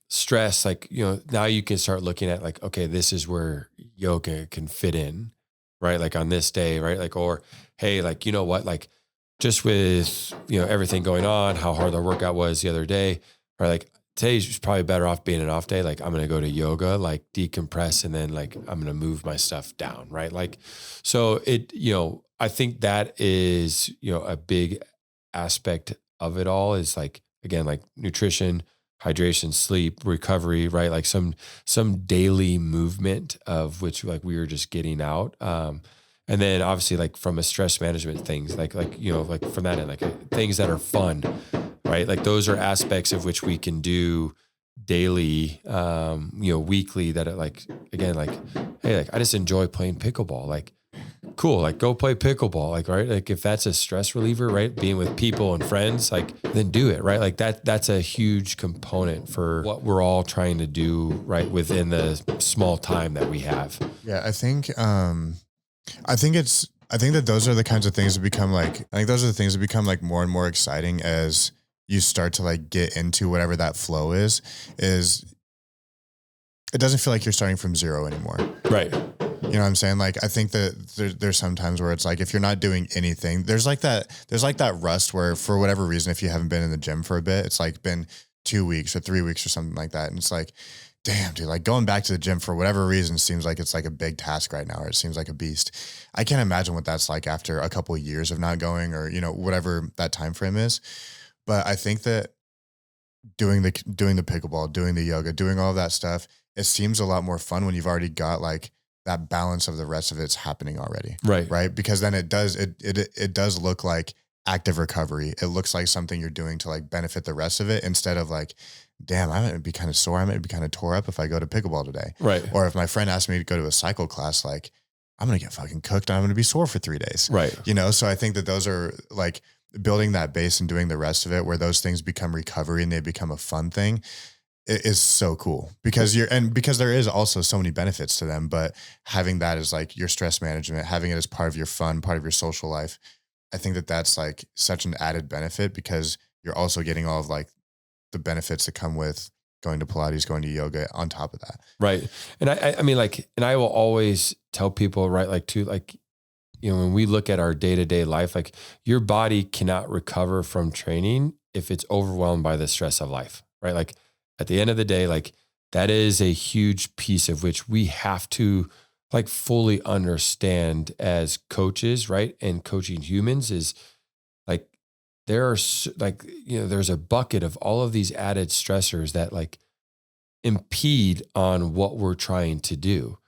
stress, like, now you can start looking at like, okay, this is where yoga can fit in, right? Like on this day, right? Like, or, hey, like, you know what, like just with, everything going on, how hard the workout was the other day, right? Like, today's probably better off being an off day. Like I'm going to go to yoga, like decompress, and then like I'm going to move my stuff down. Right. Like, so it, I think that is, a big aspect of it all, is like, again, like nutrition, hydration, sleep, recovery, right? Like some daily movement of which like we were just getting out. And then obviously like from a stress management things, like, like from that end, like things that are fun, right? Like those are aspects of which we can do daily, weekly, that it like, again, like, hey, like I just enjoy playing pickleball. Like, cool. Like go play pickleball. Like, right. Like if that's a stress reliever, right. Being with people and friends, like then do it. Right. Like that's a huge component for what we're all trying to do, right, within the small time that we have. Yeah. I think that those are the kinds of things that become like, I think those are the things that become like more and more exciting as you start to like get into whatever that flow is it doesn't feel like you're starting from zero anymore. Right. You know what I'm saying? Like, I think that there's some times where it's like, if you're not doing anything, there's like that rust where for whatever reason, if you haven't been in the gym for a bit, it's like been 2 weeks or 3 weeks or something like that. And it's like, damn, dude, like going back to the gym for whatever reason seems like it's like a big task right now, or it seems like a beast. I can't imagine what that's like after a couple of years of not going, or, whatever that time frame is. But I think that doing the pickleball, doing the yoga, doing all of that stuff, it seems a lot more fun when you've already got like that balance of the rest of it's happening already. Right. Right. Because then it does look like active recovery. It looks like something you're doing to like benefit the rest of it, instead of like, damn, I might be kind of sore. I might be kind of tore up if I go to pickleball today. Right. Or if my friend asked me to go to a cycle class, like I'm going to get fucking cooked. I'm going to be sore for 3 days. Right. You know? So I think that those are like building that base and doing the rest of it where those things become recovery and they become a fun thing. It is so cool because because there is also so many benefits to them, but having that as like your stress management, having it as part of your fun, part of your social life. I think that that's like such an added benefit because you're also getting all of like the benefits that come with going to Pilates, going to yoga on top of that. Right. And I mean, like, and I will always tell people, right, like to like, you know, when we look at our day-to-day life, like your body cannot recover from training if it's overwhelmed by the stress of life, right? Like at the end of the day, like that is a huge piece of which we have to like fully understand as coaches, right? And coaching humans is like, there are like, you know, there's a bucket of all of these added stressors that like impede on what we're trying to do.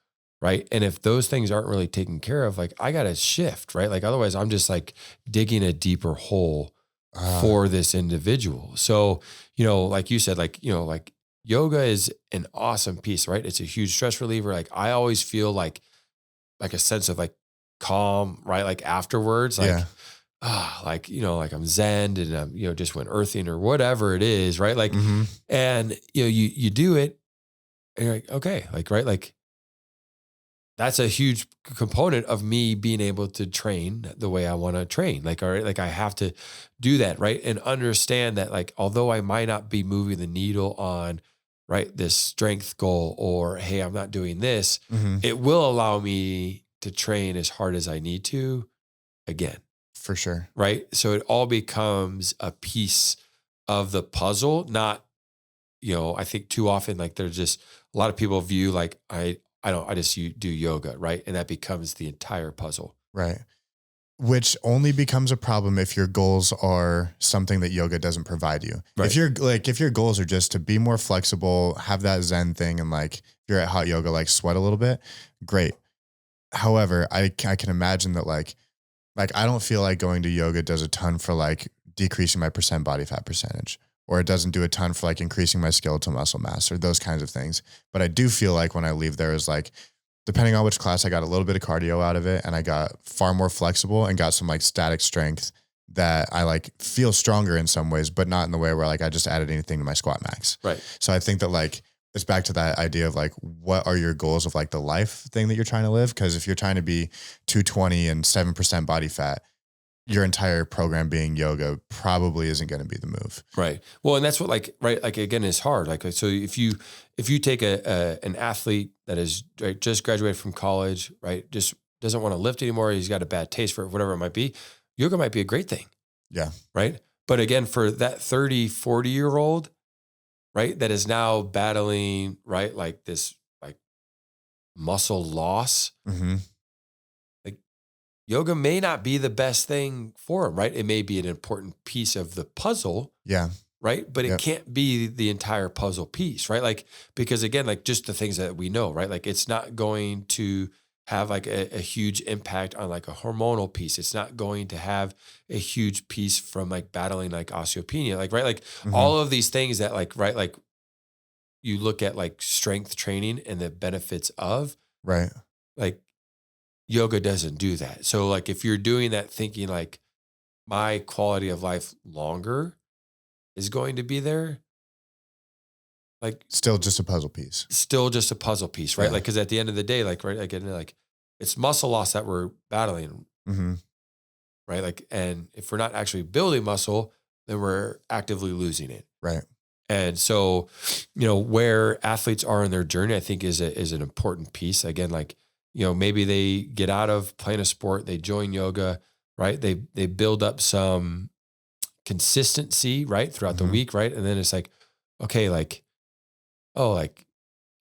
Right. And if those things aren't really taken care of, like I got to shift, right? Like otherwise I'm just like digging a deeper hole for this individual. So, you know, like you said, like, you know, like yoga is an awesome piece, right? It's a huge stress reliever. Like I always feel like a sense of like calm, right? Like afterwards, like, like, you know, like I'm zen and I'm, you know, just went earthing or whatever it is, right? Like, and you know, you do it and you're like, okay, like, right. Like, that's a huge component of me being able to train the way I want to train. Like, all right, like I have to do that, right? And understand that like, although I might not be moving the needle on, right, this strength goal or, hey, I'm not doing this, it will allow me to train as hard as I need to again. For sure. Right. So it all becomes a piece of the puzzle, not, you know, I think too often, like there's just a lot of people view like, I just do yoga, right? And that becomes the entire puzzle. Right. Which only becomes a problem if your goals are something that yoga doesn't provide you. Right. If your goals are just to be more flexible, have that Zen thing, and like if you're at hot yoga, like sweat a little bit, great. However, I can imagine that like I don't feel like going to yoga does a ton for like decreasing my percent body fat percentage, or it doesn't do a ton for like increasing my skeletal muscle mass or those kinds of things. But I do feel like when I leave there is like, depending on which class, I got a little bit of cardio out of it and I got far more flexible and got some like static strength that I like feel stronger in some ways, but not in the way where like I just added anything to my squat max. Right. So I think that like, it's back to that idea of like, what are your goals of like the life thing that you're trying to live? Because if you're trying to be 220 and 7% body fat, your entire program being yoga probably isn't going to be the move. Right. Well, and that's what like, right. Like again, it's hard. Like, so if you take an athlete that is right, just graduated from college, right, just doesn't want to lift anymore, he's got a bad taste for it, whatever it might be, yoga might be a great thing. Yeah. Right. But again, for that 30, 40-year-old, right, that is now battling, right, like this like muscle loss, like yoga may not be the best thing for him, right? It may be an important piece of the puzzle. Yeah. Right. But it can't be the entire puzzle piece, right? Like, because again, like just the things that we know, right? Like it's not going to have like a huge impact on like a hormonal piece. It's not going to have a huge piece from like battling like osteopenia, like, right. Like all of these things that like, right. Like you look at like strength training and the benefits of, right. Like yoga doesn't do that. So like, if you're doing that thinking like my quality of life longer is going to be there, like still just a puzzle piece, right? Yeah. Like, cause at the end of the day, like, right. Again, like it's muscle loss that we're battling. Right. Like, and if we're not actually building muscle, then we're actively losing it. Right. And so, you know, where athletes are in their journey, I think is an important piece. Again, like, you know, maybe they get out of playing a sport, they join yoga, right? They build up some consistency, right, throughout the week, right? And then it's like, okay, like, oh, like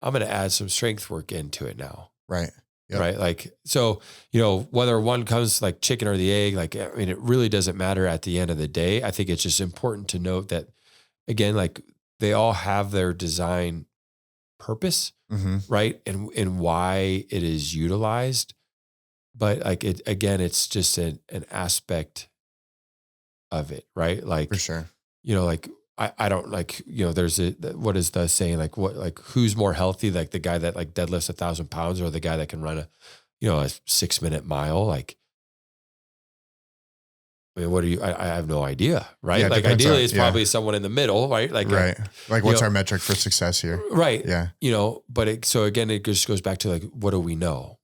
I'm going to add some strength work into it now. Right. Yep. Right. Like, so, you know, whether one comes like chicken or the egg, like, I mean, it really doesn't matter at the end of the day. I think it's just important to note that again, like they all have their design purpose, right? And why it is utilized. But like it, again, it's just an aspect of it, right? Like, for sure. You know, like I don't like, you know, there's what is the saying? Like what, like who's more healthy? Like the guy that like deadlifts 1,000 pounds or the guy that can run a 6-minute mile, like, I mean, what do you, I have no idea, right? Yeah, it Like depends ideally on, it's yeah, probably someone in the middle, right? Like, right. Like, you what's know, our metric for success here? right. Yeah. But so again, it just goes back to like, what do we know?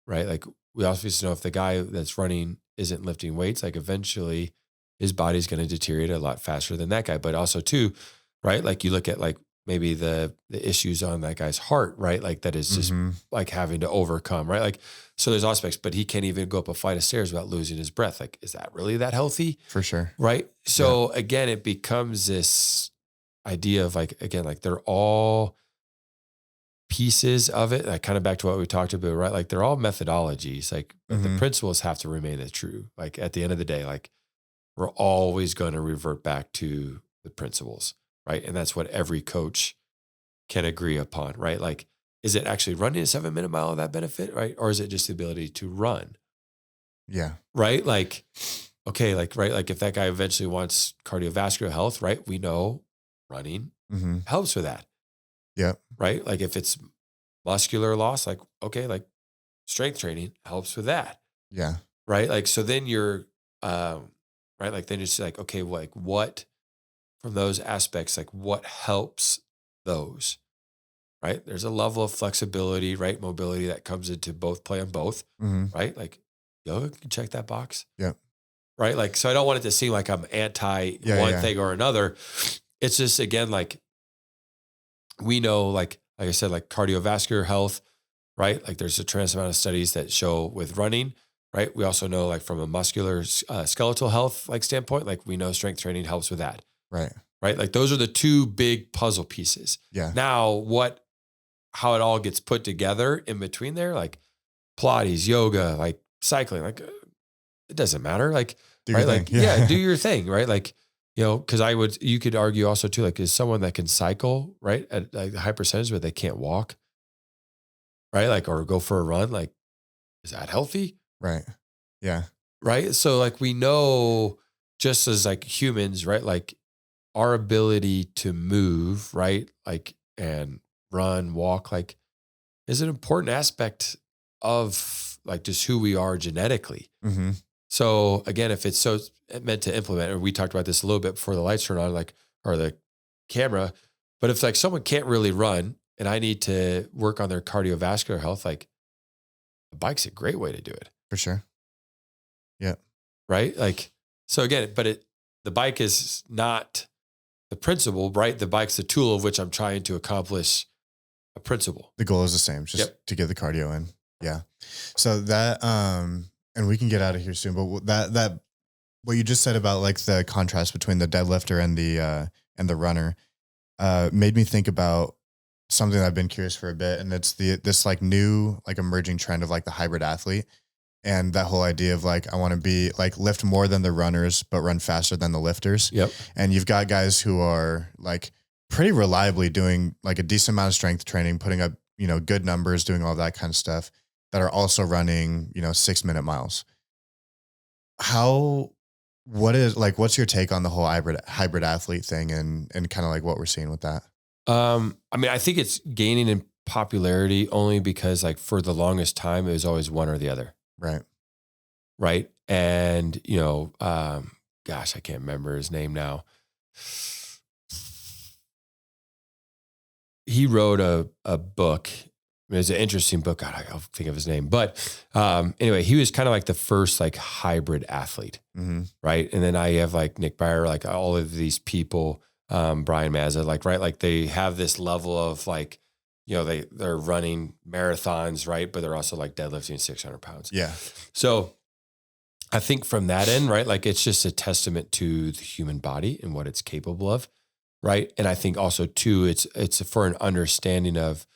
Right? Like we obviously know if the guy that's running isn't lifting weights, like eventually his body's going to deteriorate a lot faster than that guy. But also too, right? Like you look at like maybe the issues on that guy's heart, right? Like that is just Mm-hmm. like having to overcome, right? Like, so there's aspects, but he can't even go up a flight of stairs without losing his breath. Like, is that really that healthy? For sure. Right. Yeah. So again, it becomes this idea of like, again, like they're all pieces of it, like kind of back to what we talked about, right? Like they're all methodologies, like, but the Mm-hmm. principles have to remain as true. Like at the end of the day, like we're always going to revert back to the principles, right? And that's what every coach can agree upon, right? Like, is it actually running a 7-minute mile of that benefit, right? Or is it just the ability to run, Yeah. right? Like, okay, like, right. Like if that guy eventually wants cardiovascular health, right? We know running Mm-hmm. helps with that, Yep. right? Like if it's muscular loss, like, okay, like strength training helps with that, Yeah. right? Like, so then you're, right. Like then it's like, okay, like what from those aspects, like what helps those, right? There's a level of flexibility, right? Mobility that comes into both play on both, Mm-hmm. right? Like yoga can check that box, Yep. right? Like, so I don't want it to seem like I'm anti Yeah. one Yeah. thing or another. It's just, again, like we know, like I said, like cardiovascular health, right? Like there's a tremendous amount of studies that show with running, right? We also know like from a muscular skeletal health like standpoint, like we know strength training helps with that, Right. right? Like those are the two big puzzle pieces. Yeah. Now, how it all gets put together in between there, like Pilates, yoga, like cycling, like it doesn't matter. Like, Do your right? thing. Like, yeah, Yeah. do your thing, right? Like, cause you could argue also too, like, is someone that can cycle, right? At like a high percentage, but they can't walk, right? Like, or go for a run, like, is that healthy? Right. Yeah. Right. So like we know just as like humans, right? Like our ability to move, right? Like and run, walk, like is an important aspect of like just who we are genetically. Mm-hmm. So again, if it's so meant to implement, and we talked about this a little bit before the lights turn on, like, or the camera, but if like someone can't really run and I need to work on their cardiovascular health, like a bike's a great way to do it. For sure. Yeah. Right. Like, so again, but the bike is not the principle, right? The bike's the tool of which I'm trying to accomplish a principle. The goal is the same, just Yep. to get the cardio in. Yeah. So that, and we can get out of here soon, but that, what you just said about like the contrast between the deadlifter and the runner, made me think about something that I've been curious for a bit. And it's this like new, like emerging trend of like the hybrid athlete. And that whole idea of like, I want to be like lift more than the runners, but run faster than the lifters. Yep. And you've got guys who are like pretty reliably doing like a decent amount of strength training, putting up, good numbers, doing all that kind of stuff that are also running, 6-minute miles. What's your take on the whole hybrid athlete thing and kind of like what we're seeing with that? I mean, I think it's gaining in popularity only because like for the longest time, it was always one or the other. Right. Right. And, gosh, I can't remember his name now. He wrote a book. It was an interesting book. God, I'll think of his name. But anyway, he was kind of like the first like hybrid athlete. Mm-hmm. Right. And then I have like Nick Byer, like all of these people, Brian Mazza, like, right. Like they have this level of like, they're running marathons, right? But they're also like deadlifting 600 pounds. Yeah. So I think from that end, right, like it's just a testament to the human body and what it's capable of, right? And I think also too, it's for an understanding of,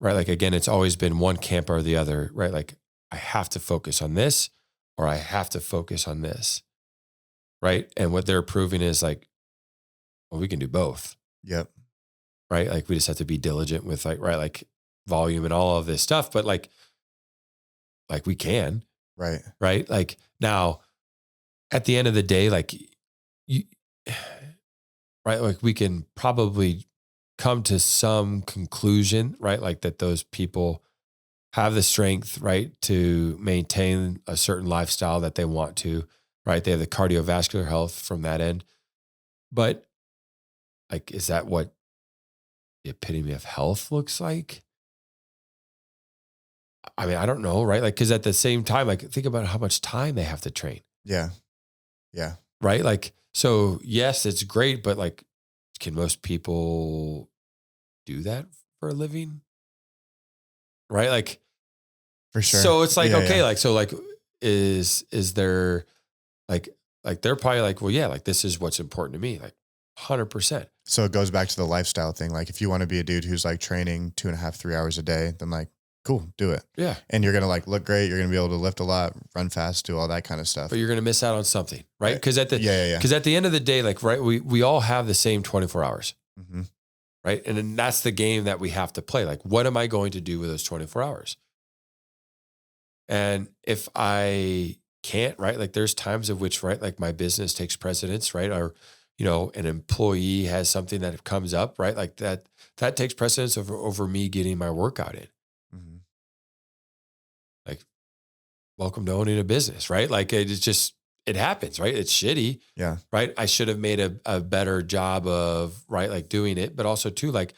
right, like again, it's always been one camp or the other, right? Like I have to focus on this or I have to focus on this, right? And what they're proving is like, well, we can do both. Yep. Right? Like we just have to be diligent with like, right, like volume and all of this stuff, but like we can, Right. right? Like now at the end of the day, like you, right? Like we can probably come to some conclusion, right? Like that those people have the strength, right, to maintain a certain lifestyle that they want to, right? They have the cardiovascular health from that end. But like, is that what the epitome of health looks like? I mean, I don't know, right? Like, because at the same time, like, think about how much time they have to train, Yeah. Yeah. right? Like, so yes, it's great, but like, can most people do that for a living? Right? Like, For sure. so it's like, Yeah. okay, Yeah. like, so like, is there like, they're probably like, well, yeah, like this is what's important to me, like 100%. So it goes back to the lifestyle thing. Like if you want to be a dude who's like training 2.5, 3 hours a day, then like, cool, do it. Yeah. And you're going to like look great. You're going to be able to lift a lot, run fast, do all that kind of stuff. But you're going to miss out on something, right? Because at the, yeah. because at the end of the day, like, right, we all have the same 24 hours, Mm-hmm. right? And then that's the game that we have to play. Like, what am I going to do with those 24 hours? And if I can't, right, like there's times of which, right, like my business takes precedence, right? Or, you know, an employee has something that comes up, right? Like that takes precedence over me getting my workout in. Mm-hmm. Like, welcome to owning a business, right? Like it's just, it happens, right? It's shitty. Yeah. Right. I should have made a better job of, right, like doing it, but also too, like,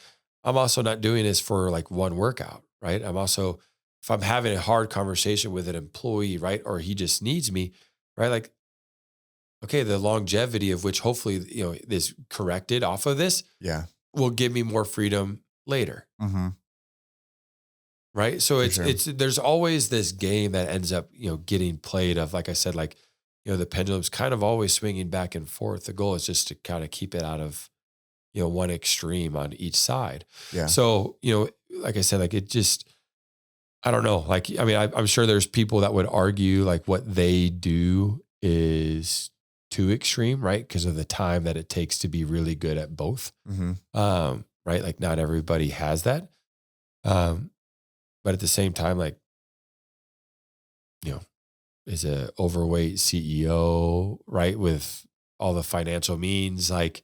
I'm also not doing this for like one workout, right? I'm also, if I'm having a hard conversation with an employee, right, or he just needs me, right? Like, okay, the longevity of which hopefully, you know, is corrected off of this Yeah. will give me more freedom later. Mm-hmm. Right. So For sure. there's always this game that ends up, you know, getting played of, like I said, like, you know, the pendulum's kind of always swinging back and forth. The goal is just to kind of keep it out of, you know, one extreme on each side. Yeah. So, you know, like I said, like it just, I don't know. Like, I mean, I'm sure there's people that would argue like what they do is too extreme, right? Because of the time that it takes to be really good at both. Mm-hmm. Right. Like not everybody has that. But at the same time, like, you know, is a overweight CEO, right? With all the financial means, like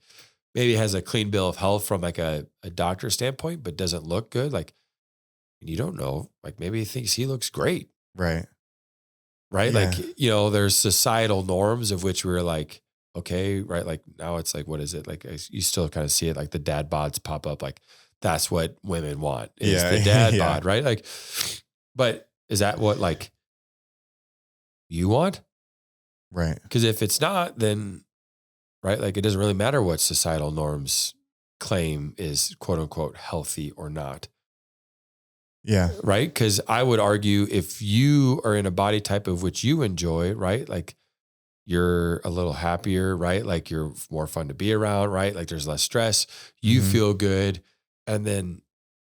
maybe has a clean bill of health from like a doctor standpoint, but doesn't look good. Like, you don't know, like maybe he thinks he looks great. Right. Right. Yeah. Like, you know, there's societal norms of which we're like, okay, right. Like now it's like, what is it? Like you still kind of see it like the dad bods pop up. Like that's what women want is Yeah. the dad Yeah. bod, right? Like, but is that what like you want? Right. Because if it's not, then right, like it doesn't really matter what societal norms claim is quote unquote healthy or not. Yeah. Right. Because I would argue if you are in a body type of which you enjoy, right, like you're a little happier, right? Like you're more fun to be around, right? Like there's less stress, you Mhm. feel good. And then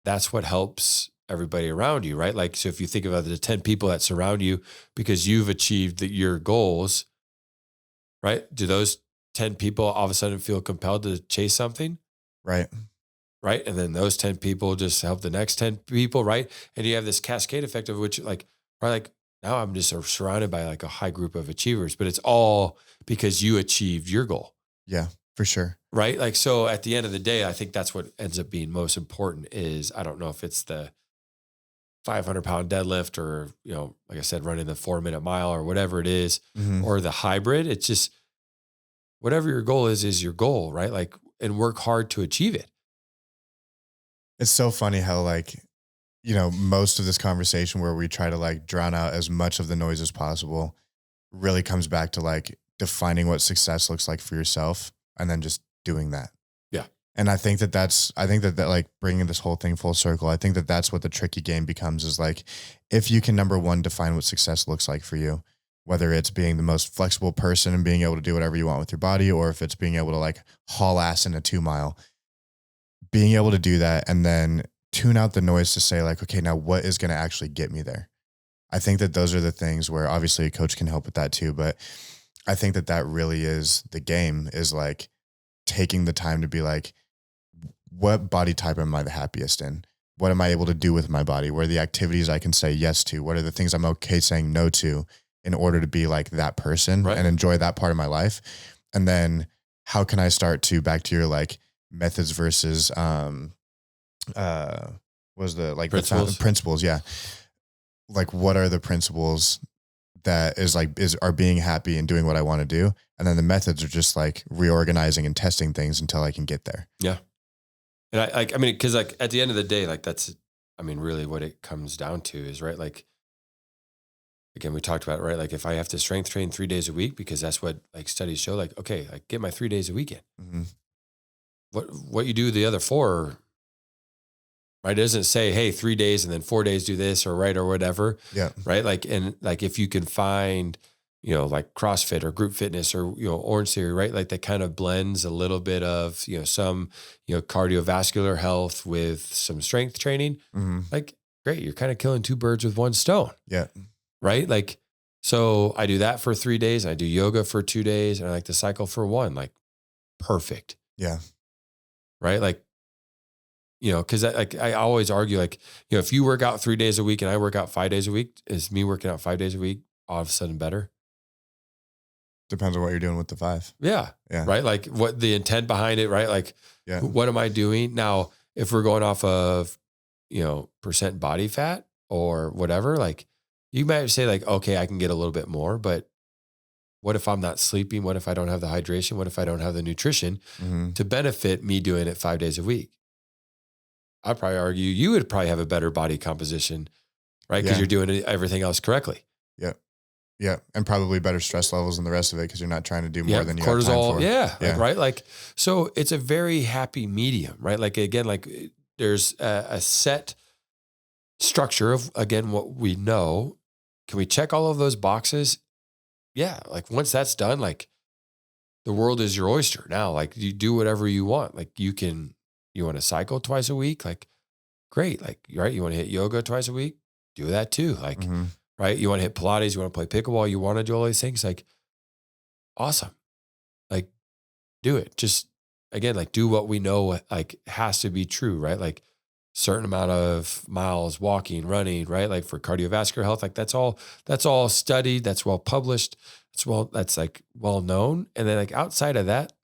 that's what helps everybody around you, right? Like, so if you think about the 10 people that surround you because you've achieved your goals, right? Do those 10 people all of a sudden feel compelled to chase something? Right. Right. And then those 10 people just help the next 10 people. Right. And you have this cascade effect of which like, right, like now I'm just surrounded by like a high group of achievers, but it's all because you achieved your goal. Yeah, for sure. Right. Like, so at the end of the day, I think that's what ends up being most important is, I don't know if it's the 500-pound deadlift or, you know, like I said, running the 4-minute mile or whatever it is, Mhm. or the hybrid. It's just whatever your goal is your goal. Right. Like, and work hard to achieve it. It's so funny how like, you know, most of this conversation where we try to like drown out as much of the noise as possible really comes back to like defining what success looks like for yourself and then just doing that. Yeah. And I think that like bringing this whole thing full circle, I think that that's what the tricky game becomes is like, if you can, number one, define what success looks like for you, whether it's being the most flexible person and being able to do whatever you want with your body, or if it's being able to like haul ass in a 2 mile, being able to do that and then tune out the noise to say like, okay, now what is going to actually get me there? I think that those are the things where obviously a coach can help with that too. But I think that that really is the game, is like taking the time to be like, what body type am I the happiest in? What am I able to do with my body? What are the activities I can say yes to? What are the things I'm okay saying no to in order to be like that person Right. and enjoy that part of my life? And then how can I start to, back to your like methods versus, was the like Principles. principles. Yeah. like, what are the principles that are being happy and doing what I want to do. And then the methods are just like reorganizing and testing things until I can get there. Yeah. And I mean, cause like at the end of the day, like that's, I mean, really what it comes down to is, right. Like, again, we talked about, right. Like if I have to strength train 3 days a week, because that's what like studies show, like, okay, I get my 3 days a week in. Mm-hmm. What you do the other 4, right? It doesn't say, hey, 3 days and then 4 days do this or right, or whatever. Yeah. Right. Like, and like, if you can find, you know, like CrossFit or group fitness or, you know, Orange Theory, right? Like that kind of blends a little bit of, you know, some, you know, cardiovascular health with some strength training. Mm-hmm. Like, great. You're kind of killing 2 birds with 1 stone. Yeah. Right. Like, so I do that for 3 days. I do yoga for 2 days and I like to cycle for 1, like perfect. Yeah. Right. Like, you know, cause I always argue, like, you know, if you work out 3 days a week and I work out 5 days a week, is me working out 5 days a week all of a sudden better? Depends on what you're doing with the 5. Yeah. Yeah. Right. Like what the intent behind it, right? Like, yeah. What am I doing? Now, if we're going off of, you know, percent body fat or whatever, like you might say like, okay, I can get a little bit more, but what if I'm not sleeping? What if I don't have the hydration? What if I don't have the nutrition to benefit me doing it 5 days a week? I'd probably argue you would probably have a better body composition, right? Because you're doing everything else correctly. Yeah. Yeah. And probably better stress levels than the rest of it because you're not trying to do more than you cortisol, have time for. Yeah. Like, right. Like, so it's a very happy medium, right? Like, again, like there's a set structure of, again, what we know. Can we check all of those boxes? Yeah. Like once that's done, like the world is your oyster now. Like you do whatever you want. Like you want to cycle twice a week? Like, great. Like, right. You want to hit yoga twice a week? Do that too. Like, right. You want to hit Pilates, you want to play pickleball, you want to do all these things. Like, awesome. Like, do it. Just again, like do what we know, like has to be true, right? Like certain amount of miles walking, running, right? Like for cardiovascular health, like that's all studied. That's well published. That's like well known. And then like outside of that,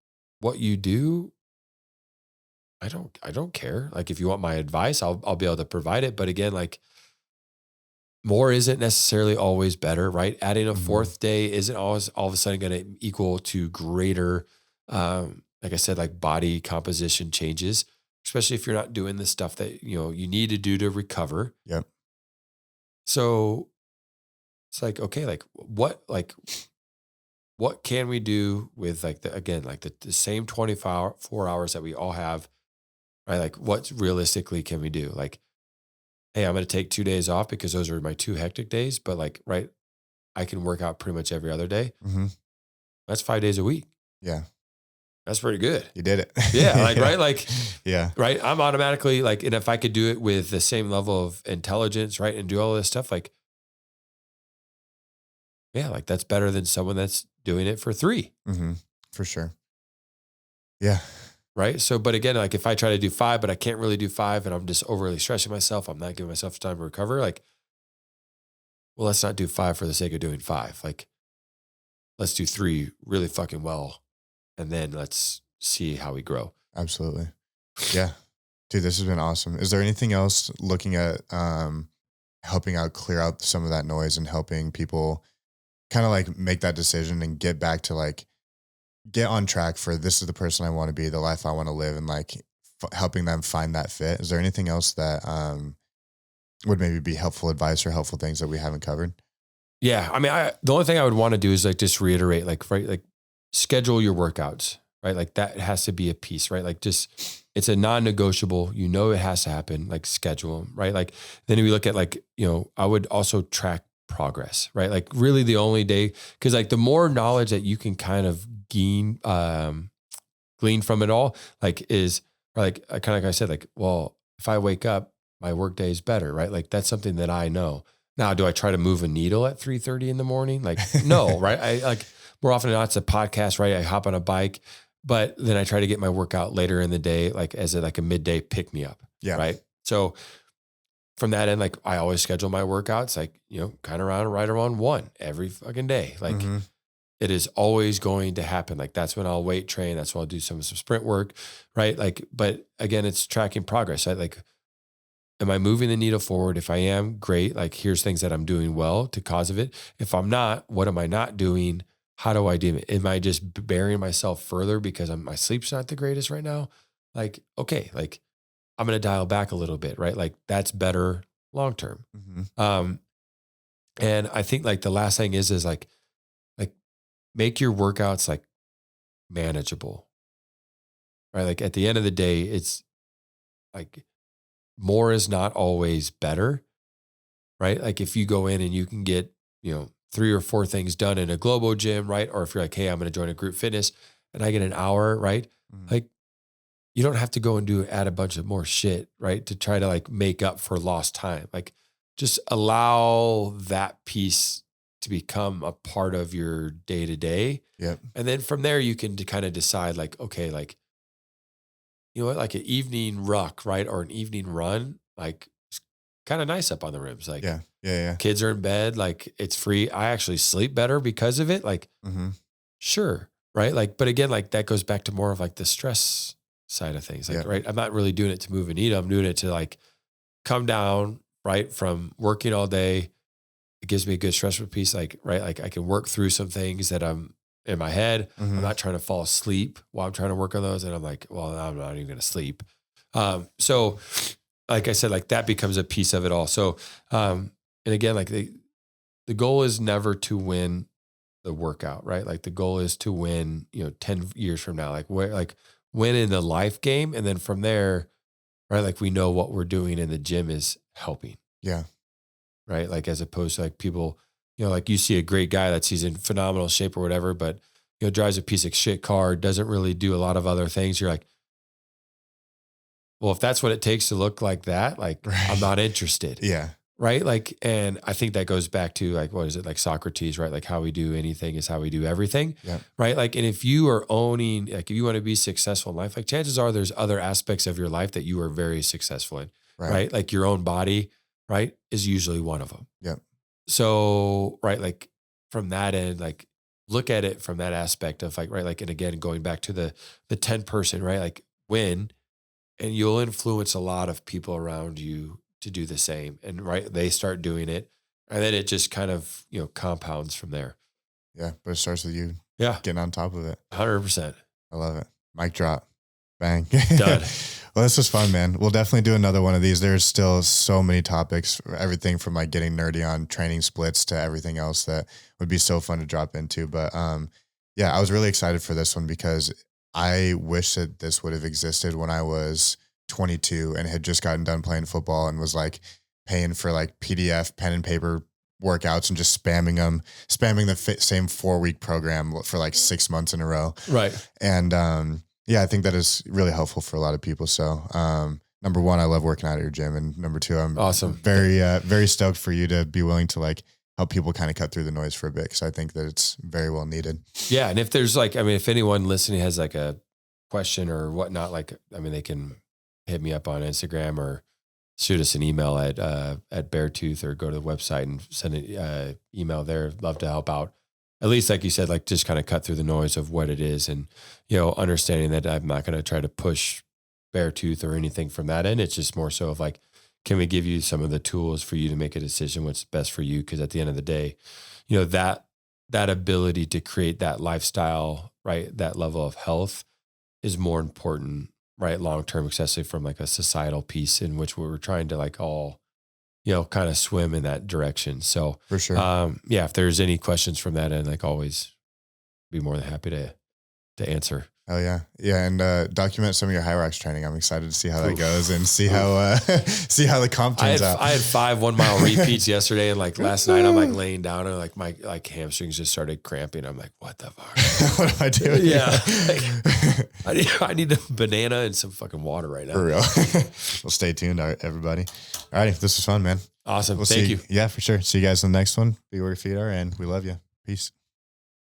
what you do, I don't care. Like if you want my advice, I'll be able to provide it. But again, like more isn't necessarily always better, right? Adding a 4th day isn't always all of a sudden going to equal to greater, like I said, like body composition changes, especially if you're not doing the stuff that, you know, you need to do to recover. Yep. So it's like, okay, like what can we do with like the same 24 hours that we all have, right? Like what realistically can we do? Like, hey, I'm going to take 2 days off because those are my 2 hectic days, but like, right, I can work out pretty much every other day. That's 5 days a week. Yeah. That's pretty good. You did it. Yeah. Like, right. Like, yeah. Right. I'm automatically like, and if I could do it with the same level of intelligence, right. And do all this stuff, like, yeah, like that's better than someone that's doing it for 3. For sure. Yeah. Right. So, but again, like if I try to do 5, but I can't really do 5 and I'm just overly stressing myself, I'm not giving myself time to recover. Like, well, let's not do 5 for the sake of doing 5. Like, let's do 3 really fucking well. And then let's see how we grow. Absolutely. Yeah. Dude, this has been awesome. Is there anything else looking at helping out clear out some of that noise and helping people kind of like make that decision and get back to like, get on track for this is the person I want to be, the life I want to live, and like helping them find that fit? Is there anything else that would maybe be helpful advice or helpful things that we haven't covered? Yeah. I mean, the only thing I would want to do is like just reiterate, like, right, like schedule your workouts, right? Like that has to be a piece, right? Like just, it's a non-negotiable, you know, it has to happen, like schedule them, right? Like then we look at like, you know, I would also track progress, right? Like really the only day, because like the more knowledge that you can kind of glean from it all, like is like, kind of like I said, like, well, if I wake up, my work day is better, right? Like that's something that I know. Now, do I try to move a needle at 3:30 in the morning? Like, no, right? I like more often than not, it's a podcast, right? I hop on a bike, but then I try to get my workout later in the day, like as like a midday pick me up. Yeah. Right. So from that end, like I always schedule my workouts, like, you know, kind of right around 1 every fucking day. Like it is always going to happen. Like that's when I'll weight train. That's when I'll do some sprint work. Right. Like, but again, it's tracking progress. Right? Like am I moving the needle forward? If I am, great. Like, here's things that I'm doing well to cause of it. If I'm not, what am I not doing? How do I do it? Am I just burying myself further because my sleep's not the greatest right now? Like, okay, like I'm going to dial back a little bit, right? Like that's better long-term. And I think like the last thing is like make your workouts like manageable, right? Like at the end of the day, it's like more is not always better, right? Like if you go in and you can get, 3 or 4 things done in a Globo gym, right? Or if you're like, hey, I'm going to join a group fitness and I get an hour, right? Like you don't have to go and add a bunch of more shit, right? To try to like make up for lost time. Like just allow that piece to become a part of your day to day. Yep. And then from there, you can kind of decide like, okay, like, you know what, like an evening ruck, right? Or an evening run, like it's kind of nice up on the rims. Like yeah. Kids are in bed, like it's free. I actually sleep better because of it. Like, sure. Right. Like, but again, like that goes back to more of like the stress side of things. Like, right. I'm not really doing it to move and eat. I'm doing it to like come down, right, from working all day. It gives me a good stress piece. Like, right. Like I can work through some things that I'm in my head. I'm not trying to fall asleep while I'm trying to work on those. And I'm like, well, I'm not even going to sleep. So like I said, like that becomes a piece of it all. So, and again, like the goal is never to win the workout, right? Like the goal is to win, 10 years from now, like win in the life game. And then from there, right? Like we know what we're doing in the gym is helping. Yeah. Right. Like as opposed to like people, like you see a great guy that he's in phenomenal shape or whatever, but, drives a piece of shit car, doesn't really do a lot of other things. You're like, well, if that's what it takes to look like that, like I'm not interested. Yeah. Right. Like, and I think that goes back to like, what is it? Like Socrates, right? Like how we do anything is how we do everything. Yeah. Right. Like, and if you are owning, like if you want to be successful in life, like chances are there's other aspects of your life that you are very successful in. Right. Like your own body, right, is usually one of them. Yeah. So, right. Like from that end, like look at it from that aspect of like, right. Like, and again, going back to the 10 person, right? Like win, and you'll influence a lot of people around you to do the same. And right, they start doing it. And then it just kind of, compounds from there. Yeah. But it starts with you getting on top of it. 100%. I love it. Mic drop. Bang. Done. Well, this was fun, man. We'll definitely do another one of these. There's still so many topics, everything from like getting nerdy on training splits to everything else that would be so fun to drop into. But yeah, I was really excited for this one because I wish that this would have existed when I was 22 and had just gotten done playing football and was like paying for like PDF pen and paper workouts and just spamming the same 4-week program for like 6 months in a row. Right. And yeah, I think that is really helpful for a lot of people. So number one, I love working out at your gym. And number two, I'm awesome. Very stoked for you to be willing to like help people kind of cut through the noise for a bit. Cause I think that it's very well needed. Yeah. And if there's like, I mean, if anyone listening has like a question or whatnot, like, I mean, they can hit me up on Instagram or shoot us an email at Beartooth or go to the website and send an email there. Love to help out. At least, like you said, like just kind of cut through the noise of what it is and, understanding that I'm not going to try to push Beartooth or anything from that end. It's just more so of like, can we give you some of the tools for you to make a decision what's best for you? Because at the end of the day, that ability to create that lifestyle, right, that level of health is more important, right, long-term, especially from like a societal piece in which we're trying to like all, kind of swim in that direction. So for sure. Yeah, if there's any questions from that end, like always be more than happy to answer. Oh yeah. Yeah. And document some of your Hyrox training. I'm excited to see how that goes and see how the comp turns out. I had 5 1-mile repeats yesterday. And like last night I'm like laying down and like my like hamstrings just started cramping. I'm like, what the fuck? What am I doing? Yeah. Like, I need a banana and some fucking water right now. For real. Well, stay tuned, everybody. All righty. This was fun, man. Awesome. We'll Thank you. Yeah, for sure. See you guys in the next one. Be where your feet are, and we love you. Peace.